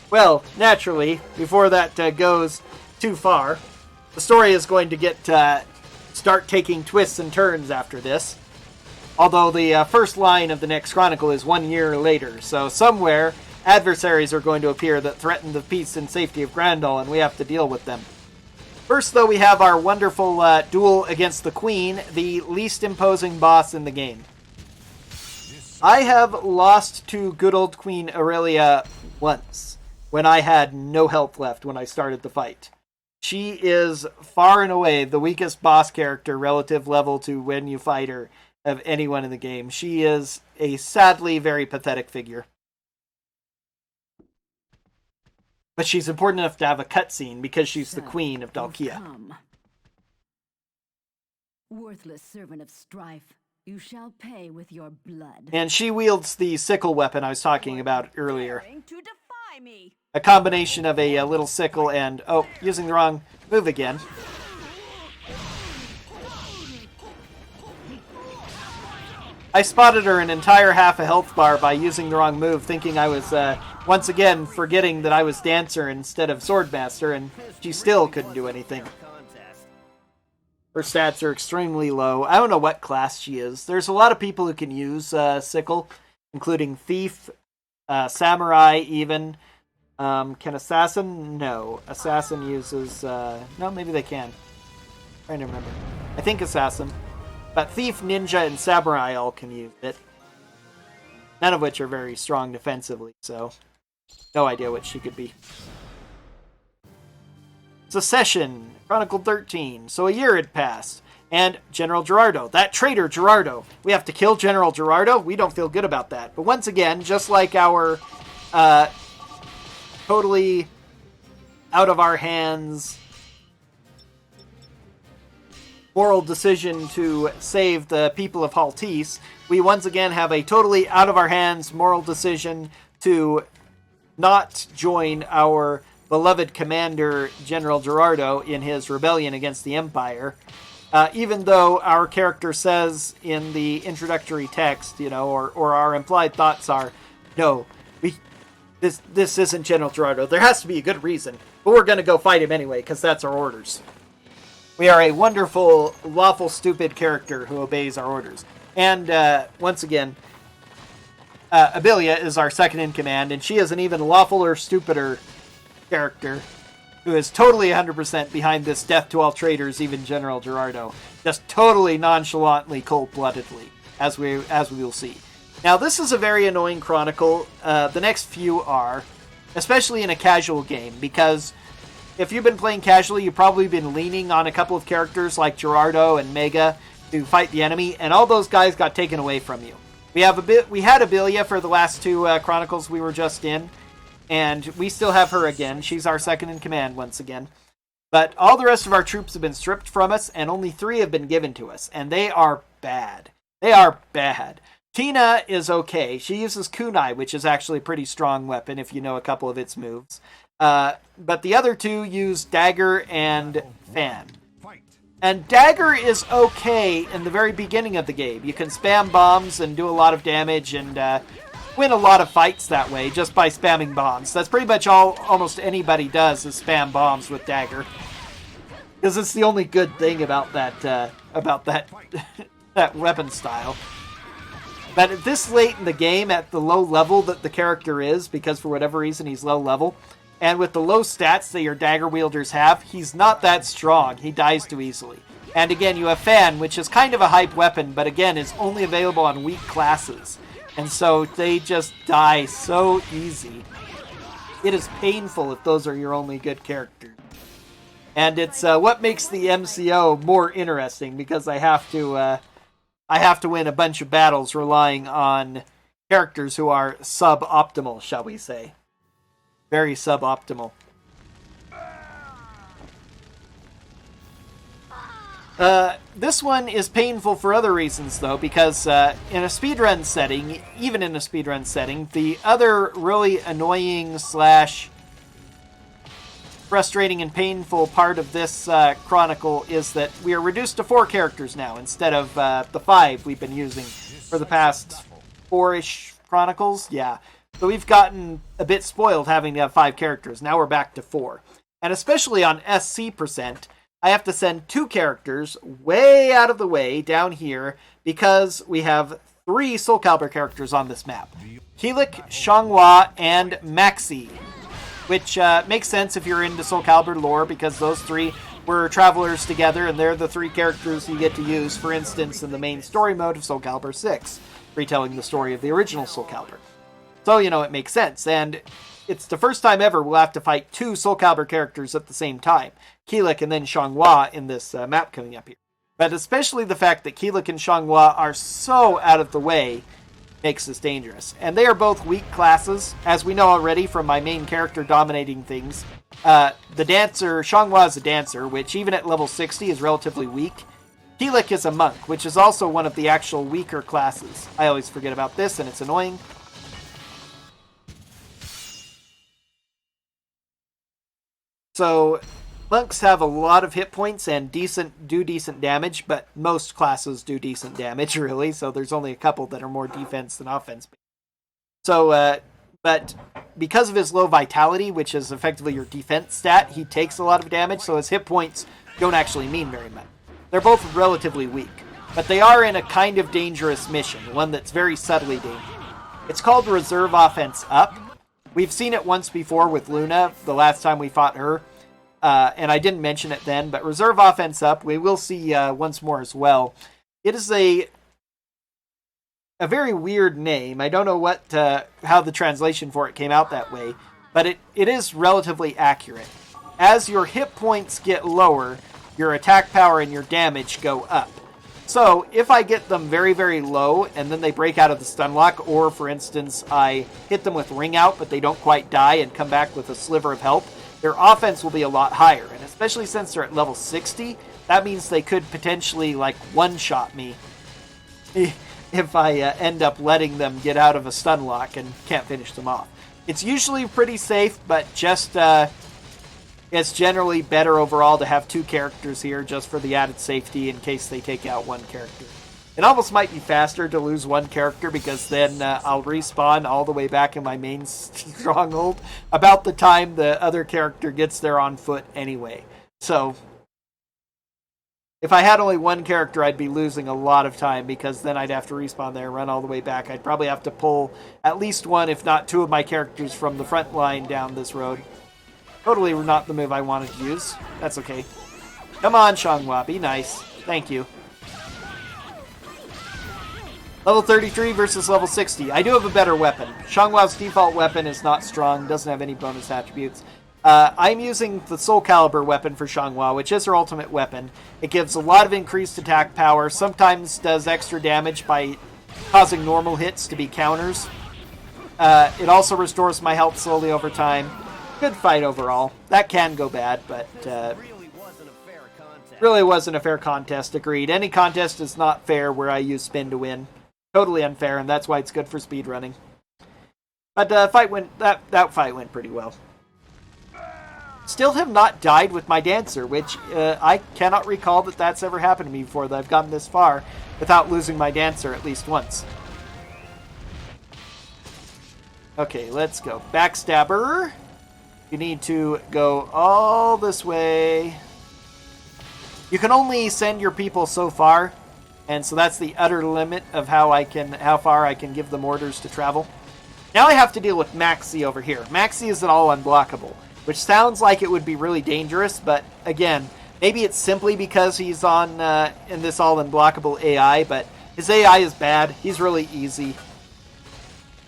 Well, naturally, before that goes too far, the story is going to start taking twists and turns after this. Although the first line of the next chronicle is 1 year later, so somewhere adversaries are going to appear that threaten the peace and safety of Grandal, and we have to deal with them. First, though, we have our wonderful duel against the Queen, the least imposing boss in the game. I have lost to good old Queen Aurelia once, when I had no health left when I started the fight. She is far and away the weakest boss character relative level to when you fight her of anyone in the game. She is a sadly very pathetic figure. But she's important enough to have a cutscene because she's the queen of Dalkia. Worthless servant of strife, you shall pay with your blood. And she wields the sickle weapon I was talking about earlier. To defy me. A combination of a little sickle and... Oh, using the wrong move again. I spotted her an entire half a health bar by using the wrong move, thinking I was, once again, forgetting that I was Dancer instead of Swordmaster, and she still couldn't do anything. Her stats are extremely low. I don't know what class she is. There's a lot of people who can use Sickle, including Thief, Samurai even. Can Assassin? No. Assassin uses... no, maybe they can. I'm trying to remember. I think Assassin. But Thief, Ninja, and Samurai all can use it. None of which are very strong defensively, so no idea what she could be. Secession, Chronicle 13. So a year had passed. And General Gerardo, that traitor Gerardo. We have to kill General Gerardo? We don't feel good about that. But once again, just like our totally out of our hands moral decision to save the people of Haltis, we once again have a totally out of our hands moral decision to not join our beloved commander, General Gerardo, in his rebellion against the Empire. Even though our character says in the introductory text, or our implied thoughts are, no, this isn't General Gerardo. There has to be a good reason, but we're going to go fight him anyway, because that's our orders. We are a wonderful, lawful, stupid character who obeys our orders. And, once again, Abilia is our second in command, and she is an even lawfuler, stupider character who is totally 100% behind this death to all traitors, even General Gerardo. Just totally nonchalantly, cold-bloodedly, as we will see. Now, this is a very annoying chronicle. The next few are, especially in a casual game, because if you've been playing casually, you've probably been leaning on a couple of characters like Gerardo and Mega to fight the enemy, and all those guys got taken away from you. We had Abilia for the last two chronicles we were just in, and we still have her again. She's our second in command once again. But all the rest of our troops have been stripped from us, and only 3 have been given to us, and they are bad. They are bad. Tina is okay. She uses kunai, which is actually a pretty strong weapon if you know a couple of its moves. But the other 2 use Dagger and Fan. And Dagger is okay in the very beginning of the game. You can spam bombs and do a lot of damage and win a lot of fights that way just by spamming bombs. That's pretty much all almost anybody does is spam bombs with Dagger. Because it's the only good thing about that that weapon style. But at this late in the game, at the low level that the character is, because for whatever reason he's low level, and with the low stats that your dagger wielders have, he's not that strong. He dies too easily. And again, you have Fan, which is kind of a hype weapon, but again, is only available on weak classes. And so they just die so easy. It is painful if those are your only good characters. And it's what makes the MCO more interesting, because I have to I have to win a bunch of battles relying on characters who are suboptimal, shall we say. Very suboptimal. This one is painful for other reasons, though, because in a speedrun setting, even in a speedrun setting, the other really annoying / frustrating and painful part of this Chronicle is that we are reduced to 4 characters now, instead of the 5 we've been using for the past 4-ish Chronicles. Yeah. So we've gotten a bit spoiled having to have 5 characters. Now we're back to 4. And especially on SC%, I have to send 2 characters way out of the way down here because we have 3 Soulcalibur characters on this map. Keelik, Xianghua, and Maxi. Which makes sense if you're into Soulcalibur lore because those 3 were travelers together and they're the 3 characters you get to use, for instance, in the main story mode of Soulcalibur 6, retelling the story of the original Soulcalibur. So, it makes sense. And it's the first time ever we'll have to fight 2 Soulcalibur characters at the same time. Keelik and then Xianghua in this map coming up here. But especially the fact that Keelik and Xianghua are so out of the way makes this dangerous. And they are both weak classes, as we know already from my main character dominating things. The dancer, Xianghua is a dancer, which even at level 60 is relatively weak. Keelik is a monk, which is also one of the actual weaker classes. I always forget about this, and it's annoying. So, monks have a lot of hit points and do decent damage, but most classes do decent damage, really, so there's only a couple that are more defense than offense. So, but because of his low vitality, which is effectively your defense stat, he takes a lot of damage, so his hit points don't actually mean very much. They're both relatively weak, but they are in a kind of dangerous mission, one that's very subtly dangerous. It's called Reserve Offense Up. We've seen it once before with Luna, the last time we fought her. And I didn't mention it then, but Reserve Offense Up, we will see once more as well. It is a very weird name. I don't know how the translation for it came out that way, but it is relatively accurate. As your hit points get lower, your attack power and your damage go up. So, if I get them very, very low, and then they break out of the stun lock, or, for instance, I hit them with Ring Out, but they don't quite die and come back with a sliver of health, their offense will be a lot higher. And especially since they're at level 60, that means they could potentially, one-shot me if I end up letting them get out of a stun lock and can't finish them off. It's usually pretty safe, but just... it's generally better overall to have 2 characters here just for the added safety in case they take out 1 character. It almost might be faster to lose 1 character because then I'll respawn all the way back in my main stronghold about the time the other character gets there on foot anyway. So, if I had only 1 character, I'd be losing a lot of time because then I'd have to respawn there, run all the way back. I'd probably have to pull at least 1, if not 2 of my characters from the front line down this road. Totally not the move I wanted to use. That's okay. Come on, Xianghua, be nice. Thank you. Level 33 versus level 60. I do have a better weapon. Xianghua's default weapon is not strong, doesn't have any bonus attributes. I'm using the Soulcalibur weapon for Xianghua, which is her ultimate weapon. It gives a lot of increased attack power, sometimes does extra damage by causing normal hits to be counters. It also restores my health slowly over time. Good fight overall. That can go bad, but really wasn't a fair contest, agreed. Any contest is not fair where I use spin to win. Totally unfair, and that's why it's good for speedrunning. But that fight went pretty well. Still have not died with my dancer, which I cannot recall that that's ever happened to me before, that I've gotten this far without losing my dancer at least once. Okay, let's go. Backstabber. You need to go all this way. You can only send your people so far, and so that's the utter limit of how far I can give them orders to travel. Now I have to deal with Maxi over here. Maxi is an all unblockable, which sounds like it would be really dangerous, but again, maybe it's simply because he's on in this all unblockable AI, but his AI is bad. He's really easy.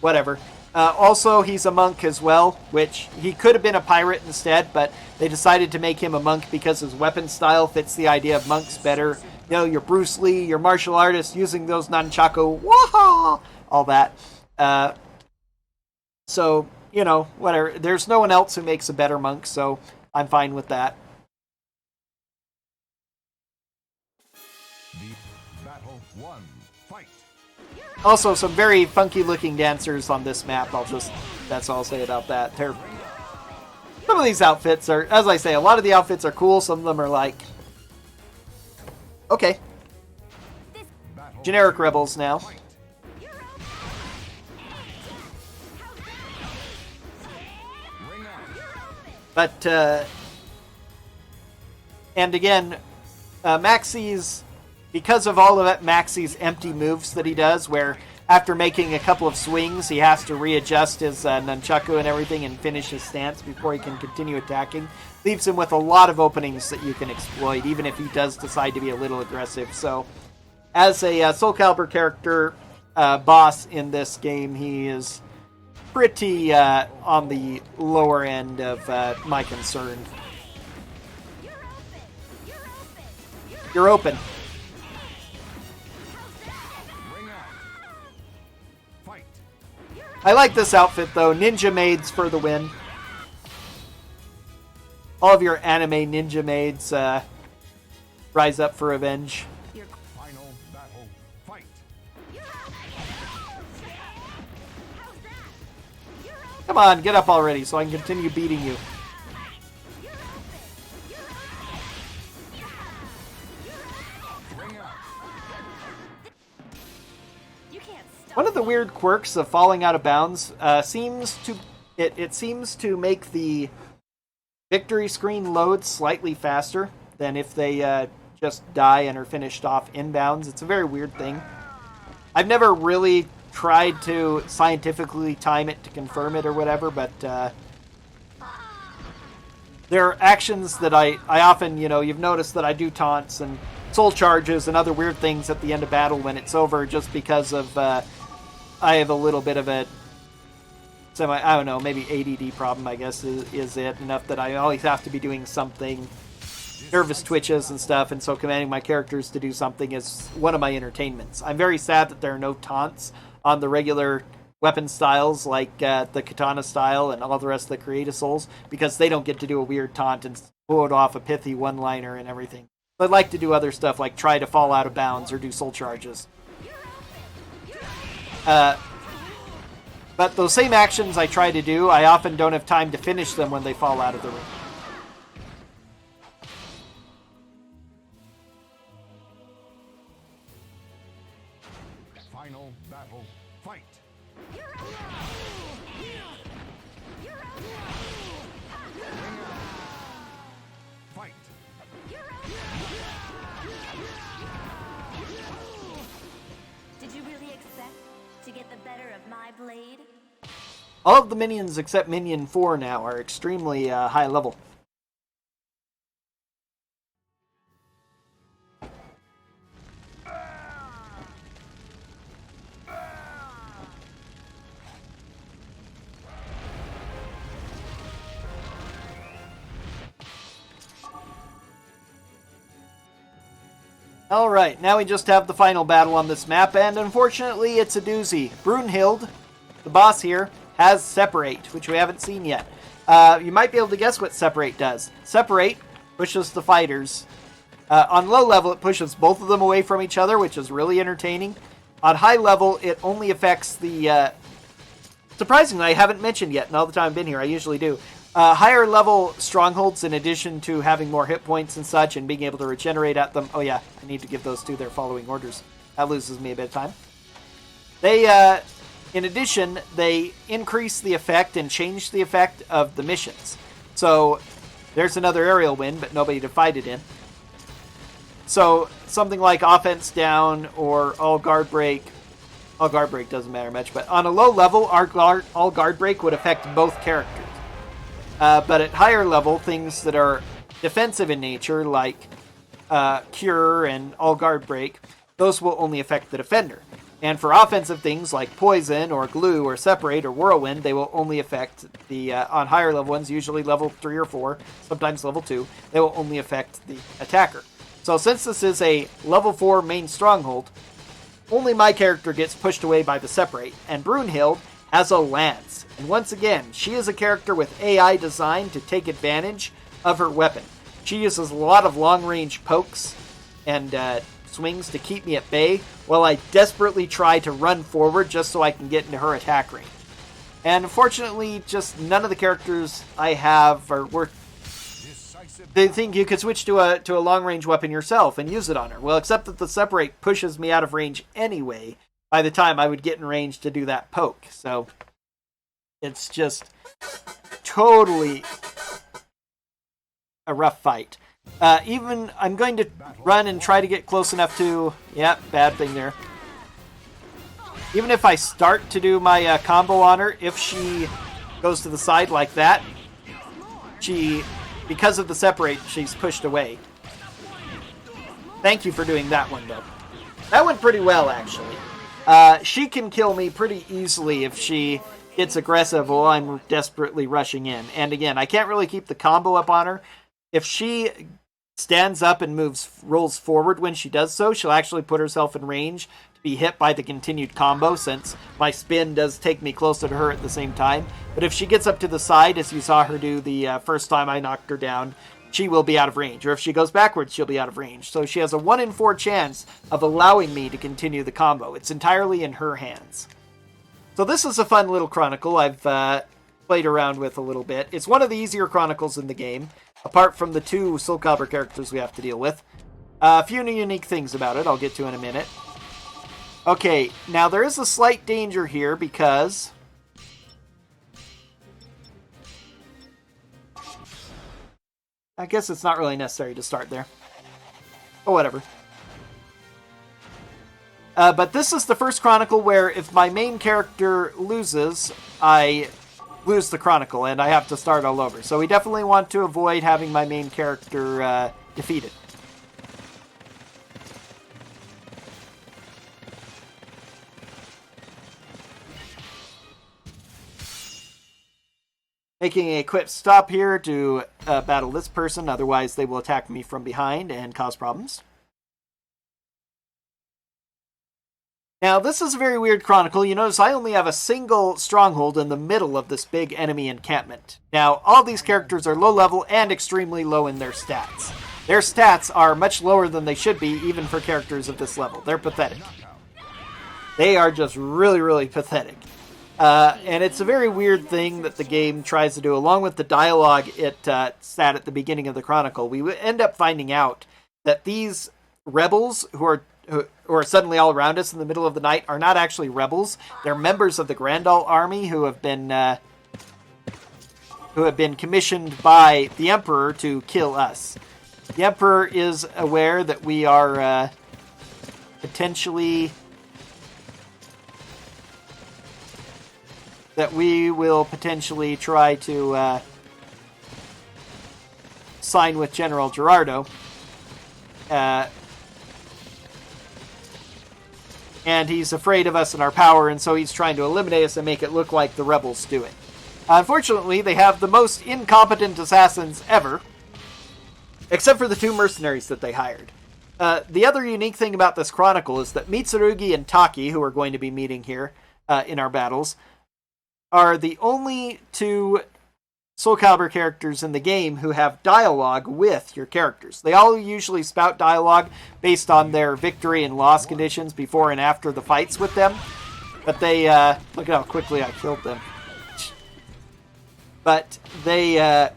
Whatever. Also, he's a monk as well, which he could have been a pirate instead, but they decided to make him a monk because his weapon style fits the idea of monks better you know, your Bruce Lee, your martial artist using those nunchaku, waha, all that. So, you know, whatever. There's no one else who makes a better monk, so I'm fine with that. Battle 1. Fight. Also, some very funky looking dancers on this map. That's all I'll say about that. Some of these outfits are, as I say, a lot of the outfits are cool. Some of them are like, okay. Generic rebels now. But, and again, Maxie's, because of all of it, Maxie's empty moves that he does, where after making a couple of swings, he has to readjust his nunchaku and everything and finish his stance before he can continue attacking, leaves him with a lot of openings that you can exploit, even if he does decide to be a little aggressive. So, as a Soulcalibur character boss in this game, he is pretty on the lower end of my concern. You're open. I like this outfit though. Ninja maids for the win. All of your anime ninja maids rise up for revenge. Final battle. Fight. Come on, get up already so I can continue beating you. One of the weird quirks of falling out of bounds seems to make the victory screen load slightly faster than if they just die and are finished off inbounds. It's a very weird thing. I've never really tried to scientifically time it to confirm it or whatever, but there are actions that I often, you know, you've noticed that I do taunts and soul charges and other weird things at the end of battle when it's over, just because of I have a little bit of a I don't know, maybe ADD problem, I guess, is it, enough that I always have to be doing something, nervous twitches and stuff, and so commanding my characters to do something is one of my entertainments. I'm very sad that there are no taunts on the regular weapon styles, like the katana style and all the rest of the Creative Souls, because they don't get to do a weird taunt and pull it off a pithy one-liner and everything. I'd like to do other stuff, like try to fall out of bounds or do soul charges. But those same actions I try to do, I often don't have time to finish them when they fall out of the ring. Final battle. Fight. Fight. Did you really expect to get the better of my blade? All of the minions except Minion 4 now are extremely high level. Alright, now we just have the final battle on this map, and unfortunately it's a doozy. Brunhild, the boss here, has Separate, which we haven't seen yet. You might be able to guess what Separate does. Separate pushes the fighters. On low level, it pushes both of them away from each other, which is really entertaining. On high level, it only affects the... surprisingly, I haven't mentioned yet, and all the time I've been here, I usually do. Higher level strongholds, in addition to having more hit points and such, and being able to regenerate at them. Oh yeah, I need to give those two their following orders. That loses me a bit of time. They, in addition, they increase the effect and change the effect of the missions. So, there's another aerial win, but nobody to fight it in. So, something like Offense Down or All Guard Break. All Guard Break doesn't matter much, but on a low level, All Guard Break would affect both characters. But at higher level, things that are defensive in nature, like Cure and All Guard Break, those will only affect the defender. And for offensive things like Poison or Glue or Separate or Whirlwind, they will only affect the, on higher level ones, usually level 3 or 4, sometimes level 2, they will only affect the attacker. So since this is a level 4 main stronghold, only my character gets pushed away by the Separate, and Brunhild has a lance. And once again, she is a character with AI designed to take advantage of her weapon. She uses a lot of long-range pokes and swings to keep me at bay, while I desperately try to run forward just so I can get into her attack range. And unfortunately, just none of the characters I have are worth. They think you could switch to a long-range weapon yourself and use it on her. Well, except that the Separate pushes me out of range anyway by the time I would get in range to do that poke. So it's just totally a rough fight. Even I'm going to run and try to get close enough to... Yep, bad thing there. Even if I start to do my combo on her, if she goes to the side like that, because of the Separate, she's pushed away. Thank you for doing that one, though. That went pretty well, actually. She can kill me pretty easily if she gets aggressive while I'm desperately rushing in. And again, I can't really keep the combo up on her. If she stands up and rolls forward when she does so, she'll actually put herself in range to be hit by the continued combo, since my spin does take me closer to her at the same time. But if she gets up to the side, as you saw her do the first time I knocked her down, she will be out of range. Or if she goes backwards, she'll be out of range. So she has a 1 in 4 chance of allowing me to continue the combo. It's entirely in her hands. So this is a fun little Chronicle I've played around with a little bit. It's one of the easier Chronicles in the game, apart from the 2 Soulcalibur characters we have to deal with. A few unique things about it I'll get to in a minute. Okay, now there is a slight danger here because... I guess it's not really necessary to start there. Oh, whatever. But this is the first Chronicle where if my main character loses, I lose the Chronicle and I have to start all over. So we definitely want to avoid having my main character defeated. Making a quick stop here to battle this person, otherwise they will attack me from behind and cause problems. Now, this is a very weird Chronicle. You notice I only have a single stronghold in the middle of this big enemy encampment. Now, all these characters are low level and extremely low in their stats. Their stats are much lower than they should be, even for characters of this level. They're pathetic. They are just really, really pathetic. And it's a very weird thing that the game tries to do. Along with the dialogue it sat at the beginning of the Chronicle, we end up finding out that these rebels who are suddenly all around us in the middle of the night are not actually rebels. They're members of the Grandal army who have been commissioned by the Emperor to kill us. The Emperor is aware that we are that we will potentially try to sign with General Gerardo. And he's afraid of us and our power, and so he's trying to eliminate us and make it look like the rebels do it. Unfortunately, they have the most incompetent assassins ever, except for the 2 mercenaries that they hired. The other unique thing about this Chronicle is that Mitsurugi and Taki, who are going to be meeting here in our battles, are the only 2 Soulcalibur characters in the game who have dialogue with your characters. They all usually spout dialogue based on their victory and loss conditions before and after the fights with them. But they, look at how quickly I killed them. But they,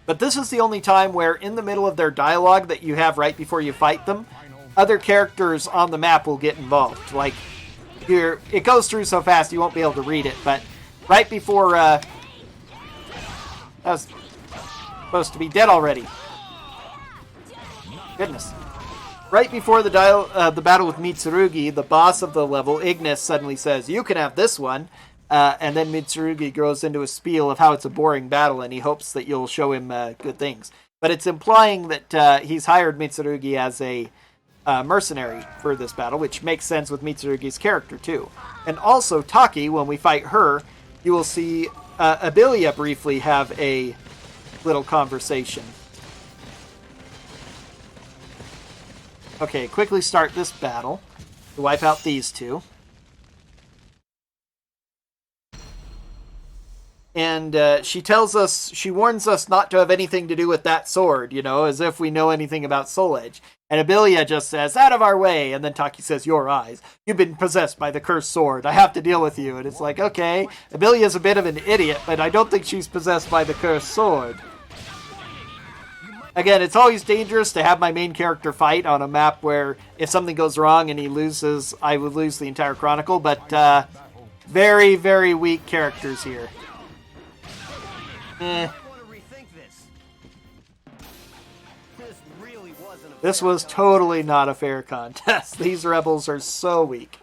but this is the only time where in the middle of their dialogue that you have right before you fight them, other characters on the map will get involved. Like, it goes through so fast you won't be able to read it, but right before, that was supposed to be dead already. Goodness. Right before the battle with Mitsurugi, the boss of the level, Ignis, suddenly says, "You can have this one." And then Mitsurugi goes into a spiel of how it's a boring battle and he hopes that you'll show him good things. But it's implying that he's hired Mitsurugi as a mercenary for this battle, which makes sense with Mitsurugi's character too. And also Taki, when we fight her, you will see Abilia briefly have a little conversation. Okay, quickly start this battle to wipe out these two. And she warns us not to have anything to do with that sword, you know, as if we know anything about Soul Edge. And Abilia just says, out of our way. And then Taki says, your eyes. You've been possessed by the cursed sword. I have to deal with you. And it's like, okay, Abilia's a bit of an idiot, but I don't think she's possessed by the cursed sword. Again, it's always dangerous to have my main character fight on a map where if something goes wrong and he loses, I would lose the entire Chronicle. But very, very weak characters here. This was totally not a fair contest. These rebels are so weak.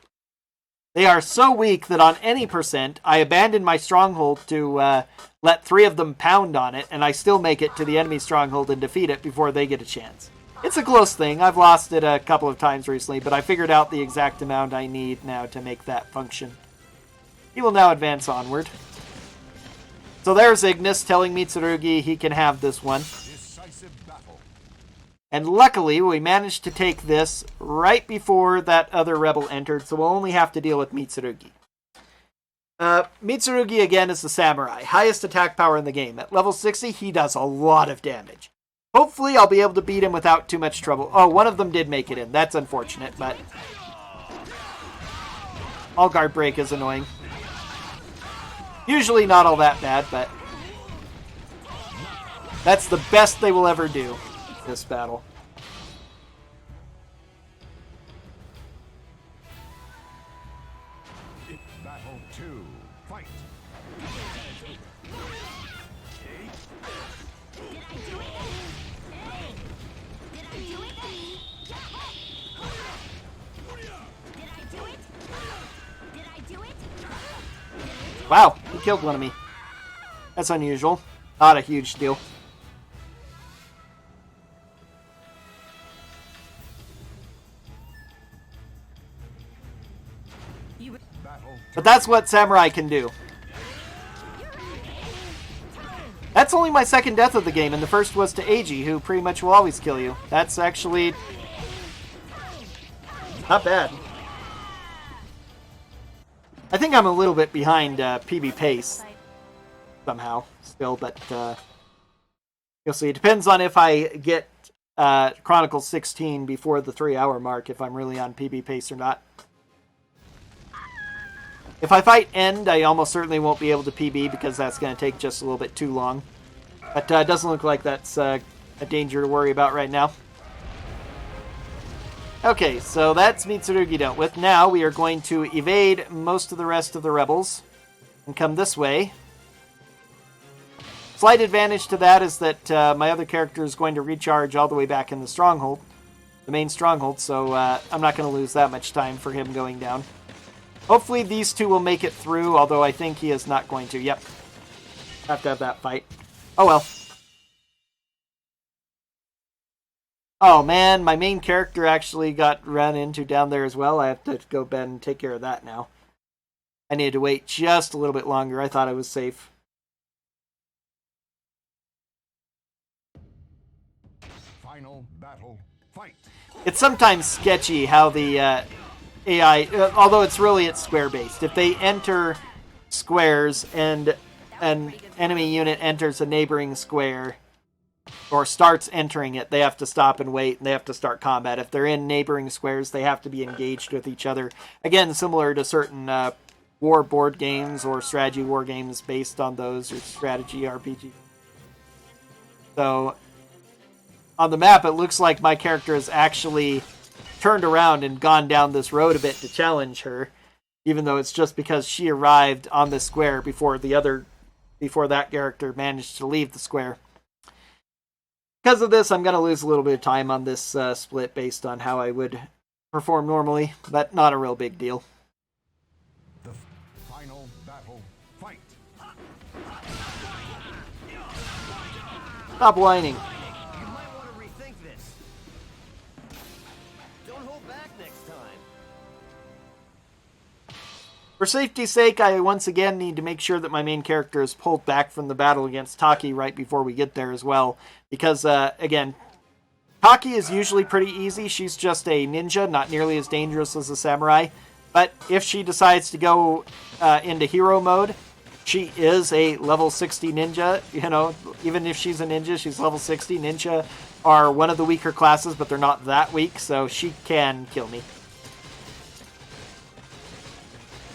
They are so weak that on any percent, I abandoned my stronghold to let 3 of them pound on it, and I still make it to the enemy stronghold and defeat it before they get a chance. It's a close thing. I've lost it a couple of times recently, but I figured out the exact amount I need now to make that function. He will now advance onward. So there's Ignis telling Mitsurugi he can have this one. And luckily, we managed to take this right before that other rebel entered, so we'll only have to deal with Mitsurugi. Mitsurugi, again, is the samurai. Highest attack power in the game. At level 60, he does a lot of damage. Hopefully, I'll be able to beat him without too much trouble. Oh, one of them did make it in. That's unfortunate, but... All guard break is annoying. Usually not all that bad, but... That's the best they will ever do, this battle. Battle 2. Fight. Did I do it? Hey! Did I do it? Did I do it? Did I do it? Wow, he killed one of me. That's unusual. Not a huge deal. But that's what Samurai can do. That's only my second death of the game, and the first was to Eiji, who pretty much will always kill you. That's actually not bad. I think I'm a little bit behind PB pace somehow still, but you'll see. It depends on if I get Chronicles 16 before the 3-hour mark, if I'm really on PB pace or not. If I fight End, I almost certainly won't be able to PB because that's going to take just a little bit too long. But it doesn't look like that's a danger to worry about right now. Okay, so that's Mitsurugi dealt with. Now we are going to evade most of the rest of the rebels and come this way. Slight advantage to that is that my other character is going to recharge all the way back in the stronghold, the main stronghold, so I'm not going to lose that much time for him going down. Hopefully these two will make it through, although I think he is not going to. Yep. Have to have that fight. Oh well. Oh man, my main character actually got run into down there as well. I have to go bed and take care of that now. I needed to wait just a little bit longer. I thought I was safe. Final battle. Fight. It's sometimes sketchy how the AI, although it's square based. If they enter squares and an enemy unit enters a neighboring square or starts entering it, they have to stop and wait and they have to start combat. If they're in neighboring squares, they have to be engaged with each other. Again, similar to certain war board games or strategy war games based on those, or strategy RPG. So on the map, it looks like my character is actually turned around and gone down this road a bit to challenge her, even though it's just because she arrived on the square before that character managed to leave the square. Because of this, I'm going to lose a little bit of time on this split based on how I would perform normally, but not a real big deal. The final battle. Fight. Stop whining. You might want to rethink this. Don't hold back next time. For safety's sake, I once again need to make sure that my main character is pulled back from the battle against Taki right before we get there as well. Because, again, Taki is usually pretty easy. She's just a ninja, not nearly as dangerous as a samurai. But if she decides to go into hero mode, she is a level 60 ninja. You know, even if she's a ninja, she's level 60. Ninja are one of the weaker classes, but they're not that weak, so she can kill me.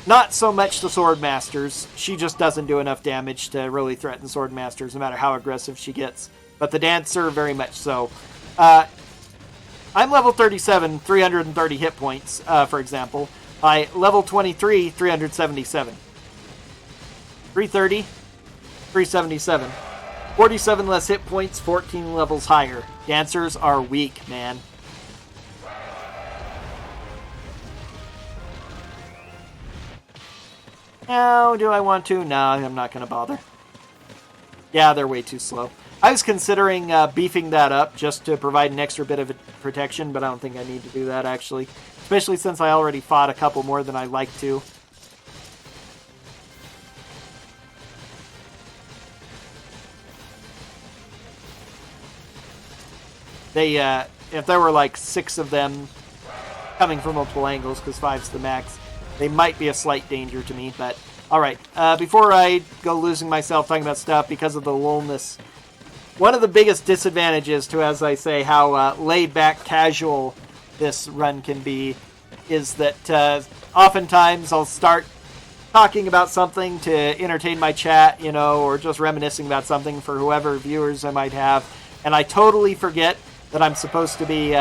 Not so much the Sword Masters. She just doesn't do enough damage to really threaten Sword Masters, no matter how aggressive she gets. But the Dancer, very much so. I'm level 37, 330 hit points, for example. I level 23, 377. 330, 377. 47 less hit points, 14 levels higher. Dancers are weak, man. Now, do I want to? No, I'm not going to bother. Yeah, they're way too slow. I was considering beefing that up just to provide an extra bit of protection, but I don't think I need to do that, actually. Especially since I already fought a couple more than I'd like to. They, if there were like 6 of them coming from multiple angles, because 5's the max, they might be a slight danger to me, but alright. Before I go losing myself talking about stuff because of the lullness, one of the biggest disadvantages to, as I say, how laid-back, casual this run can be is that oftentimes I'll start talking about something to entertain my chat, you know, or just reminiscing about something for whoever viewers I might have, and I totally forget that I'm supposed to be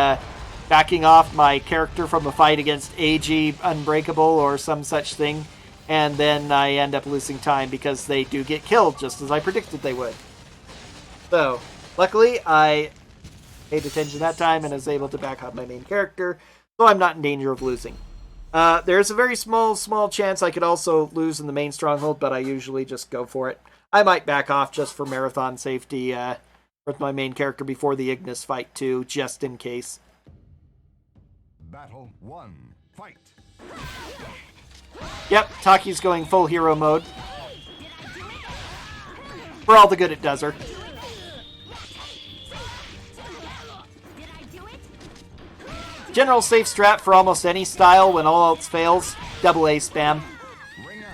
backing off my character from a fight against AG Unbreakable or some such thing, and then I end up losing time because they do get killed, just as I predicted they would. So, luckily, I paid attention that time and was able to back up my main character, so I'm not in danger of losing. There's a very small chance I could also lose in the main stronghold, but I usually just go for it. I might back off just for marathon safety with my main character before the Ignis fight too, just in case. Battle 1. Fight. Yep, Taki's going full hero mode. For all the good it does her. General safe strat for almost any style when all else fails. Double A spam. Ring out.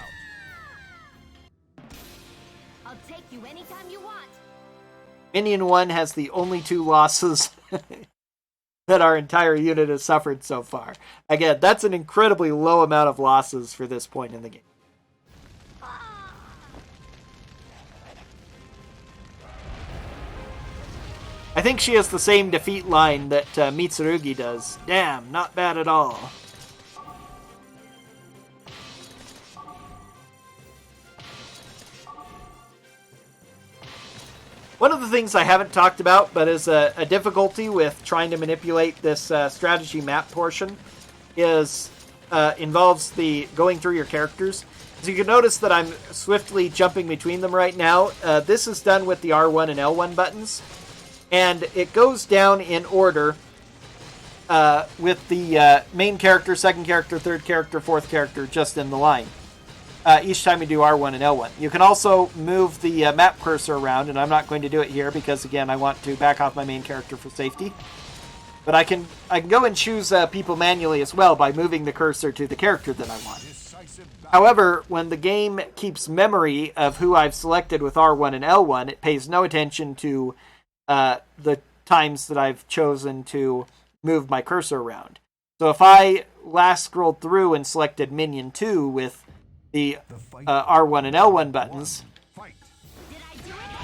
I'll take you anytime you want. Minion 1 has the only 2 losses that our entire unit has suffered so far. Again, that's an incredibly low amount of losses for this point in the game. I think she has the same defeat line that Mitsurugi does. Damn, not bad at all. One of the things I haven't talked about, but is a difficulty with trying to manipulate this strategy map portion, is involves the going through your characters. As you can notice that I'm swiftly jumping between them right now. This is done with the R1 and L1 buttons. And it goes down in order with the main character, second character, third character, fourth character just in the line. Each time you do R1 and L1. You can also move the map cursor around, and I'm not going to do it here because, again, I want to back off my main character for safety. But I can go and choose people manually as well by moving the cursor to the character that I want. However, when the game keeps memory of who I've selected with R1 and L1, it pays no attention to the times that I've chosen to move my cursor around. So if I last scrolled through and selected Minion 2 with the R1 and L1 buttons,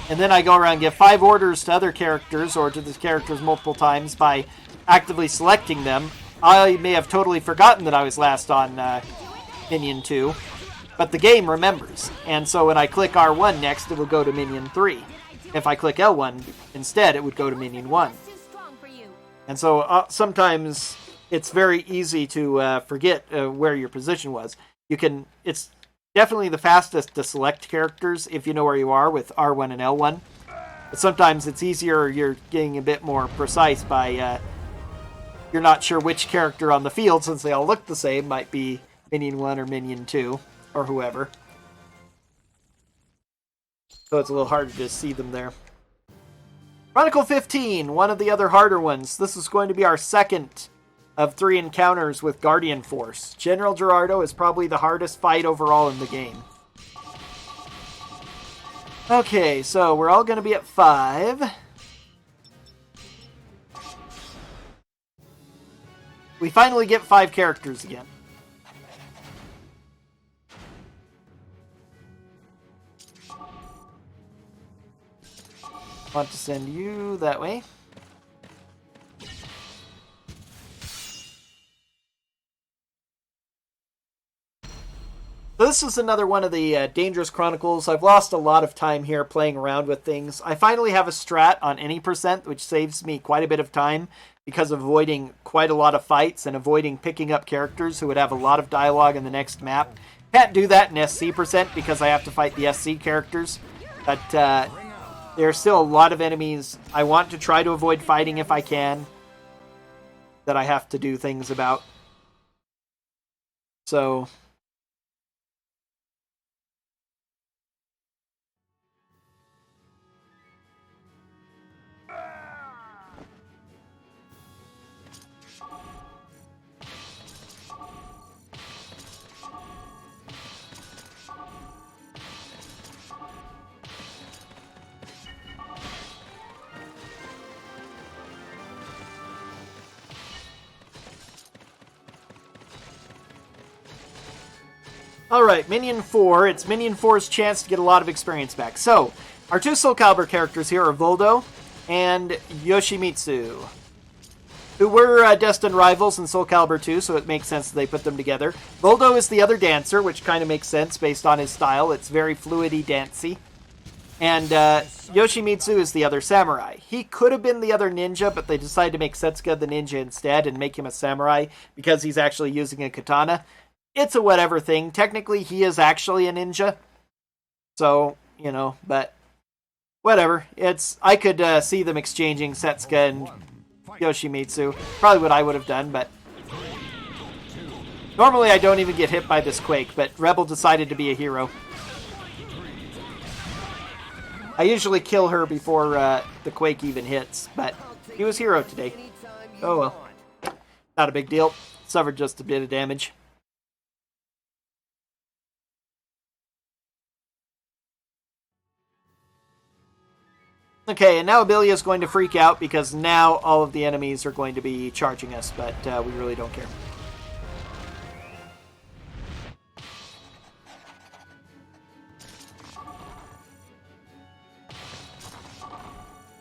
and then I go around and give 5 orders to other characters or to the characters multiple times by actively selecting them, I may have totally forgotten that I was last on Minion 2, but the game remembers. And so when I click R1 next, it will go to Minion 3. If I click L1 instead, it would go to Minion 1. And so sometimes it's very easy to forget where your position was. It's definitely the fastest to select characters if you know where you are with R1 and L1. But sometimes it's easier, you're getting a bit more precise by you're not sure which character on the field, since they all look the same, might be Minion 1 or Minion 2, or whoever. So it's a little harder to see them there. Chronicle 15, one of the other harder ones. This is going to be our second of 3 encounters with Guardian Force. General Gerardo is probably the hardest fight overall in the game. Okay, so we're all going to be at 5. We finally get 5 characters again. Want to send you that way. So this is another one of the Dangerous Chronicles. I've lost a lot of time here playing around with things. I finally have a strat on any percent, which saves me quite a bit of time because of avoiding quite a lot of fights and avoiding picking up characters who would have a lot of dialogue in the next map. Can't do that in SC percent because I have to fight the SC characters. But there are still a lot of enemies I want to try to avoid fighting if I can, that I have to do things about. So alright, Minion 4. It's Minion 4's chance to get a lot of experience back. So, our 2 Soulcalibur characters here are Voldo and Yoshimitsu, who were destined rivals in Soulcalibur 2, so it makes sense that they put them together. Voldo is the other dancer, which kind of makes sense based on his style. It's very fluidy, dancey. And Yoshimitsu is the other samurai. He could have been the other ninja, but they decided to make Setsuka the ninja instead and make him a samurai because he's actually using a katana. It's a whatever thing. Technically, he is actually a ninja. So, you know, but whatever. I could see them exchanging Setsuka and Yoshimitsu. Probably what I would have done, but normally I don't even get hit by this quake, but Rebel decided to be a hero. I usually kill her before the quake even hits, but he was hero today. Oh well. Not a big deal. Suffered just a bit of damage. Okay, and now Abelia is going to freak out because now all of the enemies are going to be charging us, but we really don't care.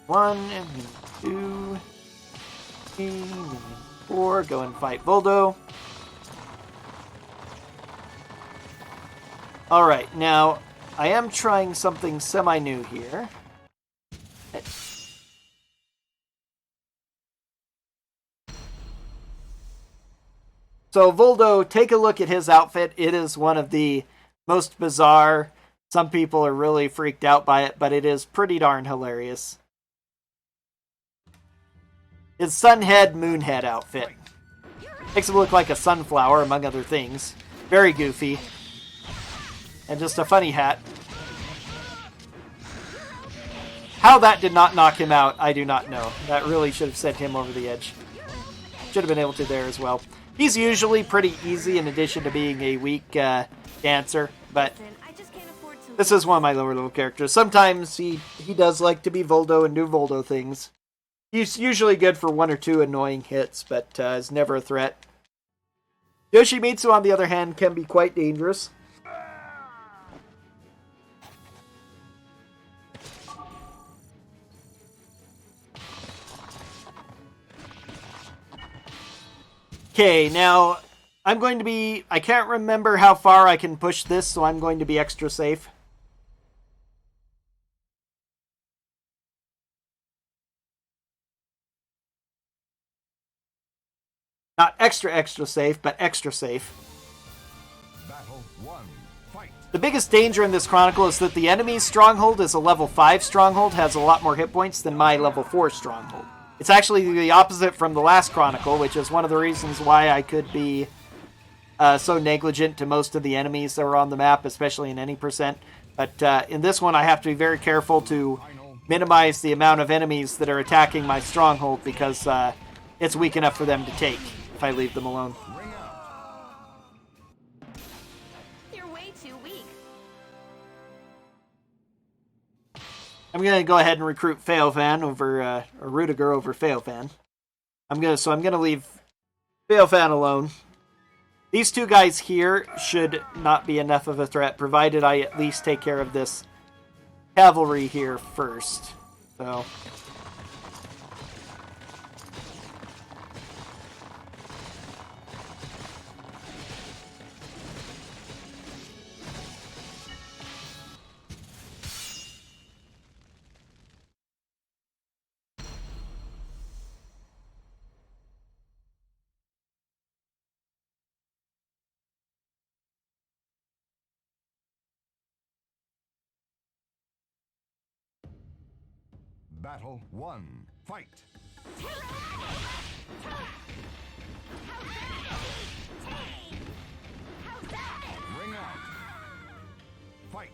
One, and 2, 3, and 4. Go and fight Voldo. Alright, now I am trying something semi-new here. So Voldo, take a look at his outfit. It is one of the most bizarre. Some people are really freaked out by it, but it is pretty darn hilarious. His sunhead, moonhead outfit. Makes him look like a sunflower, among other things. Very goofy. And just a funny hat. How that did not knock him out, I do not know. That really should have sent him over the edge. Should have been able to there as well. He's usually pretty easy in addition to being a weak dancer, but this is one of my lower level characters. Sometimes he does like to be Voldo and do Voldo things. He's usually good for 1 or 2 annoying hits, but is never a threat. Yoshimitsu, on the other hand, can be quite dangerous. Okay, now I'm going to be... I can't remember how far I can push this, so I'm going to be extra safe. Not extra safe, but extra safe. Battle 1. Fight. The biggest danger in this Chronicle is that the enemy's stronghold is a level 5 stronghold, has a lot more hit points than my level 4 stronghold. It's actually the opposite from the last Chronicle, which is one of the reasons why I could be so negligent to most of the enemies that were on the map, especially in any percent. But in this one, I have to be very careful to minimize the amount of enemies that are attacking my stronghold because it's weak enough for them to take if I leave them alone. Ring out. You're way too weak. I'm gonna go ahead and recruit Failfan over or Rudiger over Failfan. I'm gonna leave Failfan alone. These two guys here should not be enough of a threat, provided I at least take care of this cavalry here first. So. Battle 1. Fight. Ring out. Fight.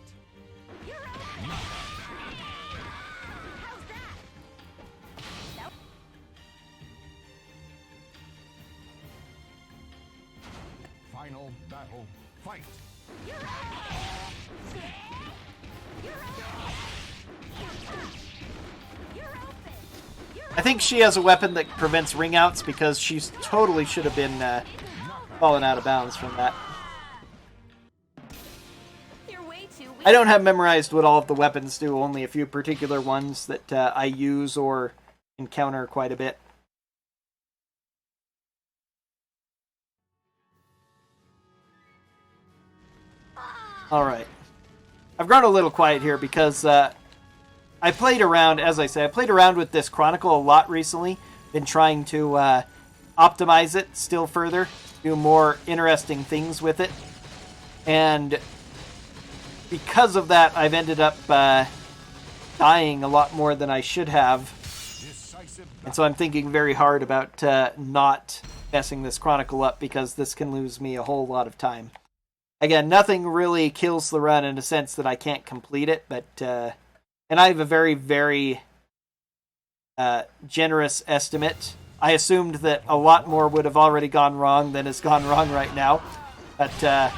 Final battle. Fight. I think she has a weapon that prevents ring outs because she totally should have been fallen out of bounds from that. You're way too weak. I don't have memorized what all of the weapons do, only a few particular ones that I use or encounter quite a bit. Alright. I've grown a little quiet here because I played around, as I say, I played around with this Chronicle a lot recently. Been trying to optimize it still further, do more interesting things with it. And because of that, I've ended up dying a lot more than I should have. And so I'm thinking very hard about not messing this Chronicle up because this can lose me a whole lot of time. Again, nothing really kills the run in a sense that I can't complete it, but and I have a very, very generous estimate. I assumed that a lot more would have already gone wrong than has gone wrong right now. But,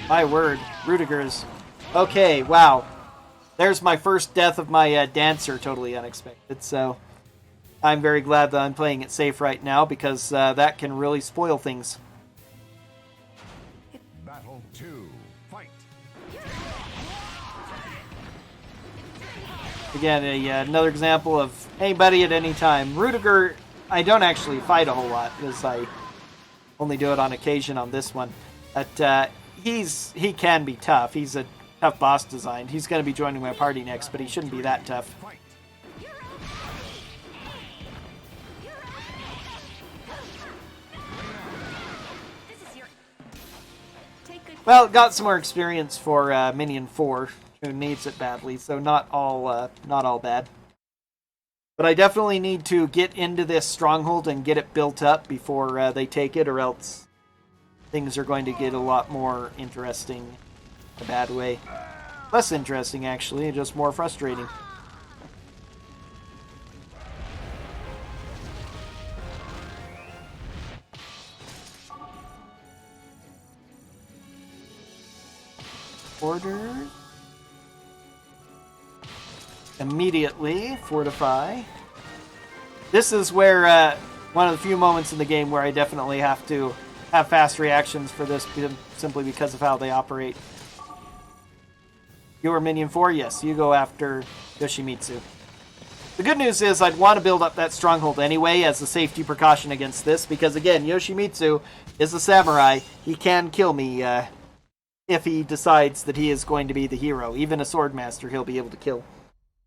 my word, Rudiger's. Okay, wow. There's my first death of my dancer, totally unexpected. So I'm very glad that I'm playing it safe right now because that can really spoil things. Battle 2. Fight. Again, another example of anybody at any time. Rudiger, I don't actually fight a whole lot because I only do it on occasion on this one. But he can be tough. He's a tough boss design. He's going to be joining my party next, but he shouldn't be that tough. Fight. Well, got some more experience for Minion 4, who needs it badly, so not all bad. But I definitely need to get into this stronghold and get it built up before they take it, or else things are going to get a lot more interesting in a bad way. Less interesting, actually, just more frustrating. Order. Immediately fortify. This is where one of the few moments in the game where I definitely have to have fast reactions for this simply because of how they operate. You are Minion 4? Yes, you go after Yoshimitsu. The good news is I'd want to build up that stronghold anyway as a safety precaution against this because, again, Yoshimitsu is a samurai. He can kill me if he decides that he is going to be the hero. Even a swordmaster he'll be able to kill.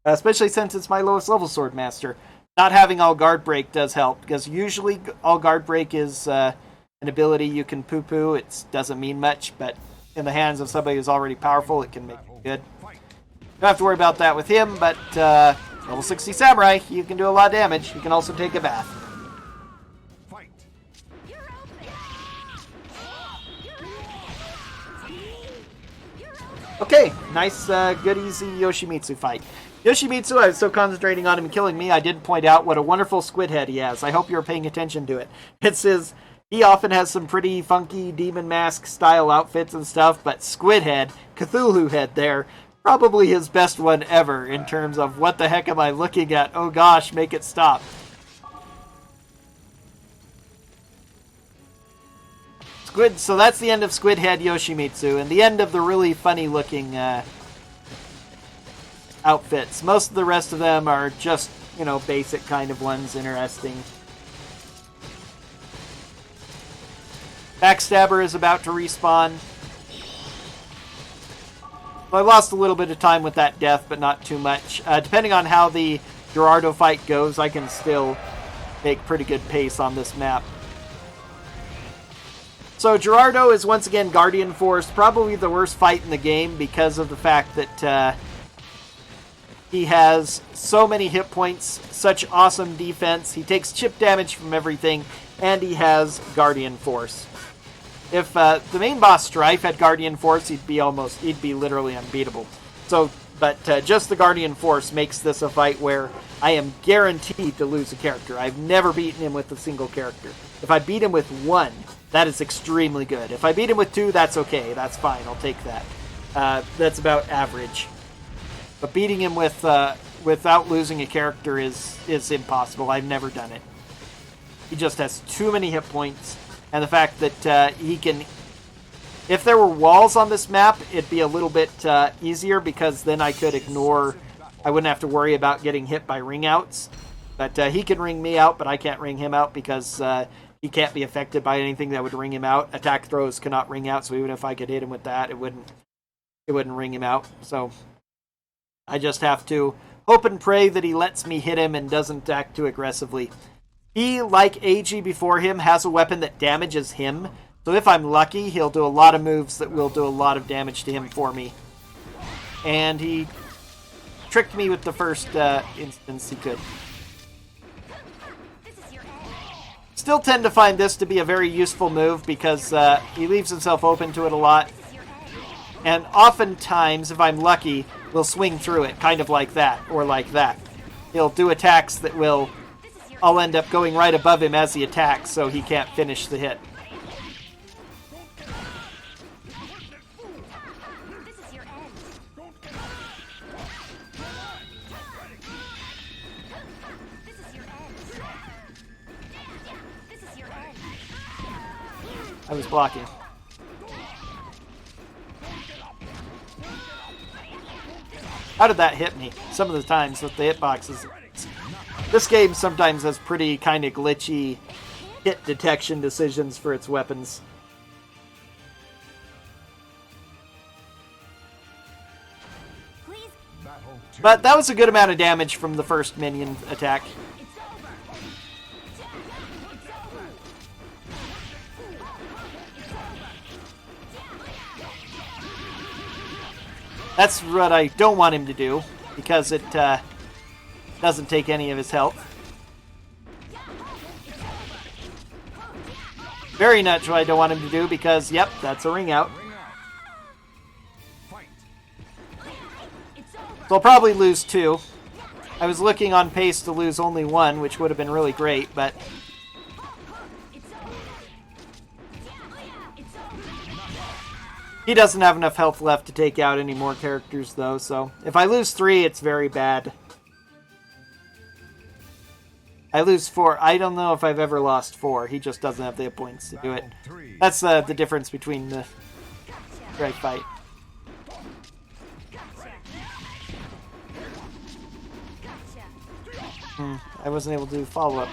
Especially since it's my lowest level swordmaster. Not having all guard break does help, because usually all guard break is an ability you can poo-poo. It doesn't mean much, but in the hands of somebody who's already powerful, it can make it good. Don't have to worry about that with him, but level 60 samurai, you can do a lot of damage. You can also take a bath. Fight. Okay, nice, good, easy Yoshimitsu fight. Yoshimitsu, I was so concentrating on him killing me, I didn't point out what a wonderful squid head he has. I hope you're paying attention to it. It says he often has some pretty funky demon mask style outfits and stuff, but squid head, Cthulhu head there, probably his best one ever in terms of what the heck am I looking at? Oh gosh, make it stop. Squid, so that's the end of Squid Head Yoshimitsu, and the end of the really funny looking outfits. Most of the rest of them are just, you know, basic kind of ones, interesting. Backstabber is about to respawn. Well, I lost a little bit of time with that death, but not too much. Depending on how the Gerardo fight goes, I can still make pretty good pace on this map. So Gerardo is once again Guardian Force, probably the worst fight in the game because of the fact that he has so many hit points, such awesome defense, he takes chip damage from everything, and he has Guardian Force. If the main boss Strife had Guardian Force, he'd be literally unbeatable. So, but just the Guardian Force makes this a fight where I am guaranteed to lose a character. I've never beaten him with a single character. If I beat him with one, that is extremely good. If I beat him with two, that's okay. That's fine. I'll take that. That's about average. But beating him with without losing a character is impossible. I've never done it. He just has too many hit points. And the fact that he can... If there were walls on this map, it'd be a little bit easier because then I could ignore... I wouldn't have to worry about getting hit by ring outs. But he can ring me out, but I can't ring him out because he can't be affected by anything that would ring him out. Attack throws cannot ring out, so even if I could hit him with that, it wouldn't ring him out. So I just have to hope and pray that he lets me hit him and doesn't act too aggressively. He, like AG before him, has a weapon that damages him. So if I'm lucky, he'll do a lot of moves that will do a lot of damage to him for me. And he tricked me with the first instance he could. Still tend to find this to be a very useful move because he leaves himself open to it a lot. And oftentimes, if I'm lucky, we'll swing through it, kind of like that, or like that. He'll do attacks that will... I'll end up going right above him as he attacks, so he can't finish the hit. I was blocking. How did that hit me? Some of the times with the hitboxes. This game sometimes has pretty kind of glitchy hit detection decisions for its weapons. But that was a good amount of damage from the first minion attack. That's what I don't want him to do, because it doesn't take any of his health. Very much what I don't want him to do, because, yep, that's a ring out. So I'll probably lose 2. I was looking on pace to lose only 1, which would have been really great, but... He doesn't have enough health left to take out any more characters, though, so... If I lose 3, it's very bad. I lose 4. I don't know if I've ever lost 4. He just doesn't have the hit points to do it. That's the difference between the right fight. I wasn't able to do follow-up.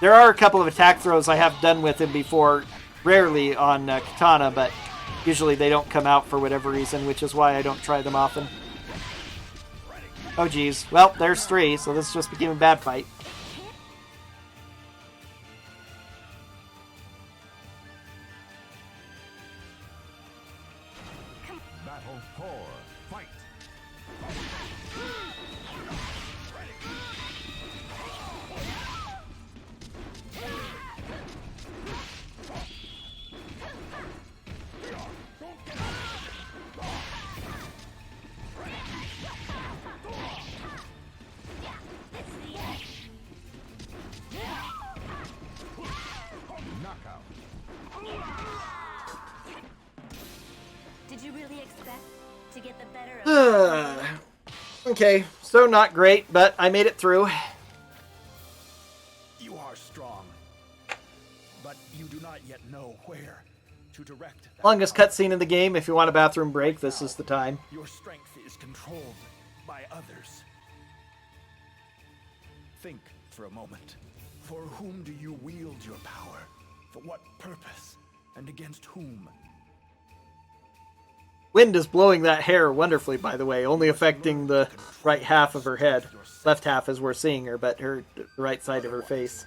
There are a couple of attack throws I have done with him before, rarely on Katana, but usually they don't come out for whatever reason, which is why I don't try them often. Oh geez. Well, there's 3, so this just became a bad fight. Battle 4. Fight. Okay, so not great, but I made it through. You are strong, but you do not yet know where to direct that Longest power. cutscene in the game. If you want a bathroom break, this is the time. Your strength is controlled by others. Think for a moment. For whom do you wield your power? For what purpose? And against whom? Wind is blowing that hair wonderfully, by the way, only affecting the right half of her head. Left half as we're seeing her, but the right side of her face.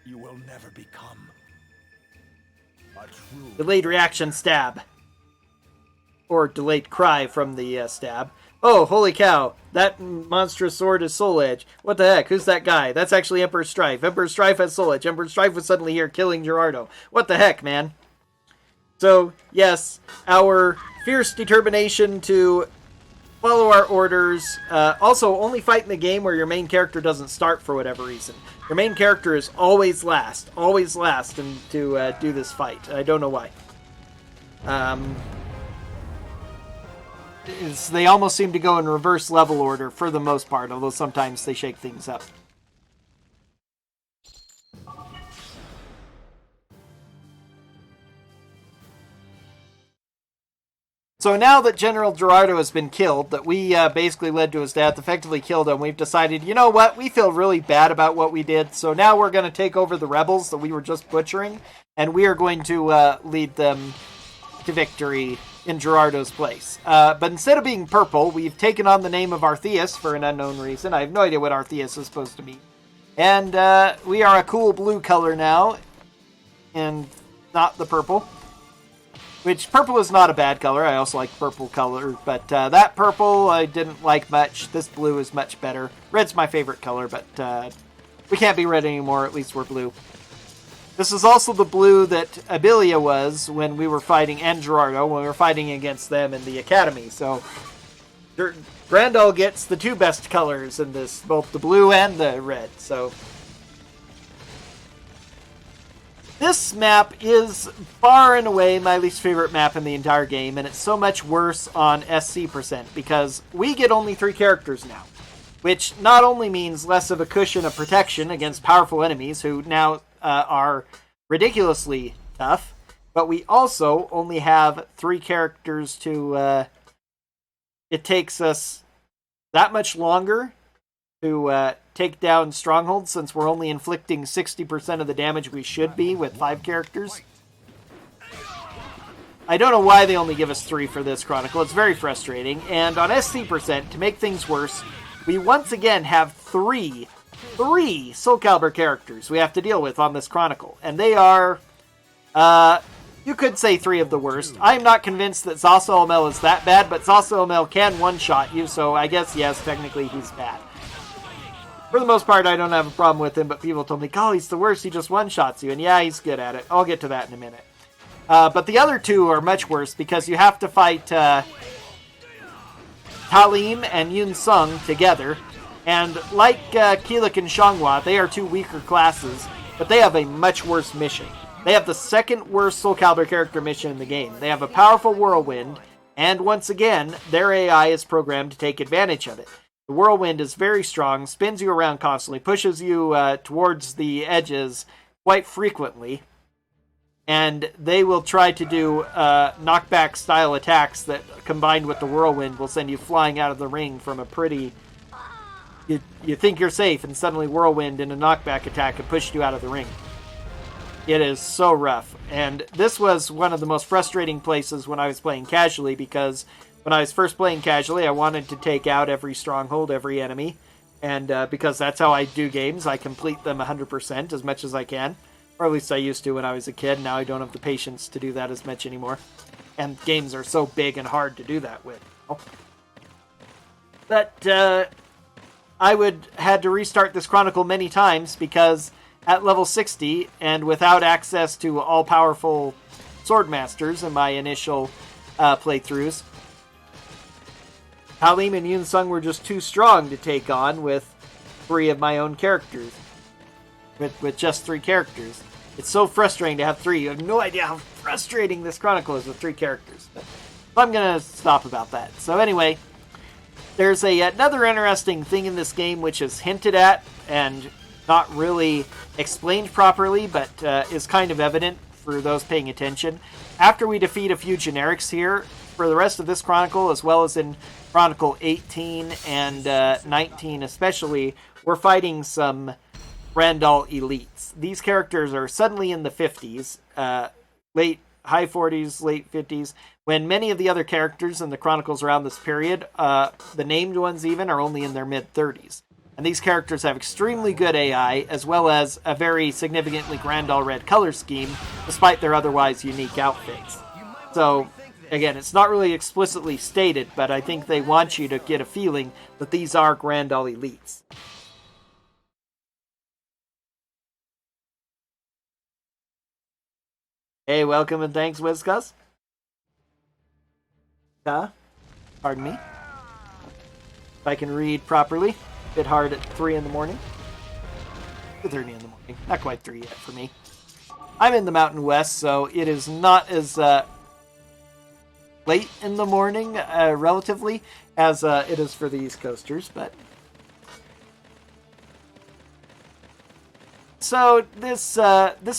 You will never become a true... Delayed reaction stab. Or delayed cry from the stab. Oh, holy cow. That monstrous sword is Soul Edge. What the heck? Who's that guy? That's actually Emperor Strife. Emperor Strife has Soul Edge. Emperor Strife was suddenly here killing Gerardo. What the heck, man? So, yes, our fierce determination to follow our orders. Also, only fight in the game where your main character doesn't start for whatever reason. Your main character is always last and to do this fight. I don't know why. They almost seem to go in reverse level order for the most part, although sometimes they shake things up. So now that General Gerardo has been killed, that we basically led to his death, effectively killed him, we've decided, you know what, we feel really bad about what we did, so now we're going to take over the rebels that we were just butchering, and we are going to lead them to victory in Gerardo's place. But instead of being purple, we've taken on the name of Artheus for an unknown reason. I have no idea what Artheus is supposed to mean. And we are a cool blue color now, and not the purple. Which, purple is not a bad color. I also like purple color, but that purple I didn't like much. This blue is much better. Red's my favorite color, but we can't be red anymore. At least we're blue. This is also the blue that Abilia was when we were fighting, and Gerardo, when we were fighting against them in the Academy. So, Grandal gets the two best colors in this, both the blue and the red. So, this map is far and away my least favorite map in the entire game, and it's so much worse on SC%, because we get only 3 characters now. Which not only means less of a cushion of protection against powerful enemies who now are ridiculously tough, but we also only have 3 characters to... it takes us that much longer to take down strongholds since we're only inflicting 60% of the damage we should be with 5 characters. I don't know why they only give us 3 for this Chronicle. It's very frustrating. And on SC%, to make things worse, we once again have 3 Soulcalibur characters we have to deal with on this Chronicle. And they are, you could say 3 of the worst. I'm not convinced that Zasalamel is that bad, but Zasalamel can one-shot you, so I guess, yes, technically he's bad. For the most part, I don't have a problem with him, but people told me, oh, he's the worst, he just one-shots you. And yeah, he's good at it. I'll get to that in a minute. But the other 2 are much worse, because you have to fight Talim and Yun Sung together. And like Keelik and Xianghua, they are 2 weaker classes, but they have a much worse mission. They have the second worst Soulcalibur character mission in the game. They have a powerful whirlwind, and once again, their AI is programmed to take advantage of it. The whirlwind is very strong, spins you around constantly, pushes you towards the edges quite frequently, and they will try to do knockback style attacks that, combined with the whirlwind, will send you flying out of the ring from a pretty... You think you're safe, and suddenly whirlwind and a knockback attack have pushed you out of the ring. It is so rough. And this was one of the most frustrating places when I was playing casually, because when I was first playing casually, I wanted to take out every stronghold, every enemy. And because that's how I do games, I complete them 100% as much as I can. Or at least I used to when I was a kid. Now I don't have the patience to do that as much anymore. And games are so big and hard to do that with. But I had to restart this Chronicle many times because at level 60 and without access to all-powerful Swordmasters in my initial playthroughs, Halim and Yun Sung were just too strong to take on with 3 of my own characters. With just 3 characters. It's so frustrating to have 3. You have no idea how frustrating this Chronicle is with 3 characters. But So I'm going to stop about that. So anyway, there's another interesting thing in this game which is hinted at and not really explained properly, but is kind of evident for those paying attention. After we defeat a few generics here, for the rest of this Chronicle, as well as in Chronicle 18 and 19 especially, we're fighting some Randall elites. These characters are suddenly in the 50s, high 40s, late 50s, when many of the other characters in the Chronicles around this period, the named ones even, are only in their mid-30s. And these characters have extremely good AI, as well as a very significantly Grandal red color scheme, despite their otherwise unique outfits. So, again, it's not really explicitly stated, but I think they want you to get a feeling that these are Grandal elites. Hey, welcome and thanks, Wizcus. Pardon me. If I can read properly. A bit hard at 3 in the morning. 2:30 in the morning. Not quite 3 yet for me. I'm in the Mountain West, so it is not as late in the morning, relatively, as it is for the East Coasters, but... So, this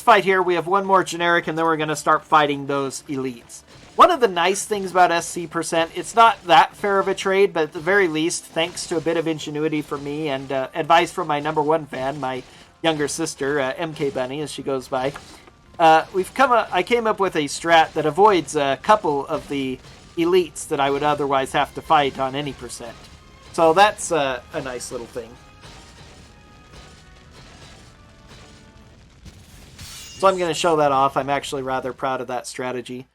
fight here, we have one more generic, and then we're going to start fighting those elites. One of the nice things about SC%, it's not that fair of a trade, but at the very least, thanks to a bit of ingenuity from me and advice from my number one fan, my younger sister, MKBunny, as she goes by, I came up with a strat that avoids a couple of the elites that I would otherwise have to fight on any percent. So that's a nice little thing. So I'm going to show that off. I'm actually rather proud of that strategy.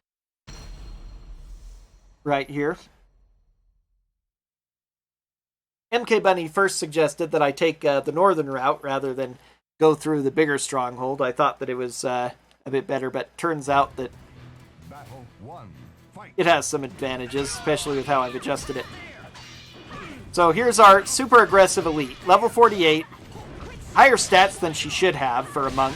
Right here. MKBunny first suggested that I take the northern route rather than go through the bigger stronghold. I thought that it was a bit better, but turns out that it has some advantages, especially with how I've adjusted it. So here's our super aggressive elite. Level 48. Higher stats than she should have for a monk.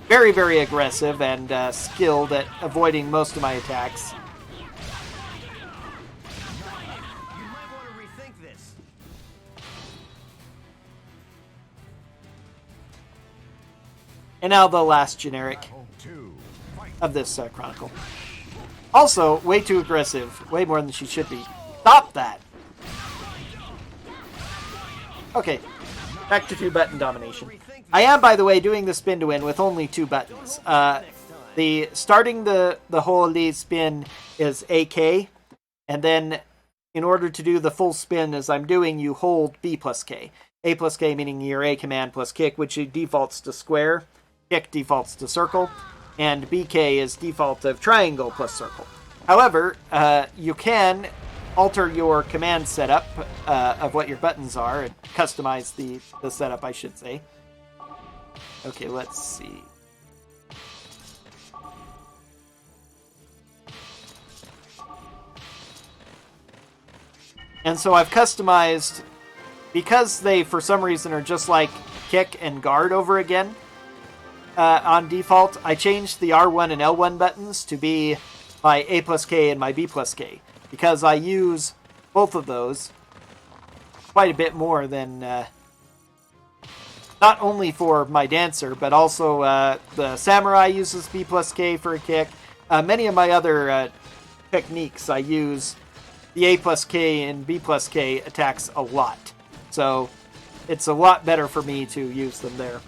Very, very aggressive and skilled at avoiding most of my attacks. And now the last generic of this Chronicle. Also, way too aggressive. Way more than she should be. Stop that! Okay, back to 2-button domination. I am, by the way, doing the spin to win with only 2 buttons. Starting the whole lead spin is AK, and then in order to do the full spin as I'm doing, you hold B plus K. A plus K meaning your A command plus kick, which defaults to square. Kick defaults to circle, and BK is default of triangle plus circle. However, you can alter your command setup of what your buttons are, and customize the setup, I should say. Okay, let's see. And so I've customized, because they for some reason are just like kick and guard over again, on default, I changed the R1 and L1 buttons to be my A plus K and my B plus K, because I use both of those quite a bit more than, not only for my dancer, but also the samurai uses B plus K for a kick. Many of my other techniques, I use the A plus K and B plus K attacks a lot. So it's a lot better for me to use them there.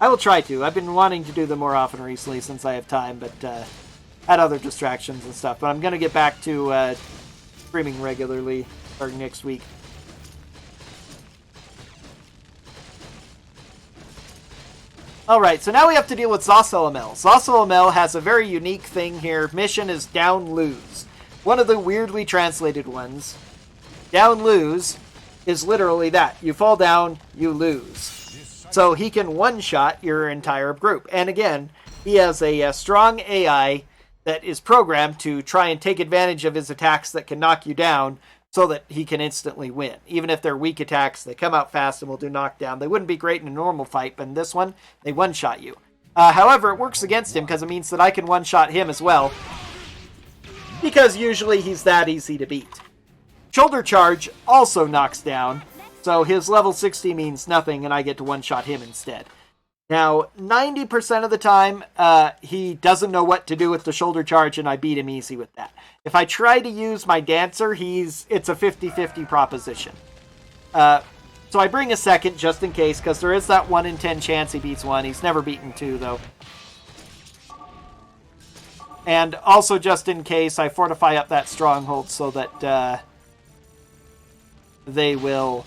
I will try to. I've been wanting to do them more often recently since I have time, but had other distractions and stuff. But I'm going to get back to streaming regularly starting next week. Alright, so now we have to deal with Zoss-LML. Zoss-LML has a very unique thing here. Mission is down lose. One of the weirdly translated ones. Down lose is literally that. You fall down, you lose. So he can one-shot your entire group. And again, he has a strong AI that is programmed to try and take advantage of his attacks that can knock you down so that he can instantly win. Even if they're weak attacks, they come out fast and will do knockdown. They wouldn't be great in a normal fight, but in this one, they one-shot you. However, it works against him because it means that I can one-shot him as well. Because usually he's that easy to beat. Shoulder Charge also knocks down, so his level 60 means nothing and I get to one-shot him instead. Now, 90% of the time, he doesn't know what to do with the Shoulder Charge and I beat him easy with that. If I try to use my Dancer, it's a 50-50 proposition. So I bring a second just in case, because there is that 1 in 10 chance he beats one. He's never beaten two, though. And also just in case, I fortify up that stronghold so that they will...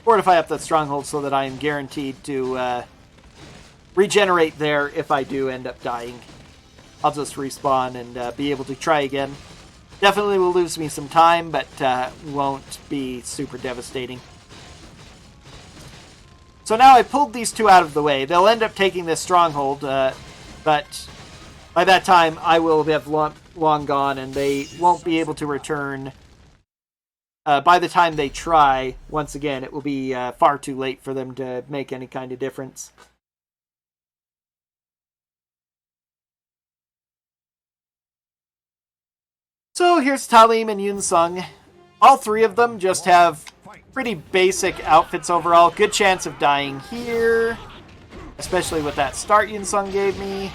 fortify up that stronghold so that I am guaranteed to regenerate there if I do end up dying. I'll just respawn and be able to try again. Definitely will lose me some time, but won't be super devastating. So now I pulled these two out of the way. They'll end up taking this stronghold, but by that time I will have long gone and they won't be able to return. By the time they try, once again, it will be far too late for them to make any kind of difference. So here's Talim and Yunsung. All three of them just have pretty basic outfits overall. Good chance of dying here, especially with that start Yunsung gave me.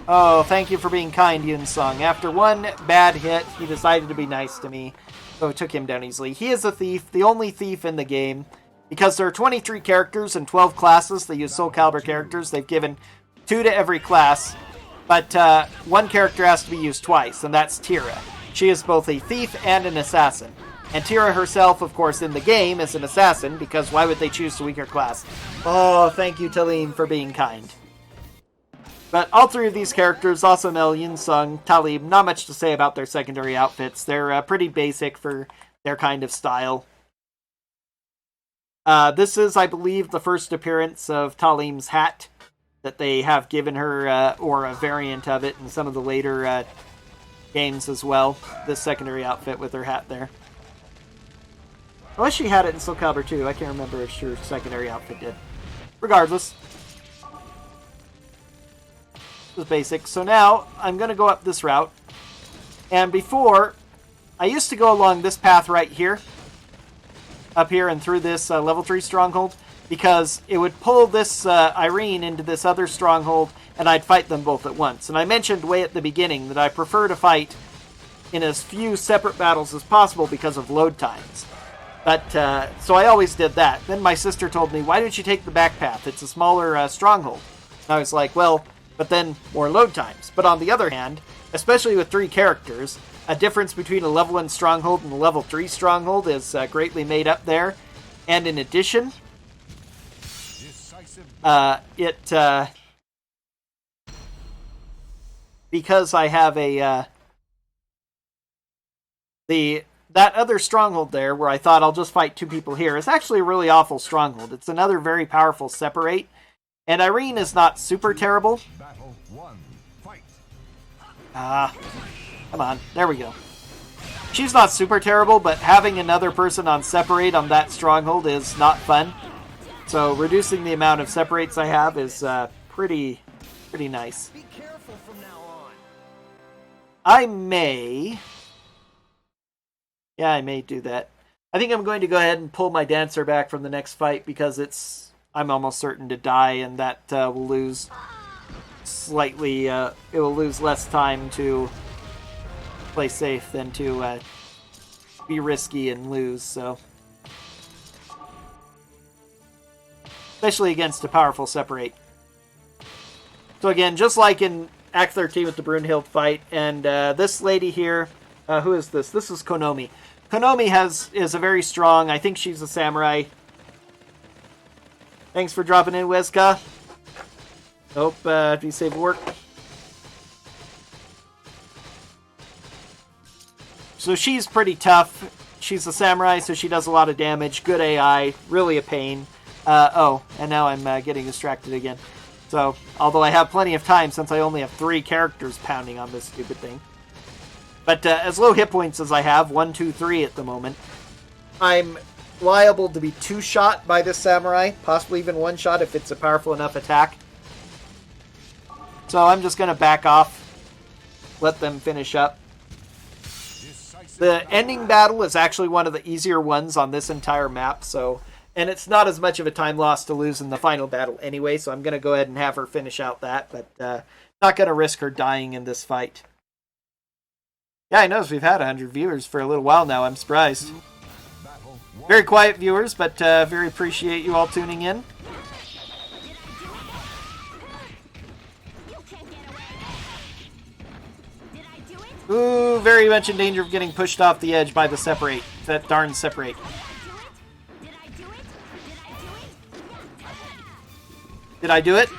Oh, thank you for being kind, Yunsung. After one bad hit, he decided to be nice to me. So it took him down easily. He is a thief, the only thief in the game. Because there are 23 characters and 12 classes, they use Soulcalibur characters. They've given 2 to every class. But one character has to be used twice, and that's Tira. She is both a thief and an assassin. And Tira herself, of course, in the game is an assassin, because why would they choose the weaker class? Oh, thank you, Talim, for being kind. But all three of these characters, Asamel, Yunsung, Talib, not much to say about their secondary outfits. They're pretty basic for their kind of style. This is, I believe, the first appearance of Talim's hat that they have given her, or a variant of it in some of the later games as well. This secondary outfit with her hat there. Unless she had it in Soulcalibur too. I can't remember if her secondary outfit did. Regardless. Was basic. So now I'm going to go up this route. And before, I used to go along this path right here. Up here and through this level 3 stronghold. Because it would pull this Irene into this other stronghold and I'd fight them both at once. And I mentioned way at the beginning that I prefer to fight in as few separate battles as possible because of load times. But, so I always did that. Then my sister told me, why don't you take the back path? It's a smaller stronghold. And I was like, well, but then more load times. But on the other hand, especially with 3 characters, a difference between a level 1 stronghold and a level 3 stronghold is greatly made up there. And in addition, because I have a, that other stronghold there, where I thought I'll just fight 2 people here, is actually a really awful stronghold. It's another very powerful separate, and Irene is not super terrible. Battle 1, fight. Come on, there we go. She's not super terrible, but having another person on separate on that stronghold is not fun. So reducing the amount of separates I have is pretty nice. Be careful from now on. I may do that. I think I'm going to go ahead and pull my Dancer back from the next fight because I'm almost certain to die, and that will lose slightly. It will lose less time to play safe than to be risky and lose. So, especially against a powerful separate. So again, just like in Act 13 with the Brunhild fight, and this lady here, who is this? This is Konomi. Konomi is a very strong, I think she's a samurai. Thanks for dropping in, Weska. Hope you save work. So she's pretty tough. She's a samurai, so she does a lot of damage. Good AI, really a pain. Oh, and now I'm getting distracted again. So, although I have plenty of time since I only have 3 characters pounding on this stupid thing. But as low hit points as I have, 1, 2, 3 at the moment, I'm liable to be two-shot by this samurai, possibly even one-shot if it's a powerful enough attack. So I'm just going to back off, let them finish up. The ending battle is actually one of the easier ones on this entire map, and it's not as much of a time loss to lose in the final battle anyway, so I'm going to go ahead and have her finish out that, but not going to risk her dying in this fight. Yeah, I noticed we've had 100 viewers for a little while now. I'm surprised. Very quiet viewers, but very appreciate you all tuning in. Ooh, very much in danger of getting pushed off the edge by the separate. That darn separate. Did I do it?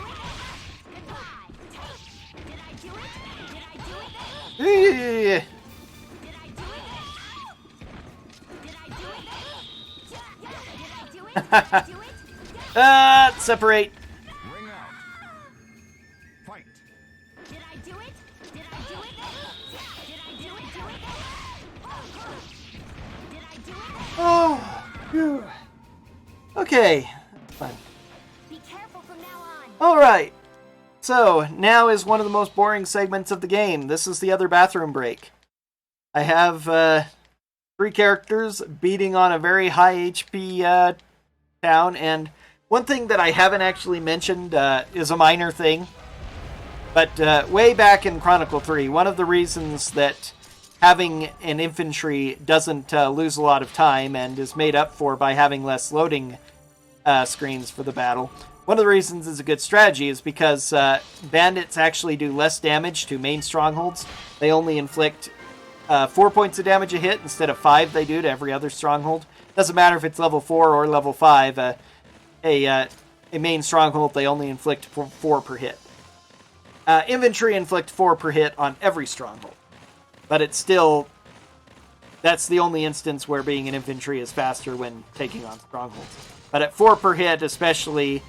Yeah. Separate. Ring out. Fight. Did I do it? Did I do it? Did I do it? Did I do it? Oh, phew. Okay. Fine. Be careful from now on. Alright. So, now is one of the most boring segments of the game. This is the other bathroom break. I have 3 characters beating on a very high HP town, and one thing that I haven't actually mentioned is a minor thing, but way back in Chronicle 3, one of the reasons that having an infantry doesn't lose a lot of time and is made up for by having less loading screens for the battle, one of the reasons it's a good strategy is because bandits actually do less damage to main strongholds. They only inflict 4 points of damage a hit instead of 5 they do to every other stronghold. Doesn't matter if it's level 4 or level 5. A main stronghold, they only inflict 4 per hit. Infantry inflict 4 per hit on every stronghold. But it's still... That's the only instance where being an infantry is faster when taking on strongholds. But at 4 per hit, especially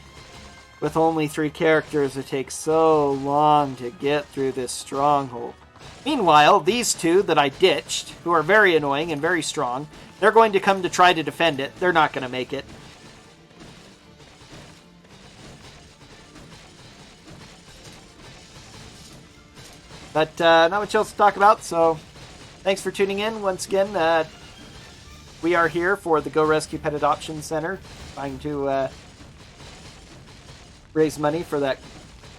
with only 3 characters, it takes so long to get through this stronghold. Meanwhile, these 2 that I ditched, who are very annoying and very strong, they're going to come to try to defend it. They're not going to make it. But not much else to talk about, so thanks for tuning in. Once again, we are here for the Go Rescue Pet Adoption Center, trying to raise money for that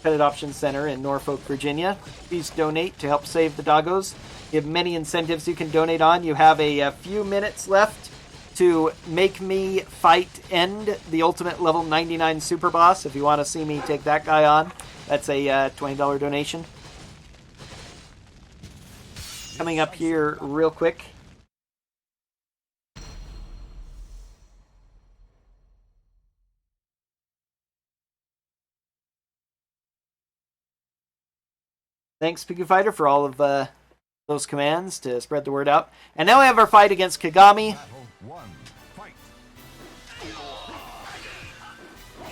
Pet Adoption Center in Norfolk, Virginia. Please donate to help save the doggos. You have many incentives you can donate on. You have a few minutes left to make me fight End, the ultimate level 99 super boss. If you want to see me take that guy on, that's a $20 donation. Coming up here real quick. Thanks, Piku Fighter, for all of those commands to spread the word out. And now we have our fight against Kagami. Battle 1. Fight.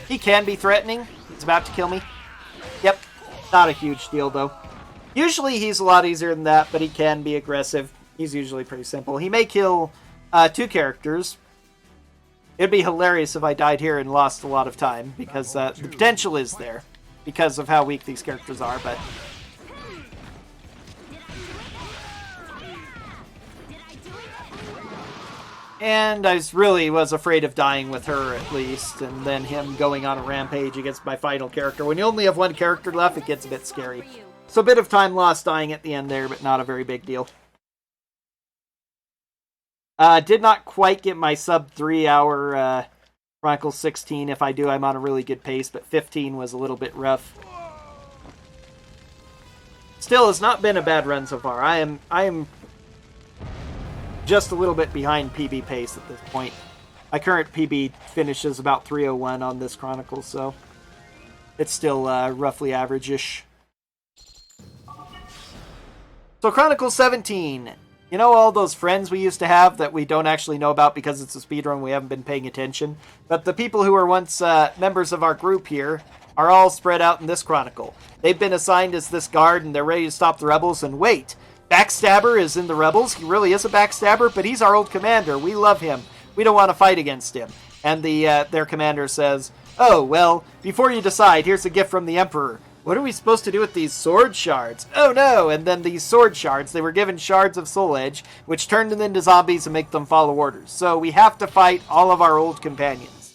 He can be threatening. He's about to kill me. Yep, not a huge deal, though. Usually he's a lot easier than that, but he can be aggressive. He's usually pretty simple. He may kill 2 characters. It'd be hilarious if I died here and lost a lot of time, because the potential is there, because of how weak these characters are, but... And I really was afraid of dying with her, at least, and then him going on a rampage against my final character. When you only have 1 character left, it gets a bit scary. So a bit of time lost dying at the end there, but not a very big deal. Did not quite get my sub 3 hour Chronicles 16. If I do, I'm on a really good pace, but 15 was a little bit rough. Still, it's not been a bad run so far. I am just a little bit behind PB pace at this point. My current PB finishes about 301 on this Chronicle, so it's still roughly average-ish. So Chronicle 17. You know all those friends we used to have that we don't actually know about because it's a speedrun, we haven't been paying attention? But the people who were once members of our group here are all spread out in this Chronicle. They've been assigned as this guard and they're ready to stop the rebels, and wait! Backstabber is in the rebels. He really is a backstabber, but he's our old commander. We love him. we don't want to fight against him. And their commander says, oh, well, before you decide, here's a gift from the Emperor. What are we supposed to do with these sword shards? Oh no! And then these sword shards, they were given shards of soul edge, which turned them into zombies and make them follow orders. So we have to fight all of our old companions.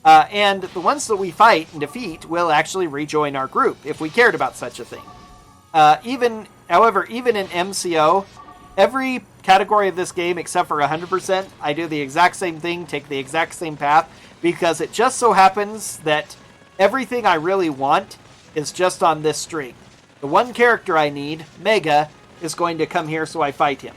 And the ones that we fight and defeat will actually rejoin our group, if we cared about such a thing. However, even in MCO, every category of this game, except for 100%, I do the exact same thing, take the exact same path, because it just so happens that everything I really want is just on this string. The one character I need, Mega, is going to come here so I fight him.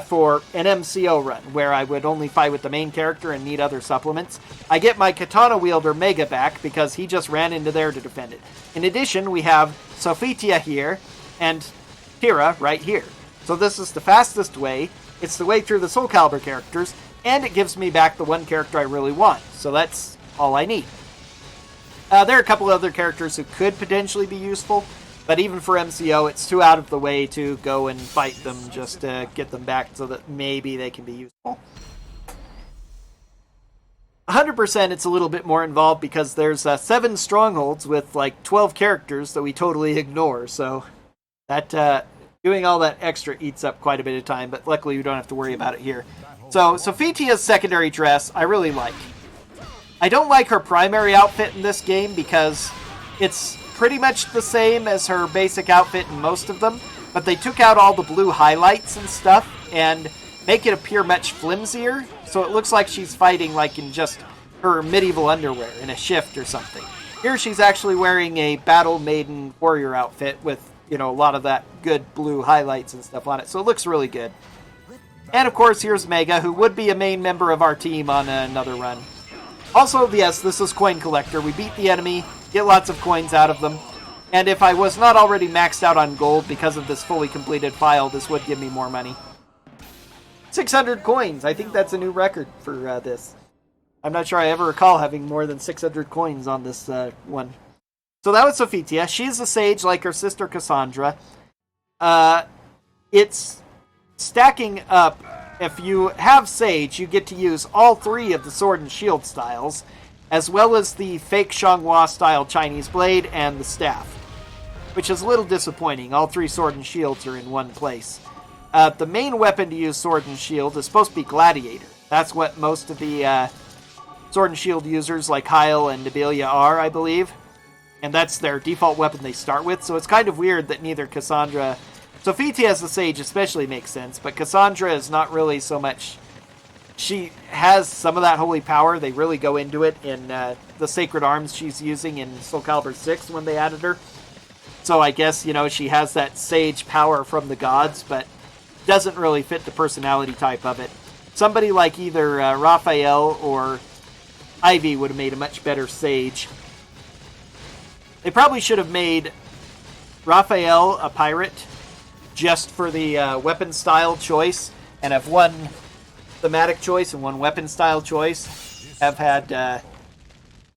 For an MCO run, where I would only fight with the main character and need other supplements. I get my katana wielder Mega back because he just ran into there to defend it. In addition, we have Sophitia here and Kira right here. So this is the fastest way. It's the way through the Soulcalibur characters, and it gives me back the one character I really want. So that's all I need. There are a couple other characters who could potentially be useful, but even for MCO, it's too out of the way to go and fight them just to get them back so that maybe they can be useful. 100% it's a little bit more involved because there's 7 strongholds with like 12 characters that we totally ignore, so that doing all that extra eats up quite a bit of time, but luckily we don't have to worry about it here. So Sophitia's secondary dress I really like. I don't like her primary outfit in this game because it's pretty much the same as her basic outfit in most of them, but they took out all the blue highlights and stuff and make it appear much flimsier, so it looks like she's fighting like in just her medieval underwear in a shift or something. Here she's actually wearing a Battle Maiden warrior outfit with, you know, a lot of that good blue highlights and stuff on it, so it looks really good. And of course here's Mega, who would be a main member of our team on another run. Also, yes, this is Coin Collector. We beat the enemy, get lots of coins out of them, and if I was not already maxed out on gold because of this fully completed file, this would give me more money. 600 coins! I think that's a new record for this. I'm not sure I ever recall having more than 600 coins on this one. So that was Sophitia. She's a sage like her sister Cassandra. It's stacking up. If you have Sage, you get to use all 3 of the Sword and Shield styles, as well as the fake Xianghua style Chinese Blade and the Staff, which is a little disappointing. All 3 Sword and Shields are in one place. The main weapon to use Sword and Shield is supposed to be Gladiator. That's what most of the Sword and Shield users like Kyle and Nabelia are, I believe. And that's their default weapon they start with, so it's kind of weird that neither Cassandra... Sophia as the Sage especially makes sense, but Cassandra is not really so much... She has some of that holy power. They really go into it in the Sacred Arms she's using in Soulcalibur 6 when they added her. So I guess, you know, she has that Sage power from the gods, but doesn't really fit the personality type of it. Somebody like either Raphael or Ivy would have made a much better Sage. They probably should have made Raphael a pirate just for the weapon style choice, and have one thematic choice and one weapon style choice. Have had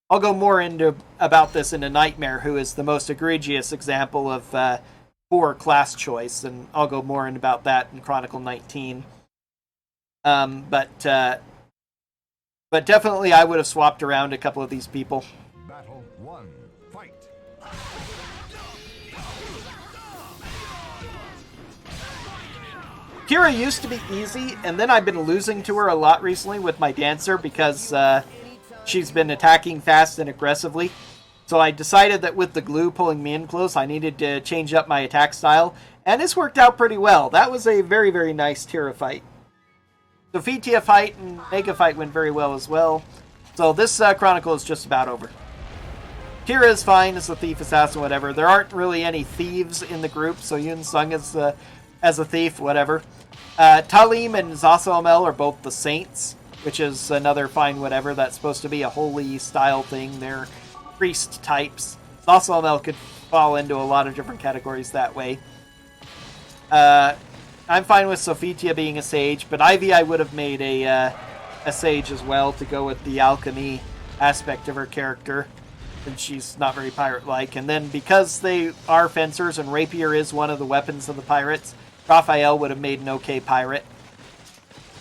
I'll go more into about this in a Nightmare, who is the most egregious example of poor class choice, and I'll go more in about that in Chronicle 19. But definitely I would have swapped around a couple of these people. Battle 1. Fight. Kira used to be easy, and then I've been losing to her a lot recently with my Dancer because she's been attacking fast and aggressively. So I decided that with the glue pulling me in close, I needed to change up my attack style, and this worked out pretty well. That was a very, very nice Kira fight. The Sophia fight and Mega fight went very well as well. So this Chronicle is just about over. Kira is fine as a thief, assassin, whatever. There aren't really any thieves in the group, so Yun Sung is as a thief, whatever. Talim and Zasamel are both the saints, which is another fine whatever. That's supposed to be a holy style thing. They're priest types. Zasamel could fall into a lot of different categories that way. I'm fine with Sophia being a sage, but Ivy I would have made a sage as well to go with the alchemy aspect of her character, and she's not very pirate-like. And then because they are fencers and rapier is one of the weapons of the pirates, Raphael would have made an okay pirate.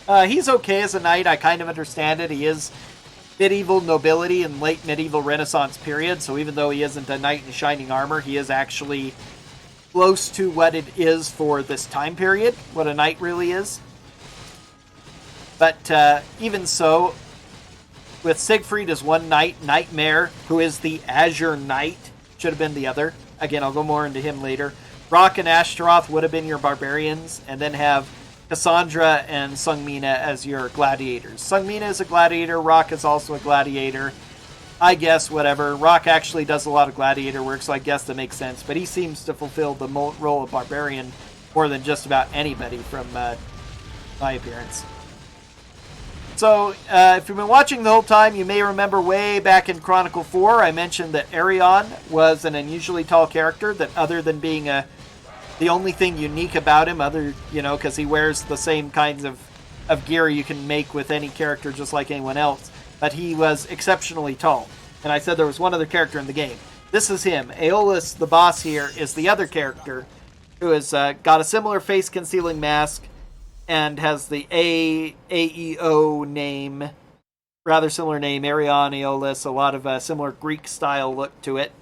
He's okay as a knight. I kind of understand it. He is medieval nobility and late medieval Renaissance period, so even though he isn't a knight in shining armor, he is actually close to what it is for this time period, what a knight really is. But even so, with Siegfried as one knight, Nightmare, who is the Azure Knight, should have been the other. Again, I'll go more into him later. Rock and Ashtaroth would have been your barbarians, and then have Cassandra and Sungmina as your gladiators. Sungmina is a gladiator, Rock is also a gladiator. I guess, whatever. Rock actually does a lot of gladiator work, so I guess that makes sense, but he seems to fulfill the role of barbarian more than just about anybody from my appearance. So, if you've been watching the whole time, you may remember way back in Chronicle 4, I mentioned that Arion was an unusually tall character, that other than being the only thing unique about him, because he wears the same kinds of gear you can make with any character just like anyone else, but he was exceptionally tall. And I said there was one other character in the game. This is him. Aeolus, the boss here, is the other character who has got a similar face-concealing mask, and has the AEO name, rather similar name, Arion, Aeolus, a lot of similar Greek-style look to it,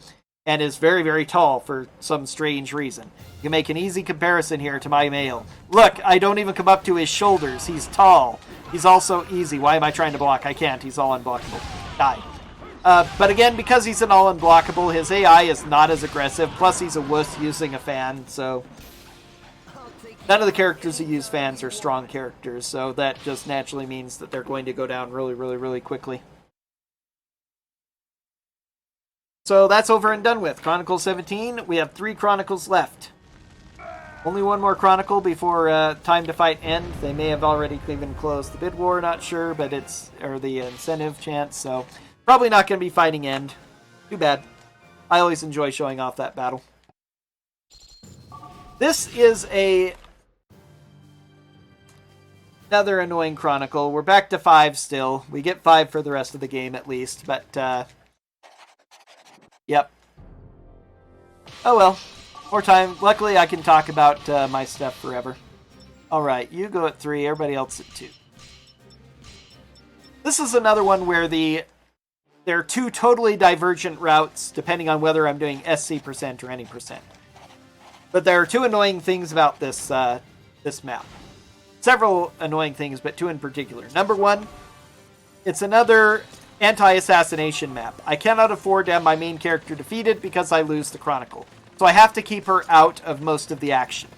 and is very, very tall for some strange reason. You can make an easy comparison here to my male. Look, I don't even come up to his shoulders. He's tall. He's also easy. Why am I trying to block? I can't. He's all unblockable. Die. But again, because he's an all unblockable, his AI is not as aggressive, plus he's a wuss using a fan, so none of the characters who use fans are strong characters, so that just naturally means that they're going to go down really, really, really quickly. So that's over and done with. Chronicle 17, we have 3 Chronicles left. Only one more Chronicle before Time to Fight ends. They may have already even closed the bid war, not sure, but or the incentive chance, so probably not going to be fighting end. Too bad. I always enjoy showing off that battle. This is another annoying Chronicle. We're back to 5 still. We get 5 for the rest of the game at least, but yep. Oh well. More time. Luckily I can talk about my stuff forever. Alright, you go at 3, everybody else at 2. This is another one where there are 2 totally divergent routes depending on whether I'm doing SC percent or any percent. But there are 2 annoying things about this this map. Several annoying things, but 2 in particular. Number 1, it's another anti-assassination map. I cannot afford to have my main character defeated because I lose the Chronicle. So I have to keep her out of most of the action.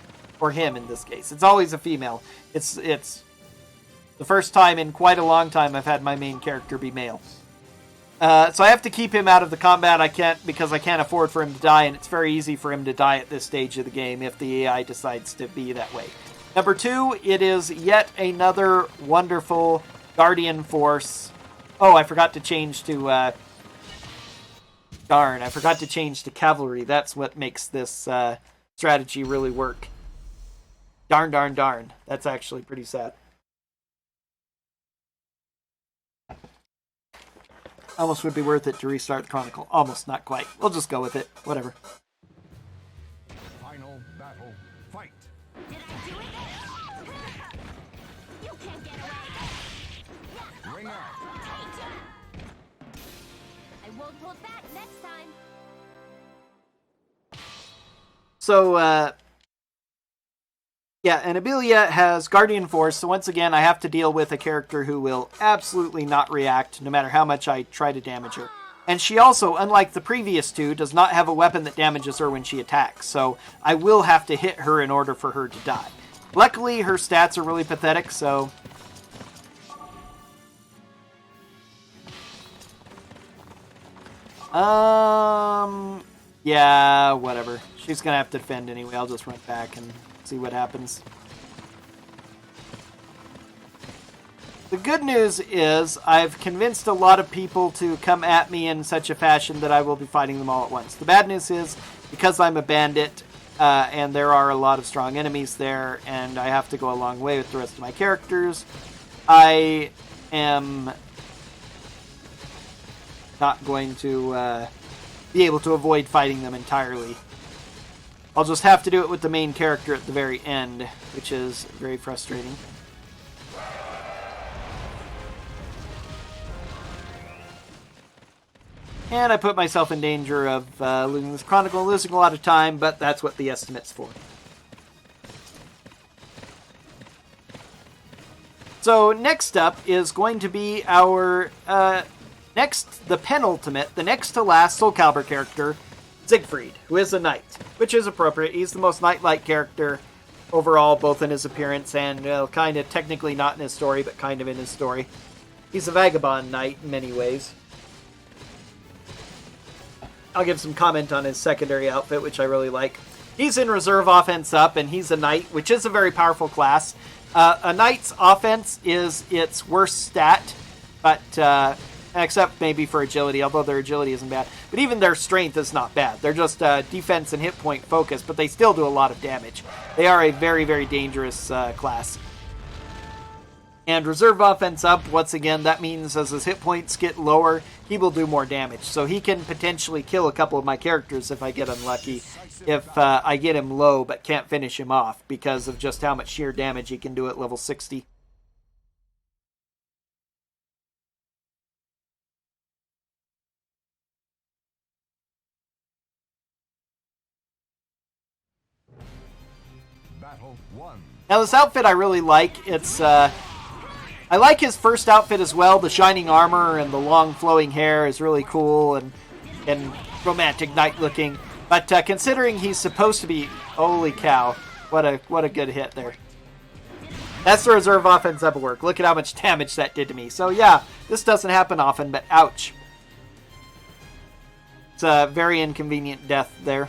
Or him in this case. It's always a female. It's the first time in quite a long time I've had my main character be male. So I have to keep him out of the combat. Because I can't afford for him to die, and it's very easy for him to die at this stage of the game if the AI decides to be that way. Number 2, it is yet another wonderful Guardian Force. Oh, I forgot to change to darn, I forgot to change to cavalry. That's what makes this strategy really work. Darn, darn, darn. That's actually pretty sad. Almost would be worth it to restart the Chronicle. Almost, not quite. We'll just go with it. Whatever. Final battle, fight. Did I do it? You can't get away. Ring out. I won't hold back next time. So, yeah, and Abelia has Guardian Force, so once again I have to deal with a character who will absolutely not react, no matter how much I try to damage her. And she also, unlike the previous 2, does not have a weapon that damages her when she attacks, so I will have to hit her in order for her to die. Luckily, her stats are really pathetic, so yeah, whatever. She's gonna have to defend anyway. I'll just run back and see what happens. The good news is I've convinced a lot of people to come at me in such a fashion that I will be fighting them all at once. The bad news is, because I'm a bandit, and there are a lot of strong enemies there, and I have to go a long way with the rest of my characters, I am not going to be able to avoid fighting them entirely. I'll just have to do it with the main character at the very end, which is very frustrating. And I put myself in danger of losing this Chronicle, losing a lot of time, but that's what the estimate's for. So next up is going to be our the penultimate, the next to last Soulcalibur character, Siegfried, who is a knight, which is appropriate. He's the most knight-like character overall, both in his appearance and kind of technically not in his story, but kind of in his story. He's a vagabond knight in many ways. I'll give some comment on his secondary outfit, which I really like. He's in reserve offense up, and he's a knight, which is a very powerful class. A knight's offense is its worst stat, but except maybe for agility, although their agility isn't bad. But even their strength is not bad. They're just defense and hit point focused, but they still do a lot of damage. They are a very, very dangerous class. And reserve offense up, once again, that means as his hit points get lower, he will do more damage. So he can potentially kill a couple of my characters if I get unlucky, if I get him low but can't finish him off because of just how much sheer damage he can do at level 60. Battle 1. Now this outfit I really like. It's I like his first outfit as well. The shining armor and the long flowing hair is really cool and romantic knight looking. But considering he's supposed to be, holy cow, what a good hit there. That's the reserve offense up work. Look at how much damage that did to me. So yeah, this doesn't happen often, but ouch. It's a very inconvenient death there.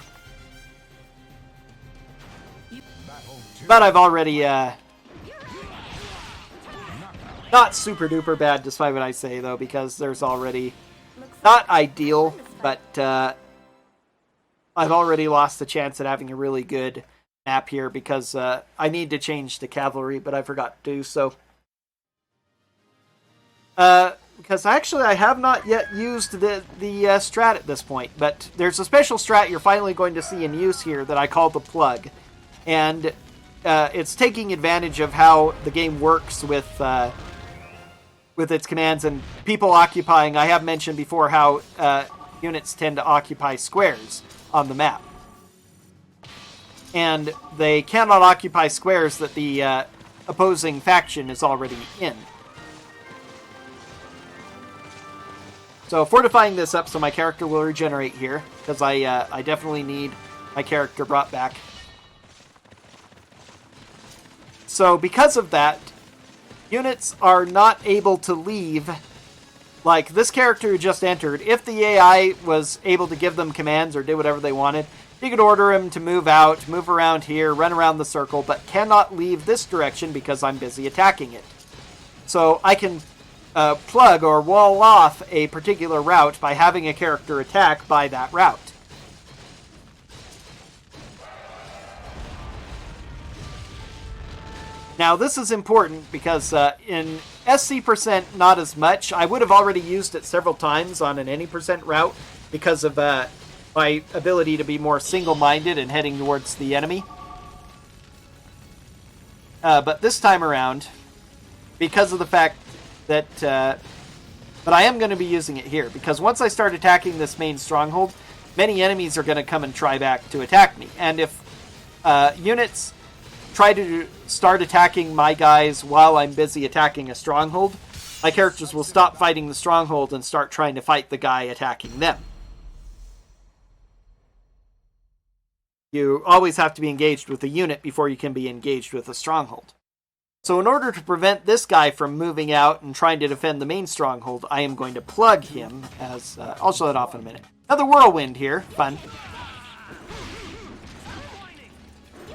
But I've already not super duper bad, despite what I say, though, because there's already... Not ideal, but I've already lost the chance at having a really good map here, because I need to change to cavalry, but I forgot to do so. Because actually I have not yet used the strat at this point, but there's a special strat you're finally going to see in use here that I call the plug. And it's taking advantage of how the game works with its commands and people occupying. I have mentioned before how units tend to occupy squares on the map. And they cannot occupy squares that the opposing faction is already in. So fortifying this up so my character will regenerate here, because I definitely need my character brought back. So because of that, units are not able to leave. Like this character who just entered, if the AI was able to give them commands or did whatever they wanted, you could order him to move out, move around here, run around the circle, but cannot leave this direction because I'm busy attacking it. So I can plug or wall off a particular route by having a character attack by that route. Now this is important because in SC% not as much. I would have already used it several times on an any percent route because of my ability to be more single-minded and heading towards the enemy. But this time around, because of the fact that but I am going to be using it here, because once I start attacking this main stronghold, many enemies are going to come and try back to attack me. And if units try to start attacking my guys while I'm busy attacking a stronghold, my characters will stop fighting the stronghold and start trying to fight the guy attacking them. You always have to be engaged with a unit before you can be engaged with a stronghold. So in order to prevent this guy from moving out and trying to defend the main stronghold, I am going to plug him as... I'll show that off in a minute. Another whirlwind here. Fun.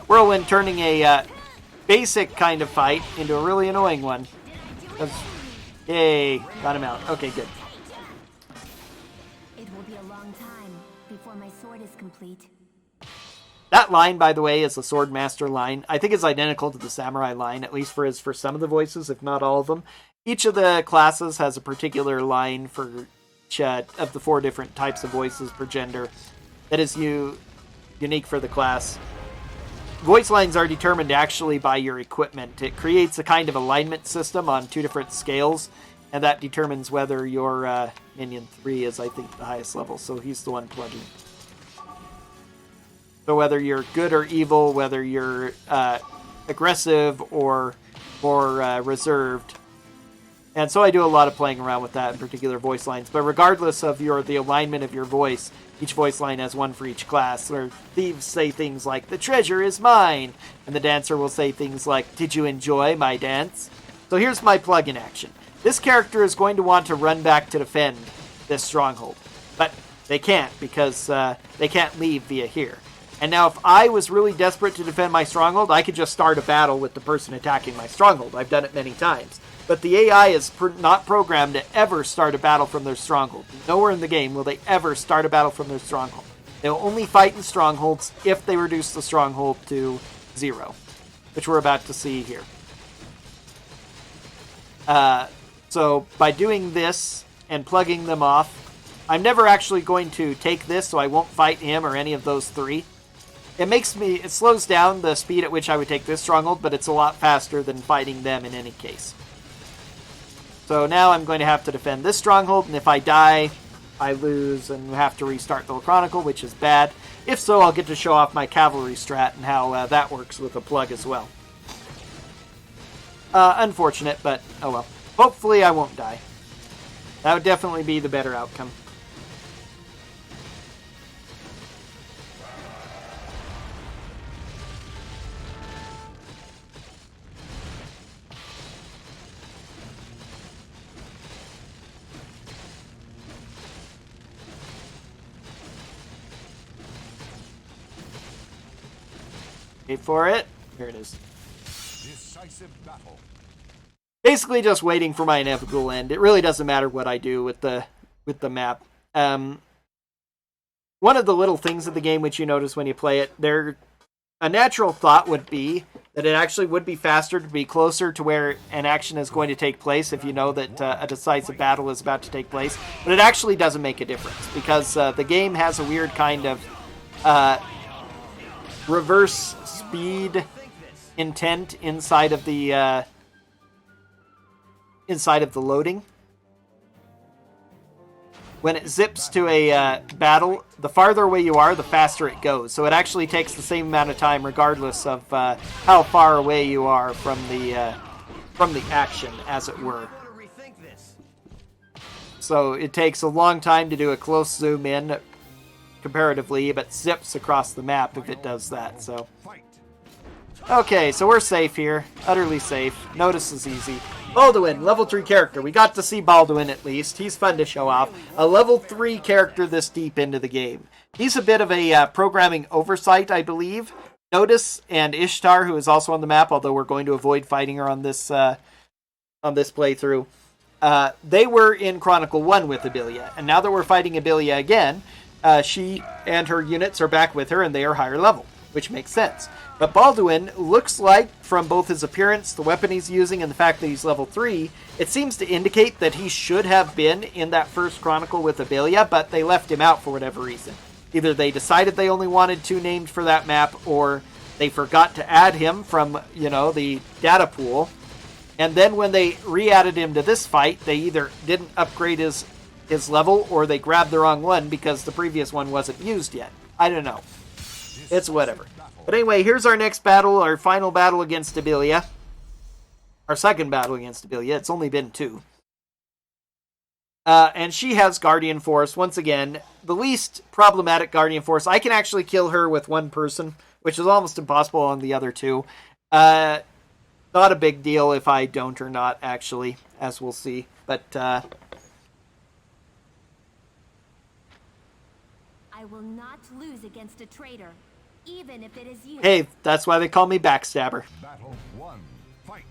Whirlwind turning a basic kind of fight into a really annoying one. Yay, got him out. Okay, good. It will be a long time before my sword is complete. That line, by the way, is the Swordmaster line. I think it's identical to the Samurai line, at least for some of the voices, if not all of them. Each of the classes has a particular line for each of the 4 different types of voices per gender that is unique for the class. Voice lines are determined actually by your equipment. It creates a kind of alignment system on 2 different scales, And that determines whether your minion 3 is, I think, the highest level. So he's the one plugging. So whether you're good or evil, whether you're aggressive or more reserved. And so I do a lot of playing around with that in particular voice lines. But regardless of the alignment of your voice, each voice line has one for each class. Where thieves say things like, "The treasure is mine." And the dancer will say things like, "Did you enjoy my dance?" So here's my plug-in action. This character is going to want to run back to defend this stronghold. But they can't because they can't leave via here. And now if I was really desperate to defend my stronghold, I could just start a battle with the person attacking my stronghold. I've done it many times. But the AI is not programmed to ever start a battle from their stronghold. Nowhere in the game will they ever start a battle from their stronghold. They'll only fight in strongholds if they reduce the stronghold to 0, which we're about to see here. So by doing this and plugging them off, I'm never actually going to take this, so I won't fight him or any of those 3. It slows down the speed at which I would take this stronghold, but it's a lot faster than fighting them in any case. So now I'm going to have to defend this stronghold, and if I die, I lose and have to restart the Chronicle, which is bad. If so, I'll get to show off my cavalry strat and how that works with a plug as well. Unfortunate, but oh well. Hopefully I won't die. That would definitely be the better outcome. Wait for it. Here it is. Decisive battle. Basically just waiting for my inevitable end. It really doesn't matter what I do with the map. One of the little things of the game which you notice when you play it, a natural thought would be that it actually would be faster to be closer to where an action is going to take place if you know that a decisive battle is about to take place. But it actually doesn't make a difference because the game has a weird kind of reverse speed intent inside of the loading. When it zips to a battle, the farther away you are, the faster it goes. So it actually takes the same amount of time regardless of how far away you are from the action, as it were. So it takes a long time to do a close zoom in comparatively, but zips across the map if it does that. So okay, so we're safe here. Utterly safe. Notice is easy. Balduin, level 3 character. We got to see Balduin at least. He's fun to show off. A level 3 character this deep into the game. He's a bit of a programming oversight, I believe. Notice and Ishtar, who is also on the map, although we're going to avoid fighting her on this playthrough. They were in Chronicle 1 with Abelia, and now that we're fighting Abelia again, she and her units are back with her, and they are higher level, which makes sense. But Balduin looks like, from both his appearance, the weapon he's using, and the fact that he's level 3, it seems to indicate that he should have been in that first Chronicle with Abelia, but they left him out for whatever reason. Either they decided they only wanted 2 named for that map, or they forgot to add him from, the data pool. And then when they re-added him to this fight, they either didn't upgrade his level, or they grabbed the wrong one because the previous one wasn't used yet. I don't know. It's whatever. But anyway, here's our next battle, our final battle against Abelia. Our second battle against Abelia. It's only been 2. And she has Guardian Force. Once again, the least problematic Guardian Force. I can actually kill her with 1 person, which is almost impossible on the other 2. Not a big deal if I don't or not, actually, as we'll see. But, I will not lose against a traitor, even if it is you. hey, that's why they call me Backstabber. Battle 1. Fight.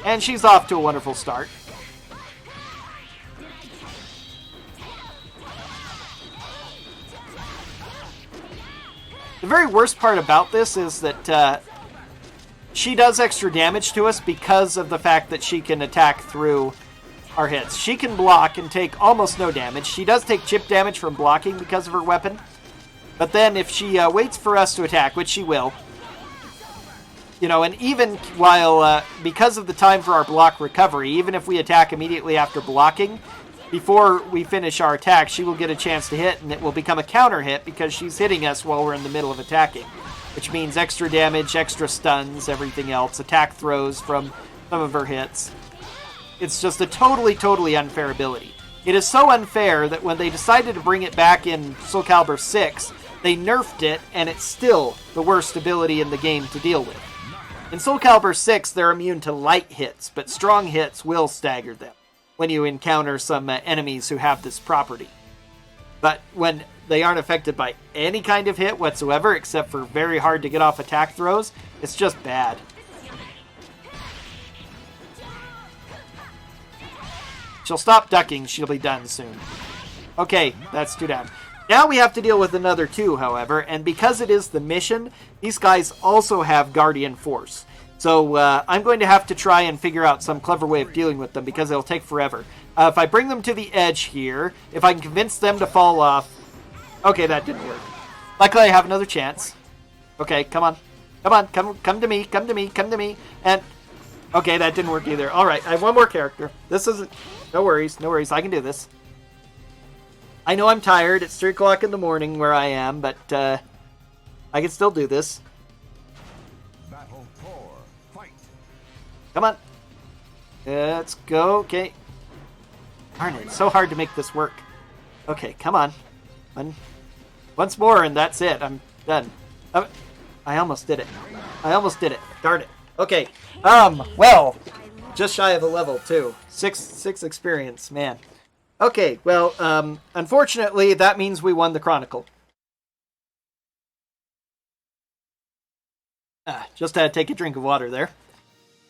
And she's off to a wonderful start. The very worst part about this is that she does extra damage to us because of the fact that she can attack through our hits. She can block and take almost no damage. She does take chip damage from blocking because of her weapon. But then if she waits for us to attack, which she will, And even while, because of the time for our block recovery, even if we attack immediately after blocking, before we finish our attack, she will get a chance to hit, and it will become a counter hit because she's hitting us while we're in the middle of attacking, which means extra damage, extra stuns, everything else, attack throws from some of her hits. It's just a totally, totally unfair ability. It is so unfair that when they decided to bring it back in Soulcalibur 6, they nerfed it, and it's still the worst ability in the game to deal with. In Soulcalibur 6, they're immune to light hits, but strong hits will stagger them when you encounter some enemies who have this property. But when they aren't affected by any kind of hit whatsoever, except for very hard to get off attack throws, it's just bad. She'll stop ducking, she'll be done soon. Okay, that's 2 down. Now we have to deal with another 2, however, and because it is the mission, these guys also have Guardian Force. So I'm going to have to try and figure out some clever way of dealing with them because it'll take forever. If I bring them to the edge here, if I can convince them to fall off... Okay, that didn't work. Luckily I have another chance. Okay, come on. Come to me, come to me, come to me. And... Okay, that didn't work either. Alright, I have one more character. This isn't... No worries, I can do this. I know I'm tired. It's 3 o'clock in the morning where I am, but I can still do this. Battle 4. Fight. Come on. Let's go. Okay. Darn it. It's so hard to make this work. Okay, come on. Once more, and that's it. I'm done. I almost did it. Darn it. Okay. Well, just shy of a level, too. 6 experience, man. Okay, well, unfortunately, that means we won the Chronicle. Just had to take a drink of water there.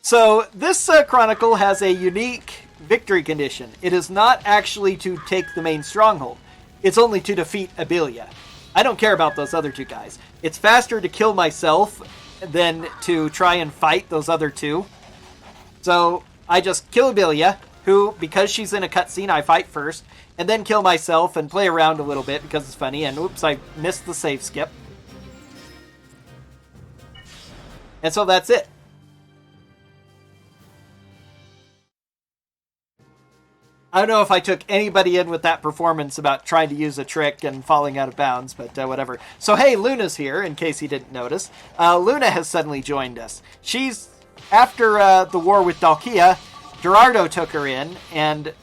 So, this Chronicle has a unique victory condition. It is not actually to take the main stronghold. It's only to defeat Abelia. I don't care about those other 2 guys. It's faster to kill myself than to try and fight those other 2. So, I just kill Abelia, who, because she's in a cutscene, I fight first, and then kill myself and play around a little bit because it's funny, and oops, I missed the save skip. And so that's it. I don't know if I took anybody in with that performance about trying to use a trick and falling out of bounds, but whatever. So hey, Luna's here, in case you didn't notice. Luna has suddenly joined us. She's, after the war with Dalkia, Gerardo took her in and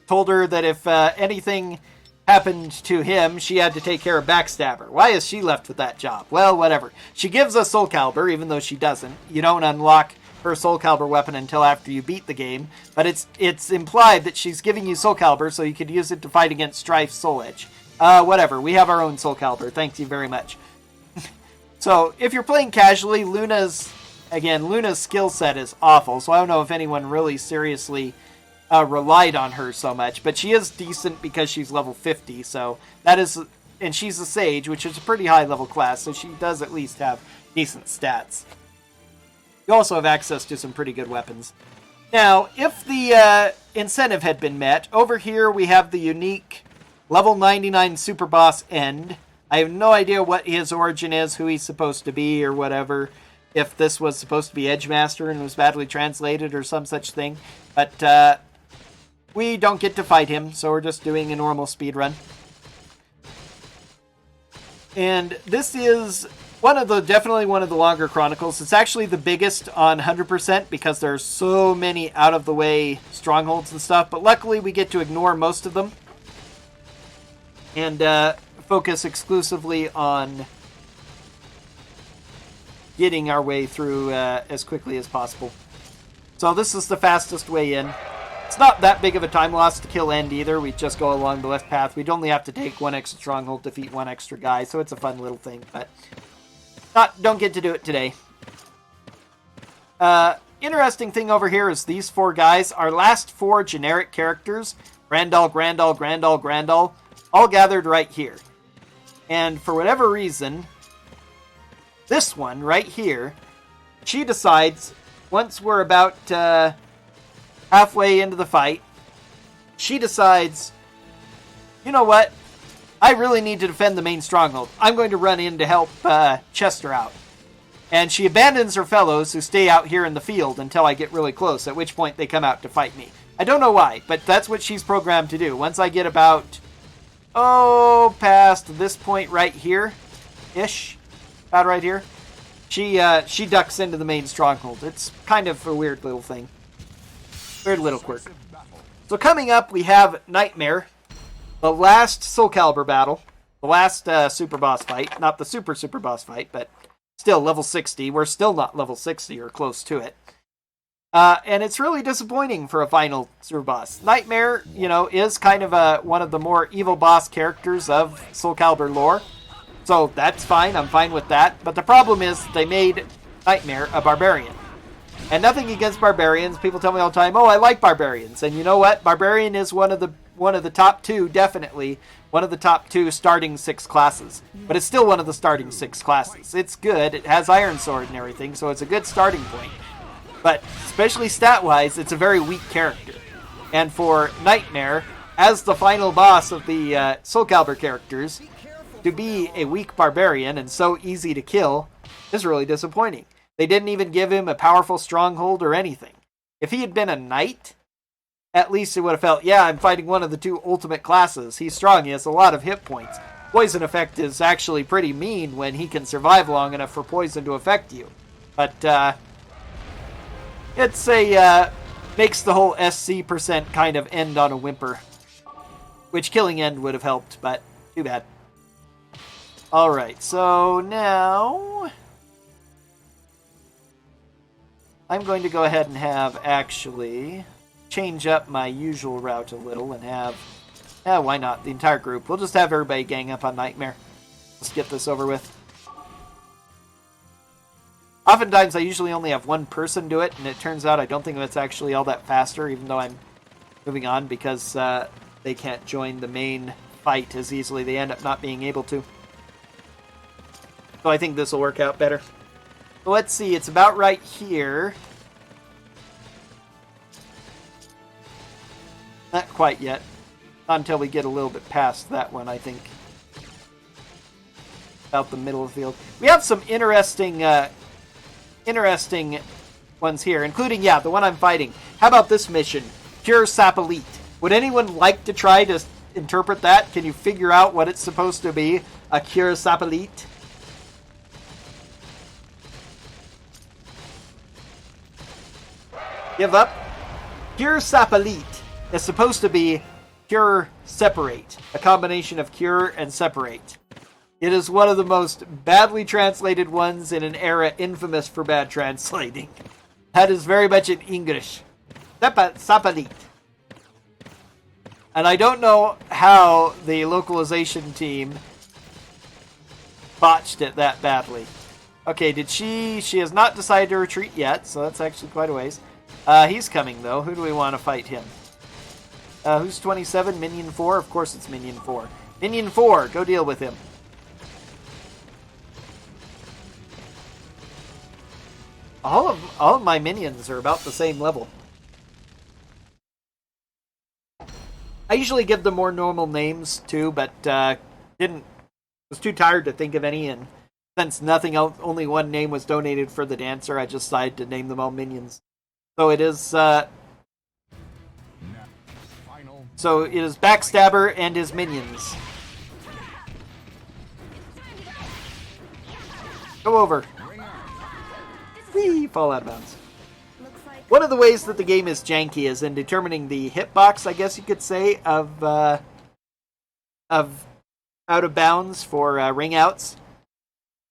told her that if anything happened to him, she had to take care of Backstabber. Why is she left with that job? Well, whatever. She gives us Soulcalibur, even though she doesn't. You don't unlock her Soulcalibur weapon until after you beat the game, but it's implied that she's giving you Soulcalibur so you could use it to fight against Strife's Soul Edge. Whatever. We have our own Soulcalibur. Thank you very much. So, if you're playing casually, Luna's skill set is awful, so I don't know if anyone really seriously relied on her so much, but she is decent because she's level 50, so that is, and she's a Sage, which is a pretty high level class, so she does at least have decent stats. You also have access to some pretty good weapons. Now, if the incentive had been met, over here we have the unique level 99 Super Boss End. I have no idea what his origin is, who he's supposed to be, or whatever. If this was supposed to be Edgemaster and was badly translated or some such thing. But we don't get to fight him, so we're just doing a normal speedrun. And this is definitely one of the longer Chronicles. It's actually the biggest on 100% because there's so many out-of-the-way strongholds and stuff. But luckily we get to ignore most of them and focus exclusively on getting our way through as quickly as possible. So this is the fastest way in. It's not that big of a time loss to kill End either. We just go along the left path. We'd only have to take 1 extra stronghold, defeat 1 extra guy, so it's a fun little thing, but don't get to do it today. Interesting thing over here is these 4 guys, our last 4 generic characters, Grandal, all gathered right here. And for whatever reason, this one right here, she decides, once we're about halfway into the fight, she decides, you know what? I really need to defend the main stronghold. I'm going to run in to help Chester out. And she abandons her fellows who stay out here in the field until I get really close, at which point they come out to fight me. I don't know why, but that's what she's programmed to do. Once I get about, past this point right here-ish, about right here, she ducks into the main stronghold. It's kind of a weird little thing. Weird little quirk. So coming up, we have Nightmare, the last Soulcalibur battle, the last super boss fight. Not the super boss fight, but still level 60. We're still not level 60 or close to it. And it's really disappointing for a final super boss. Nightmare, is kind of one of the more evil boss characters of Soulcalibur lore. So that's fine. I'm fine with that. But the problem is they made Nightmare a barbarian. And nothing against barbarians. People tell me all the time, "Oh, I like barbarians." And you know what? Barbarian is one of the top two, definitely one of the top two starting 6 classes. But it's still one of the starting 6 classes. It's good. It has Iron Sword and everything, so it's a good starting point. But especially stat-wise, it's a very weak character. And for Nightmare, as the final boss of the Soulcalibur characters, to be a weak barbarian and so easy to kill is really disappointing. They didn't even give him a powerful stronghold or anything. If he had been a knight, at least it would have felt, yeah, I'm fighting one of the 2 ultimate classes. He's strong, he has a lot of hit points. Poison effect is actually pretty mean when he can survive long enough for poison to affect you. But, it's makes the whole SC percent kind of end on a whimper. Which killing end would have helped, but too bad. Alright, so now I'm going to go ahead and actually change up my usual route a little and have, why not, the entire group. We'll just have everybody gang up on Nightmare. Let's get this over with. Oftentimes I usually only have one person do it, and it turns out I don't think it's actually all that faster, even though I'm moving on, because they can't join the main fight as easily. They end up not being able to. So I think this will work out better. So let's see, it's about right here. Not quite yet. Not until we get a little bit past that one, I think. About the middle of the field. We have some interesting ones here, including, the one I'm fighting. How about this mission? Cure Sapelite. Would anyone like to try to interpret that? Can you figure out what it's supposed to be? A Cure Sapelite? Give up? Cure Sapelite is supposed to be Cure Separate. A combination of Cure and Separate. It is one of the most badly translated ones in an era infamous for bad translating. That is very much in English. Sapelite. And I don't know how the localization team botched it that badly. Okay, she has not decided to retreat yet, so that's actually quite a ways. He's coming, though. Who do we want to fight him? Who's 27? Minion 4? Of course it's Minion 4. Minion 4, go deal with him. All of my minions are about the same level. I usually give them more normal names too, but was too tired to think of any, and since nothing else, only one name was donated for the dancer, I just decided to name them all minions. So it is Backstabber and his minions. Go over. Whee! Fall out of bounds. One of the ways that the game is janky is in determining the hitbox, I guess you could say, of out of bounds for ring outs.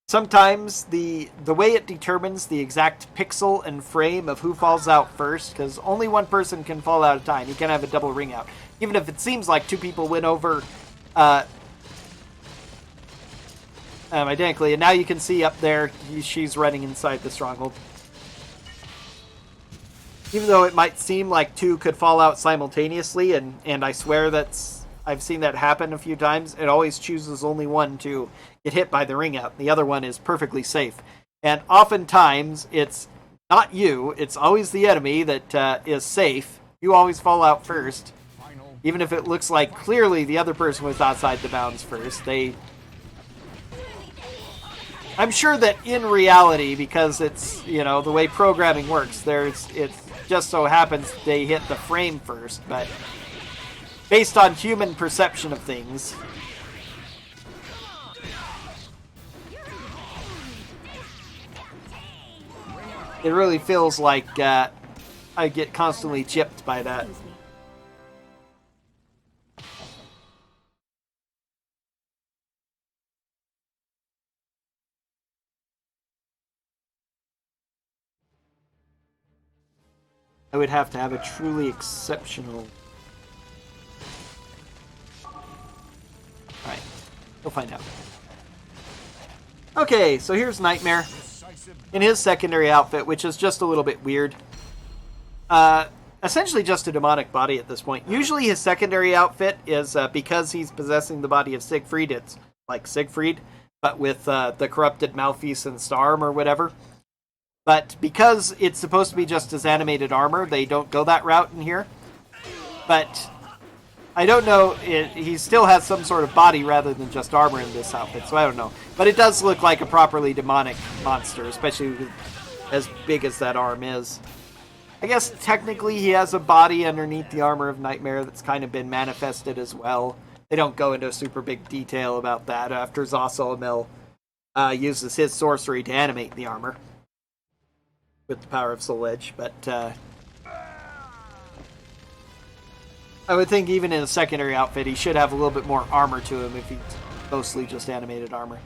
Sometimes the way it determines the exact pixel and frame of who falls out first, because only one person can fall out at a time. You can't have a double ring out. Even if it seems like 2 people went over identically. And now you can see up there, she's running inside the stronghold. Even though it might seem like 2 could fall out simultaneously, and I swear I've seen that happen a few times, it always chooses only one to get hit by the ring out. The other one is perfectly safe. And oftentimes, it's not you, it's always the enemy that is safe. You always fall out first. Even if it looks like clearly the other person was outside the bounds first, they I'm sure that in reality, because it's, you know, the way programming works, it just so happens they hit the frame first, but based on human perception of things, it really feels like I get constantly chipped by that. Excuse me. I would have to have a truly exceptional... Alright, we'll find out. Okay, so here's Nightmare in his secondary outfit, which is just a little bit weird. Essentially just a demonic body at this point. Usually his secondary outfit is, because he's possessing the body of Siegfried, it's like Siegfried, but with the corrupted malfeasance arm or whatever. But because it's supposed to be just his animated armor, they don't go that route in here. But I don't know, he still has some sort of body rather than just armor in this outfit, so I don't know. But it does look like a properly demonic monster, especially as big as that arm is. I guess technically he has a body underneath the armor of Nightmare that's kind of been manifested as well. They don't go into super big detail about that after Zosalamel uses his sorcery to animate the armor with the power of Soul Edge, but I would think even in a secondary outfit he should have a little bit more armor to him if he's mostly just animated armor.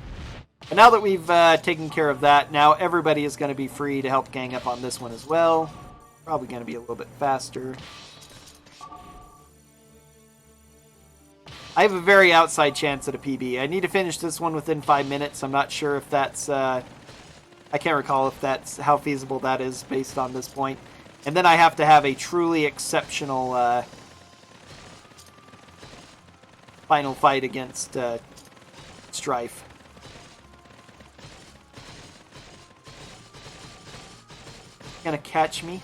But now that we've taken care of that, now everybody is going to be free to help gang up on this one as well. Probably going to be a little bit faster. I have a very outside chance at a PB. I need to finish this one within 5 minutes. I'm not sure if that's... I can't recall if that's how feasible that is based on this point. And then I have to have a truly exceptional final fight against Strife. Gonna catch me?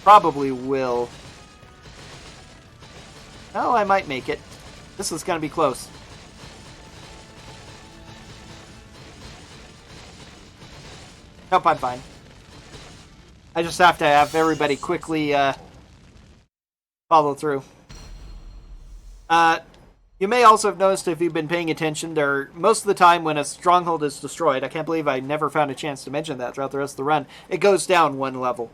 Probably will. Oh, I might make it. This is gonna be close. Nope, I'm fine. I just have to have everybody quickly follow through. You may also have noticed, if you've been paying attention, most of the time when a stronghold is destroyed, I can't believe I never found a chance to mention that throughout the rest of the run, it goes down one level.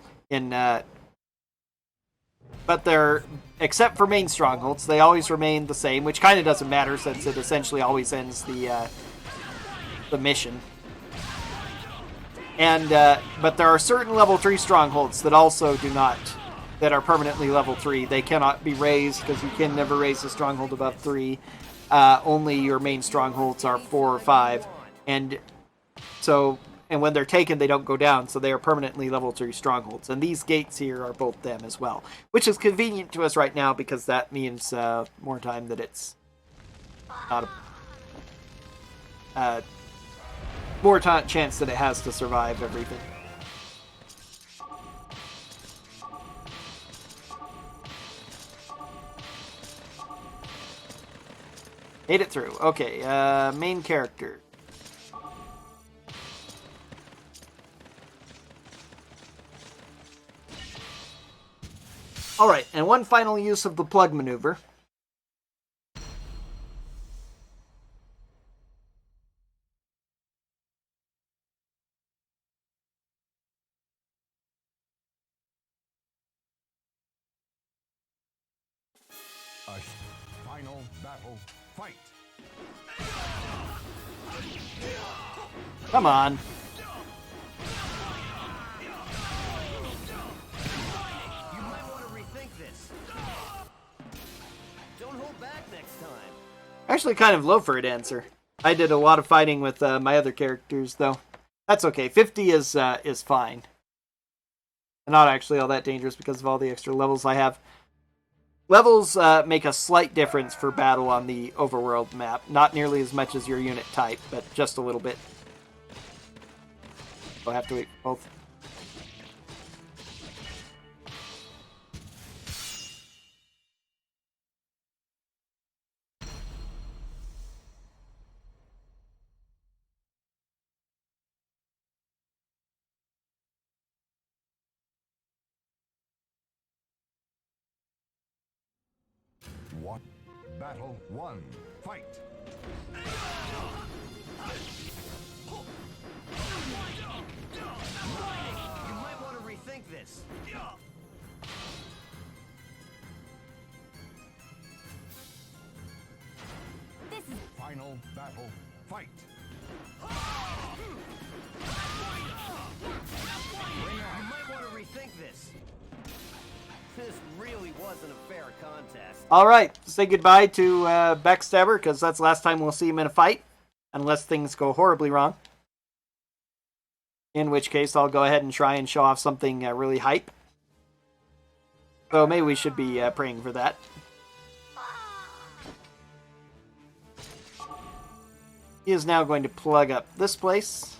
But except for main strongholds, they always remain the same, which kind of doesn't matter since it essentially always ends the mission. And but there are certain level 3 strongholds that also do not, that are permanently level 3. They cannot be raised because you can never raise a stronghold above 3. Only your main strongholds are 4 or 5, and when they're taken, they don't go down, so they are permanently level 3 strongholds. And these gates here are both them as well, which is convenient to us right now because that means more time that it's not a more chance that it has to survive everything. Made it through. Okay, main character. Alright, and one final use of the plug maneuver. A final battle fight. Come on. You might want to rethink this. Don't hold back next time. Actually kind of low for a dancer. I did a lot of fighting with my other characters, though. That's okay. 50 is fine. Not actually all that dangerous because of all the extra levels I have. Levels make a slight difference for battle on the overworld map. Not nearly as much as your unit type, but just a little bit. I'll have to wait for both. one. Battle 1. Fight. You might want to rethink this. This is Final battle. Fight. You might want to rethink this. This really wasn't a fair contest. All right, say goodbye to Backstabber, because that's the last time we'll see him in a fight, unless things go horribly wrong. In which case, I'll go ahead and try and show off something really hype. So maybe we should be praying for that. He is now going to plug up this place.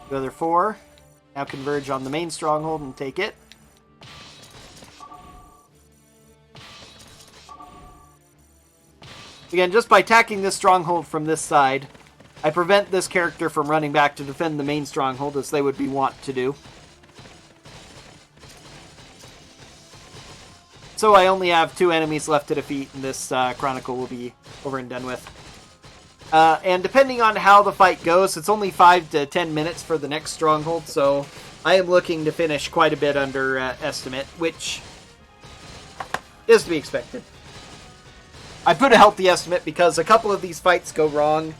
The other 4 now converge on the main stronghold and take it. Again, just by attacking this stronghold from this side, I prevent this character from running back to defend the main stronghold as they would be wont to do. So I only have 2 enemies left to defeat, and this Chronicle will be over and done with. And depending on how the fight goes, it's only 5 to 10 minutes for the next stronghold, so I am looking to finish quite a bit under estimate, which is to be expected. I put a healthy estimate because a couple of these fights go wrong.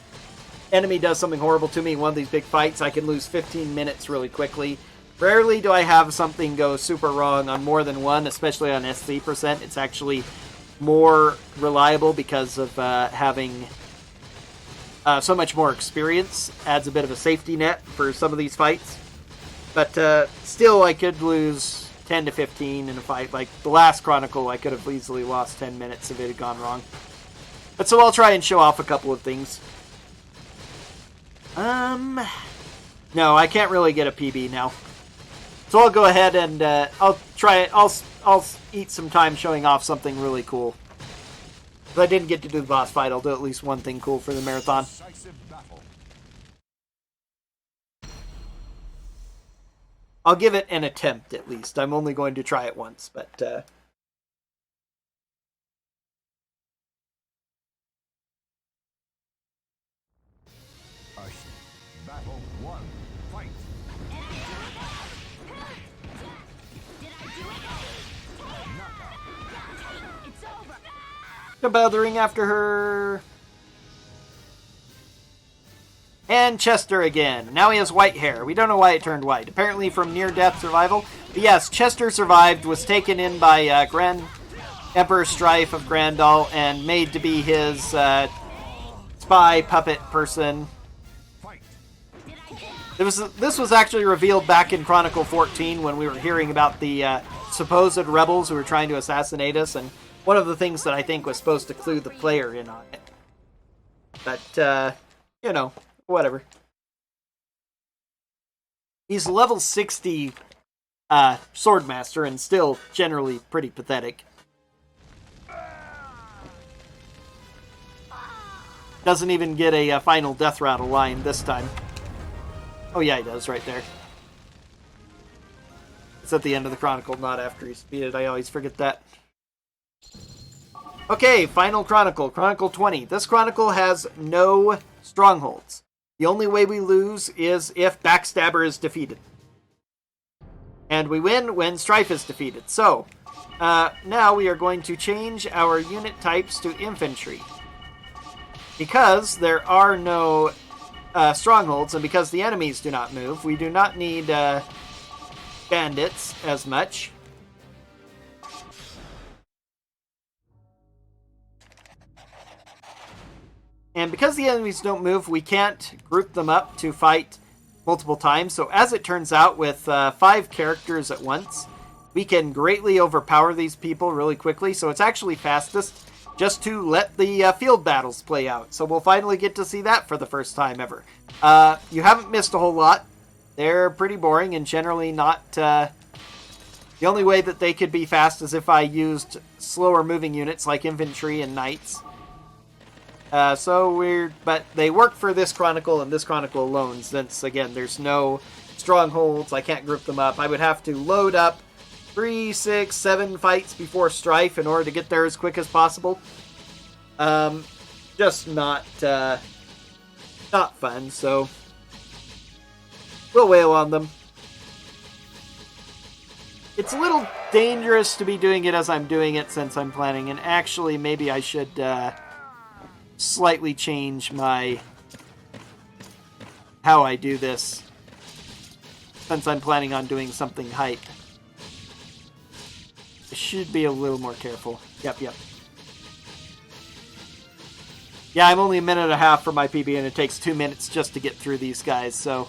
Enemy does something horrible to me in one of these big fights. I can lose 15 minutes really quickly. Rarely do I have something go super wrong on more than one, especially on SC percent. It's actually more reliable because of having so much more experience. Adds a bit of a safety net for some of these fights. But still, I could lose 10 to 15 in a fight. Like the last Chronicle, I could have easily lost 10 minutes if it had gone wrong. But so I'll try and show off a couple of things. No, I can't really get a PB now. So I'll go ahead and I'll try it. I'll eat some time showing off something really cool. If I didn't get to do the boss fight, I'll do at least one thing cool for the marathon. Decisive battle. I'll give it an attempt at least. I'm only going to try it once, but Battle 1. Fight. it's over. no bothering after her. And Chester again. Now he has white hair. We don't know why it turned white. Apparently from near-death survival. But yes, Chester survived, was taken in by Grand Emperor Strife of Grandal, and made to be his spy puppet person. This was actually revealed back in Chronicle 14 when we were hearing about the supposed rebels who were trying to assassinate us, and one of the things that I think was supposed to clue the player in on it. But, you know, whatever. He's level 60 Swordmaster and still generally pretty pathetic. Doesn't even get a final death rattle line this time. Oh yeah, he does, right there. It's at the end of the Chronicle, not after he's defeated. I always forget that. Okay, final Chronicle. Chronicle 20. This Chronicle has no strongholds. The only way we lose is if Backstabber is defeated. And we win when Strife is defeated. So, now we are going to change our unit types to infantry. Because there are no strongholds, and because the enemies do not move, we do not need bandits as much. And because the enemies don't move, we can't group them up to fight multiple times. So as it turns out, with 5 characters at once, we can greatly overpower these people really quickly. So it's actually fastest just to let the field battles play out. So we'll finally get to see that for the first time ever. You haven't missed a whole lot. They're pretty boring and generally not... the only way that they could be fast is if I used slower moving units like infantry and knights. So weird, but they work for this Chronicle and this Chronicle alone, since, again, there's no strongholds. I can't group them up. I would have to load up 3, 6, 7 fights before Strife in order to get there as quick as possible. Just not fun, so we'll wail on them. It's a little dangerous to be doing it as I'm doing it since I'm planning, and actually maybe I should slightly change how I do this since I'm planning on doing something hype. I should be a little more careful. Yep. Yeah, I'm only a minute and a half for my PB, and it takes 2 minutes just to get through these guys, so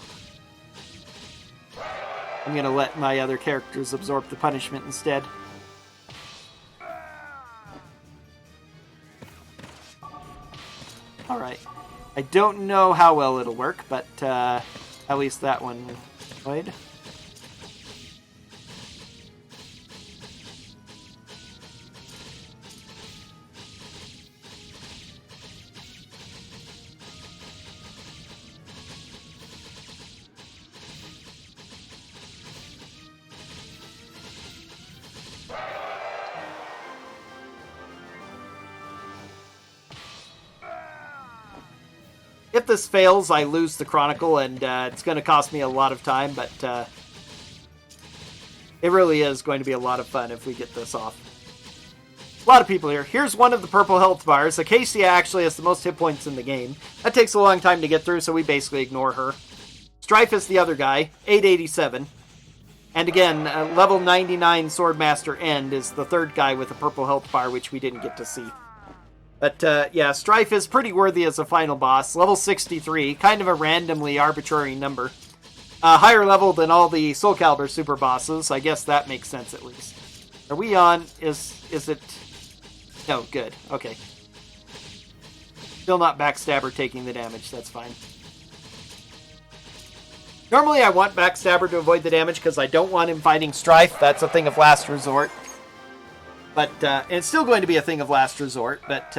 I'm going to let my other characters absorb the punishment instead. Alright. I don't know how well it'll work, but at least that one would. If this fails, I lose the Chronicle, and it's going to cost me a lot of time, but it really is going to be a lot of fun if we get this off. A lot of people here. Here's one of the purple health bars. Acacia actually has the most hit points in the game. That takes a long time to get through, so we basically ignore her. Strife is the other guy, 887. And again, level 99 Swordmaster End is the third guy with a purple health bar, which we didn't get to see. But, yeah, Strife is pretty worthy as a final boss. Level 63, kind of a randomly arbitrary number. Higher level than all the Soulcalibur super bosses. I guess that makes sense, at least. Are we on? Is it... No, good. Okay. Still not Backstabber taking the damage. That's fine. Normally I want Backstabber to avoid the damage because I don't want him fighting Strife. That's a thing of last resort. But, and it's still going to be a thing of last resort, but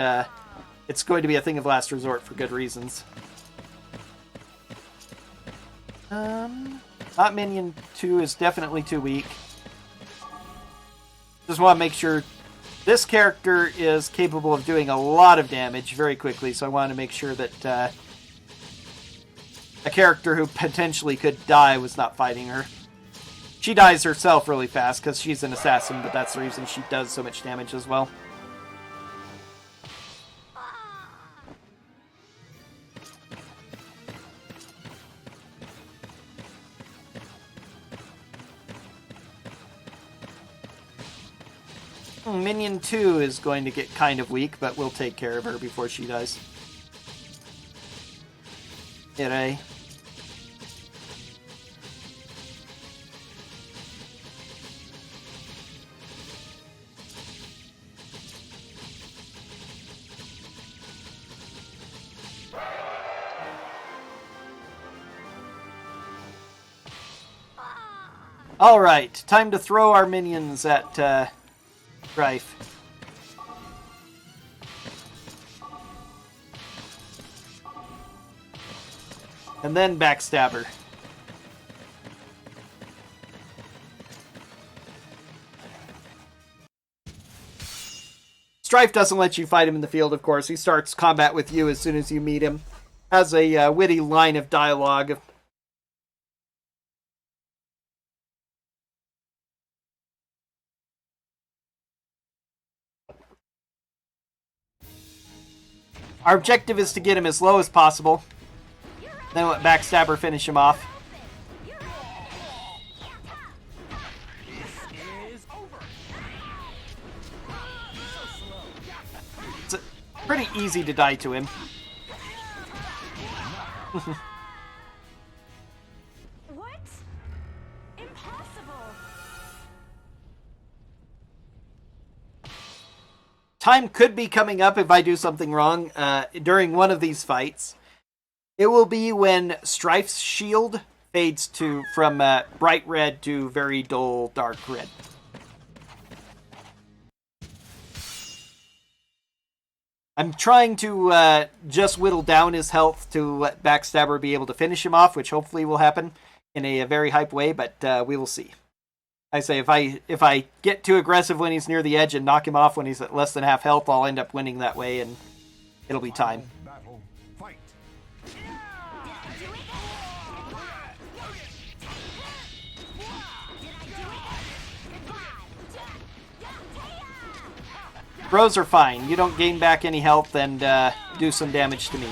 it's going to be a thing of last resort for good reasons. Hot Minion 2 is definitely too weak. Just want to make sure this character is capable of doing a lot of damage very quickly, so I want to make sure that a character who potentially could die was not fighting her. She dies herself really fast because she's an assassin, but that's the reason she does so much damage as well. Minion 2 is going to get kind of weak, but we'll take care of her before she dies. Hit A. Alright, time to throw our minions at Strife. And then Backstabber. Strife doesn't let you fight him in the field, of course. He starts combat with you as soon as you meet him. Has a witty line of dialogue. Our objective is to get him as low as possible. Then let Backstabber finish him off. It's pretty easy to die to him. What? Impossible. Time could be coming up if I do something wrong during one of these fights. It will be when Strife's shield fades from bright red to very dull dark red. I'm trying to just whittle down his health to let Backstabber be able to finish him off, which hopefully will happen in a very hype way, but we will see. I say if I get too aggressive when he's near the edge and knock him off when he's at less than half health, I'll end up winning that way, and it'll be time. Battle. Fight. Bros are fine. You don't gain back any health and do some damage to me.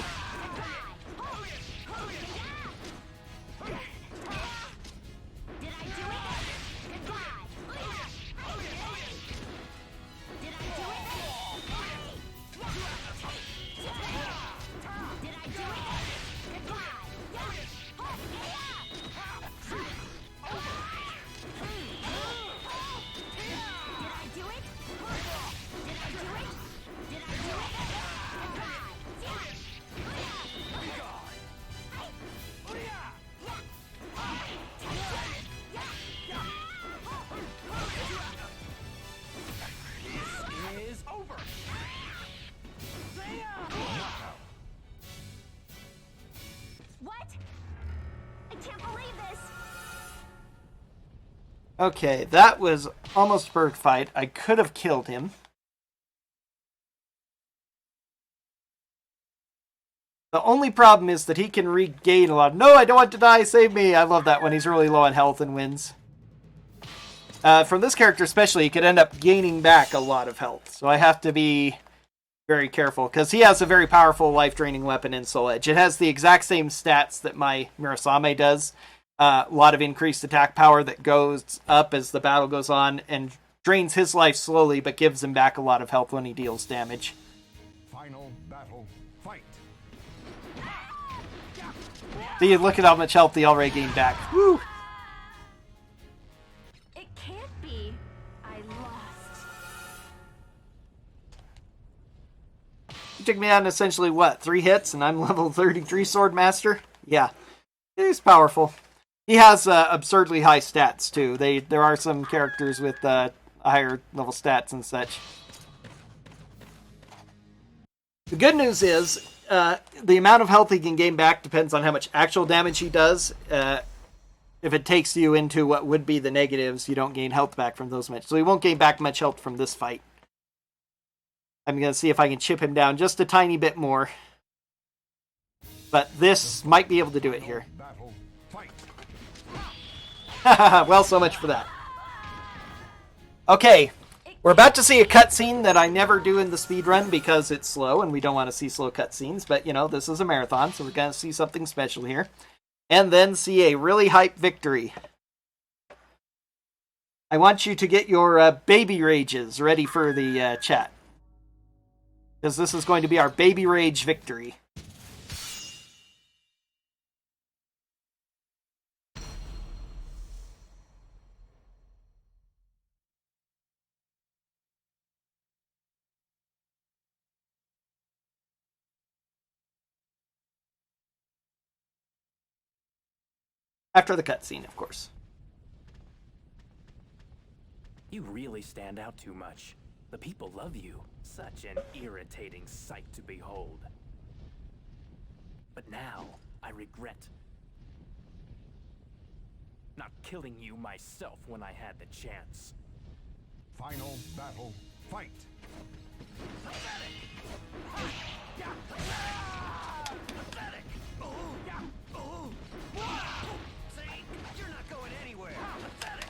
Okay, that was almost a perfect fight. I could have killed him. The only problem is that he can regain a lot. No, I don't want to die. Save me. I love that when he's really low on health and wins. From this character especially, he could end up gaining back a lot of health. So I have to be very careful, because he has a very powerful life-draining weapon in Soul Edge. It has the exact same stats that my Murasame does. A lot of increased attack power that goes up as the battle goes on and drains his life slowly, but gives him back a lot of health when he deals damage. Final battle. Fight. See, look at how much health he already gained back. Woo! It can't be. I lost. He took me out in essentially, what, 3 hits, and I'm level 33 Sword Master? Yeah. He's powerful. He has absurdly high stats, too. There are some characters with higher level stats and such. The good news is, the amount of health he can gain back depends on how much actual damage he does. If it takes you into what would be the negatives, you don't gain health back from those much. So he won't gain back much health from this fight. I'm going to see if I can chip him down just a tiny bit more. But this might be able to do it here. Battle. Fight. Well, so much for that. Okay, we're about to see a cutscene that I never do in the speedrun because it's slow and we don't want to see slow cutscenes. But, you know, this is a marathon, so we're going to see something special here. And then see a really hype victory. I want you to get your baby rages ready for the chat. Because this is going to be our baby rage victory. After the cutscene, of course. You really stand out too much. The people love you. Such an irritating sight to behold. But now, I regret not killing you myself when I had the chance. Final battle. Fight. Pathetic! See? You're not going anywhere! Pathetic!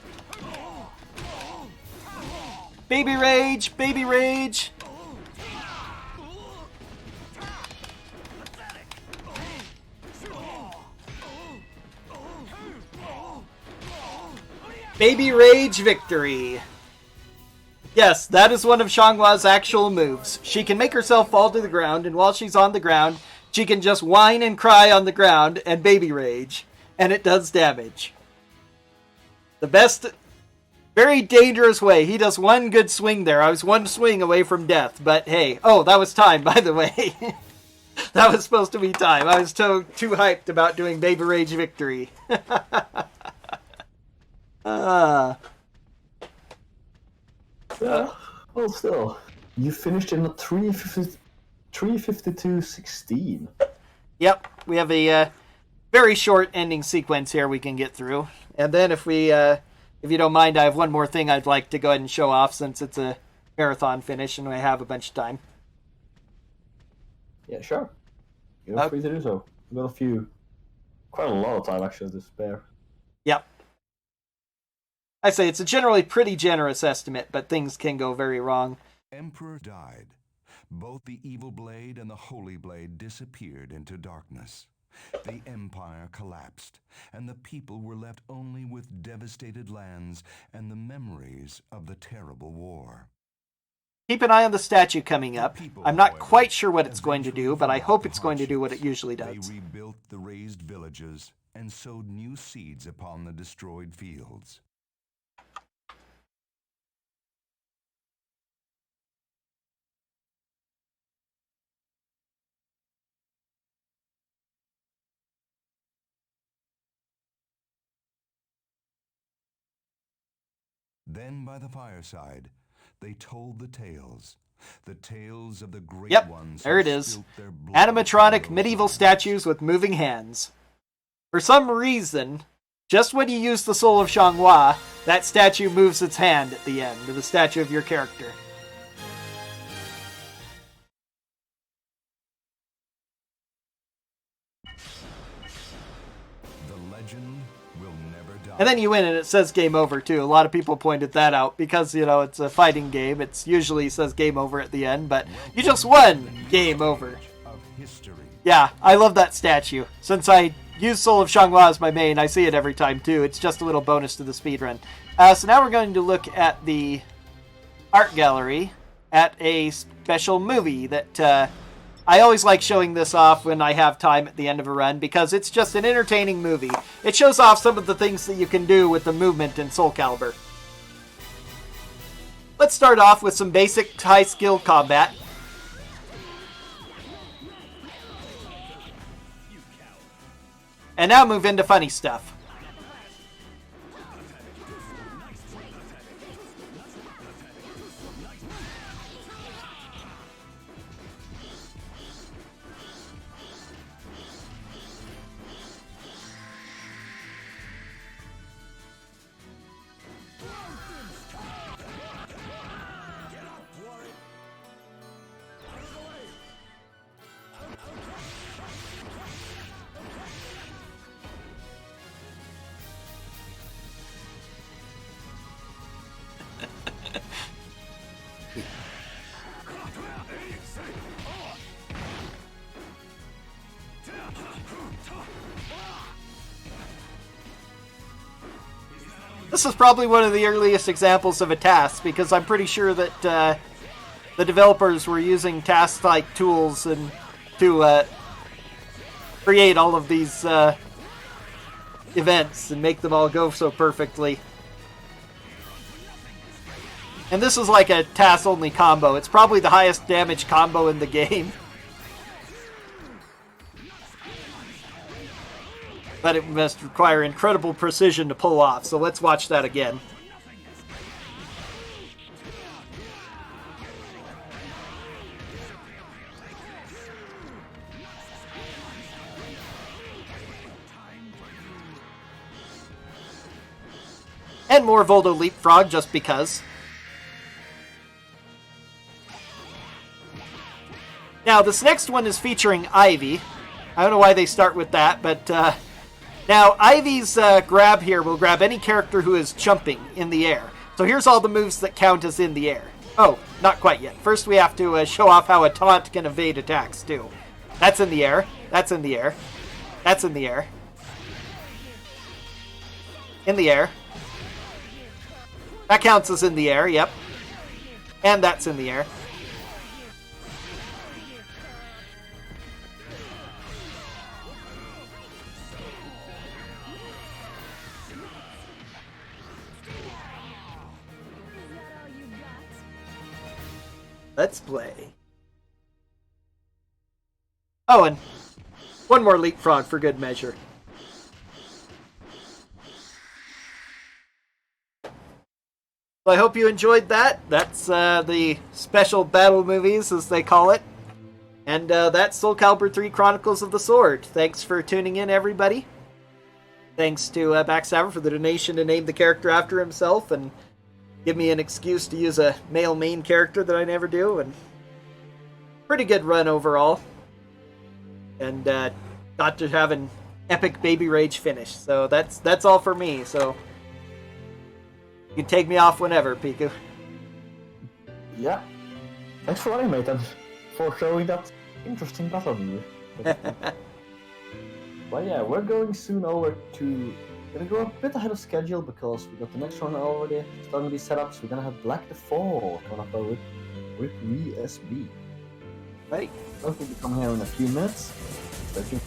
Baby rage! Baby rage! Baby rage victory! Yes, that is one of Xianghua's actual moves. She can make herself fall to the ground, and while she's on the ground, she can just whine and cry on the ground and baby rage. And it does damage. The best, very dangerous way. He does one good swing there. I was one swing away from death, but hey. Oh, that was time, by the way. That was supposed to be time. I was too hyped about doing baby rage victory. Well, still, you finished in a 352.16. Yep, we have a very short ending sequence here we can get through. And then if we if you don't mind, I have one more thing I'd like to go ahead and show off since it's a marathon finish and I have a bunch of time. Yeah, sure. You're free to do so. I've got quite a lot of time actually to spare. Yep. I say it's a generally pretty generous estimate, but things can go very wrong. Emperor died. Both the evil blade and the holy blade disappeared into darkness. The empire collapsed, and the people were left only with devastated lands and the memories of the terrible war. Keep an eye on the statue coming up. I'm not quite sure what it's going to do, but I hope it's going to do what it usually does. They rebuilt the razed villages and sowed new seeds upon the destroyed fields. Then by the fireside, they told the tales of the great ones. There it is. Animatronic medieval statues with moving hands. For some reason, just when you use the Soul of Xianghua, that statue moves its hand at the end, the statue of your character. The legend will never die. And then you win and it says game over too. A lot of people pointed that out because, you know, it's a fighting game. It's usually says game over at the end, but you just won game over. Yeah, I love that statue. Since I use Soul of Xianghua as my main, I see it every time too. It's just a little bonus to the speedrun. So now we're going to look at the art gallery at a special movie that I always like showing this off when I have time at the end of a run because it's just an entertaining movie. It shows off some of the things that you can do with the movement in Soulcalibur. Let's start off with some basic high-skill combat. And now move into funny stuff. This is probably one of the earliest examples of a task because I'm pretty sure that the developers were using task-like tools and to create all of these events and make them all go so perfectly. And this is like a task-only combo. It's probably the highest damage combo in the game. But it must require incredible precision to pull off, so let's watch that again. And more Voldo Leapfrog, just because. Now, this next one is featuring Ivy. I don't know why they start with that, but now Ivy's grab here will grab any character who is jumping in the air. So here's all the moves that count as in the air. Oh, not quite yet. First we have to show off how a taunt can evade attacks too. That's in the air. That's in the air. That's in the air. In the air. That counts as in the air, yep. And that's in the air. Let's play. Oh, and one more leapfrog for good measure. I hope you enjoyed that. That's the special battle movies, as they call it. And that's Soulcalibur 3 Chronicles of the Sword. Thanks for tuning in, everybody. thanks to Backstabber for the donation to name the character after himself and give me an excuse to use a male main character that I never do. And pretty good run overall. And got to have an epic Baby Rage finish. So that's all for me. So you can take me off whenever, Piku. Yeah. Thanks for running, mate, and for showing that interesting battle view. But yeah, we're going soon over to... Gonna go a bit ahead of schedule because we got the next one already starting to be set up. So we're gonna have Black the Fall coming up with VSB. Right. That will be coming here in a few minutes. Stay tuned.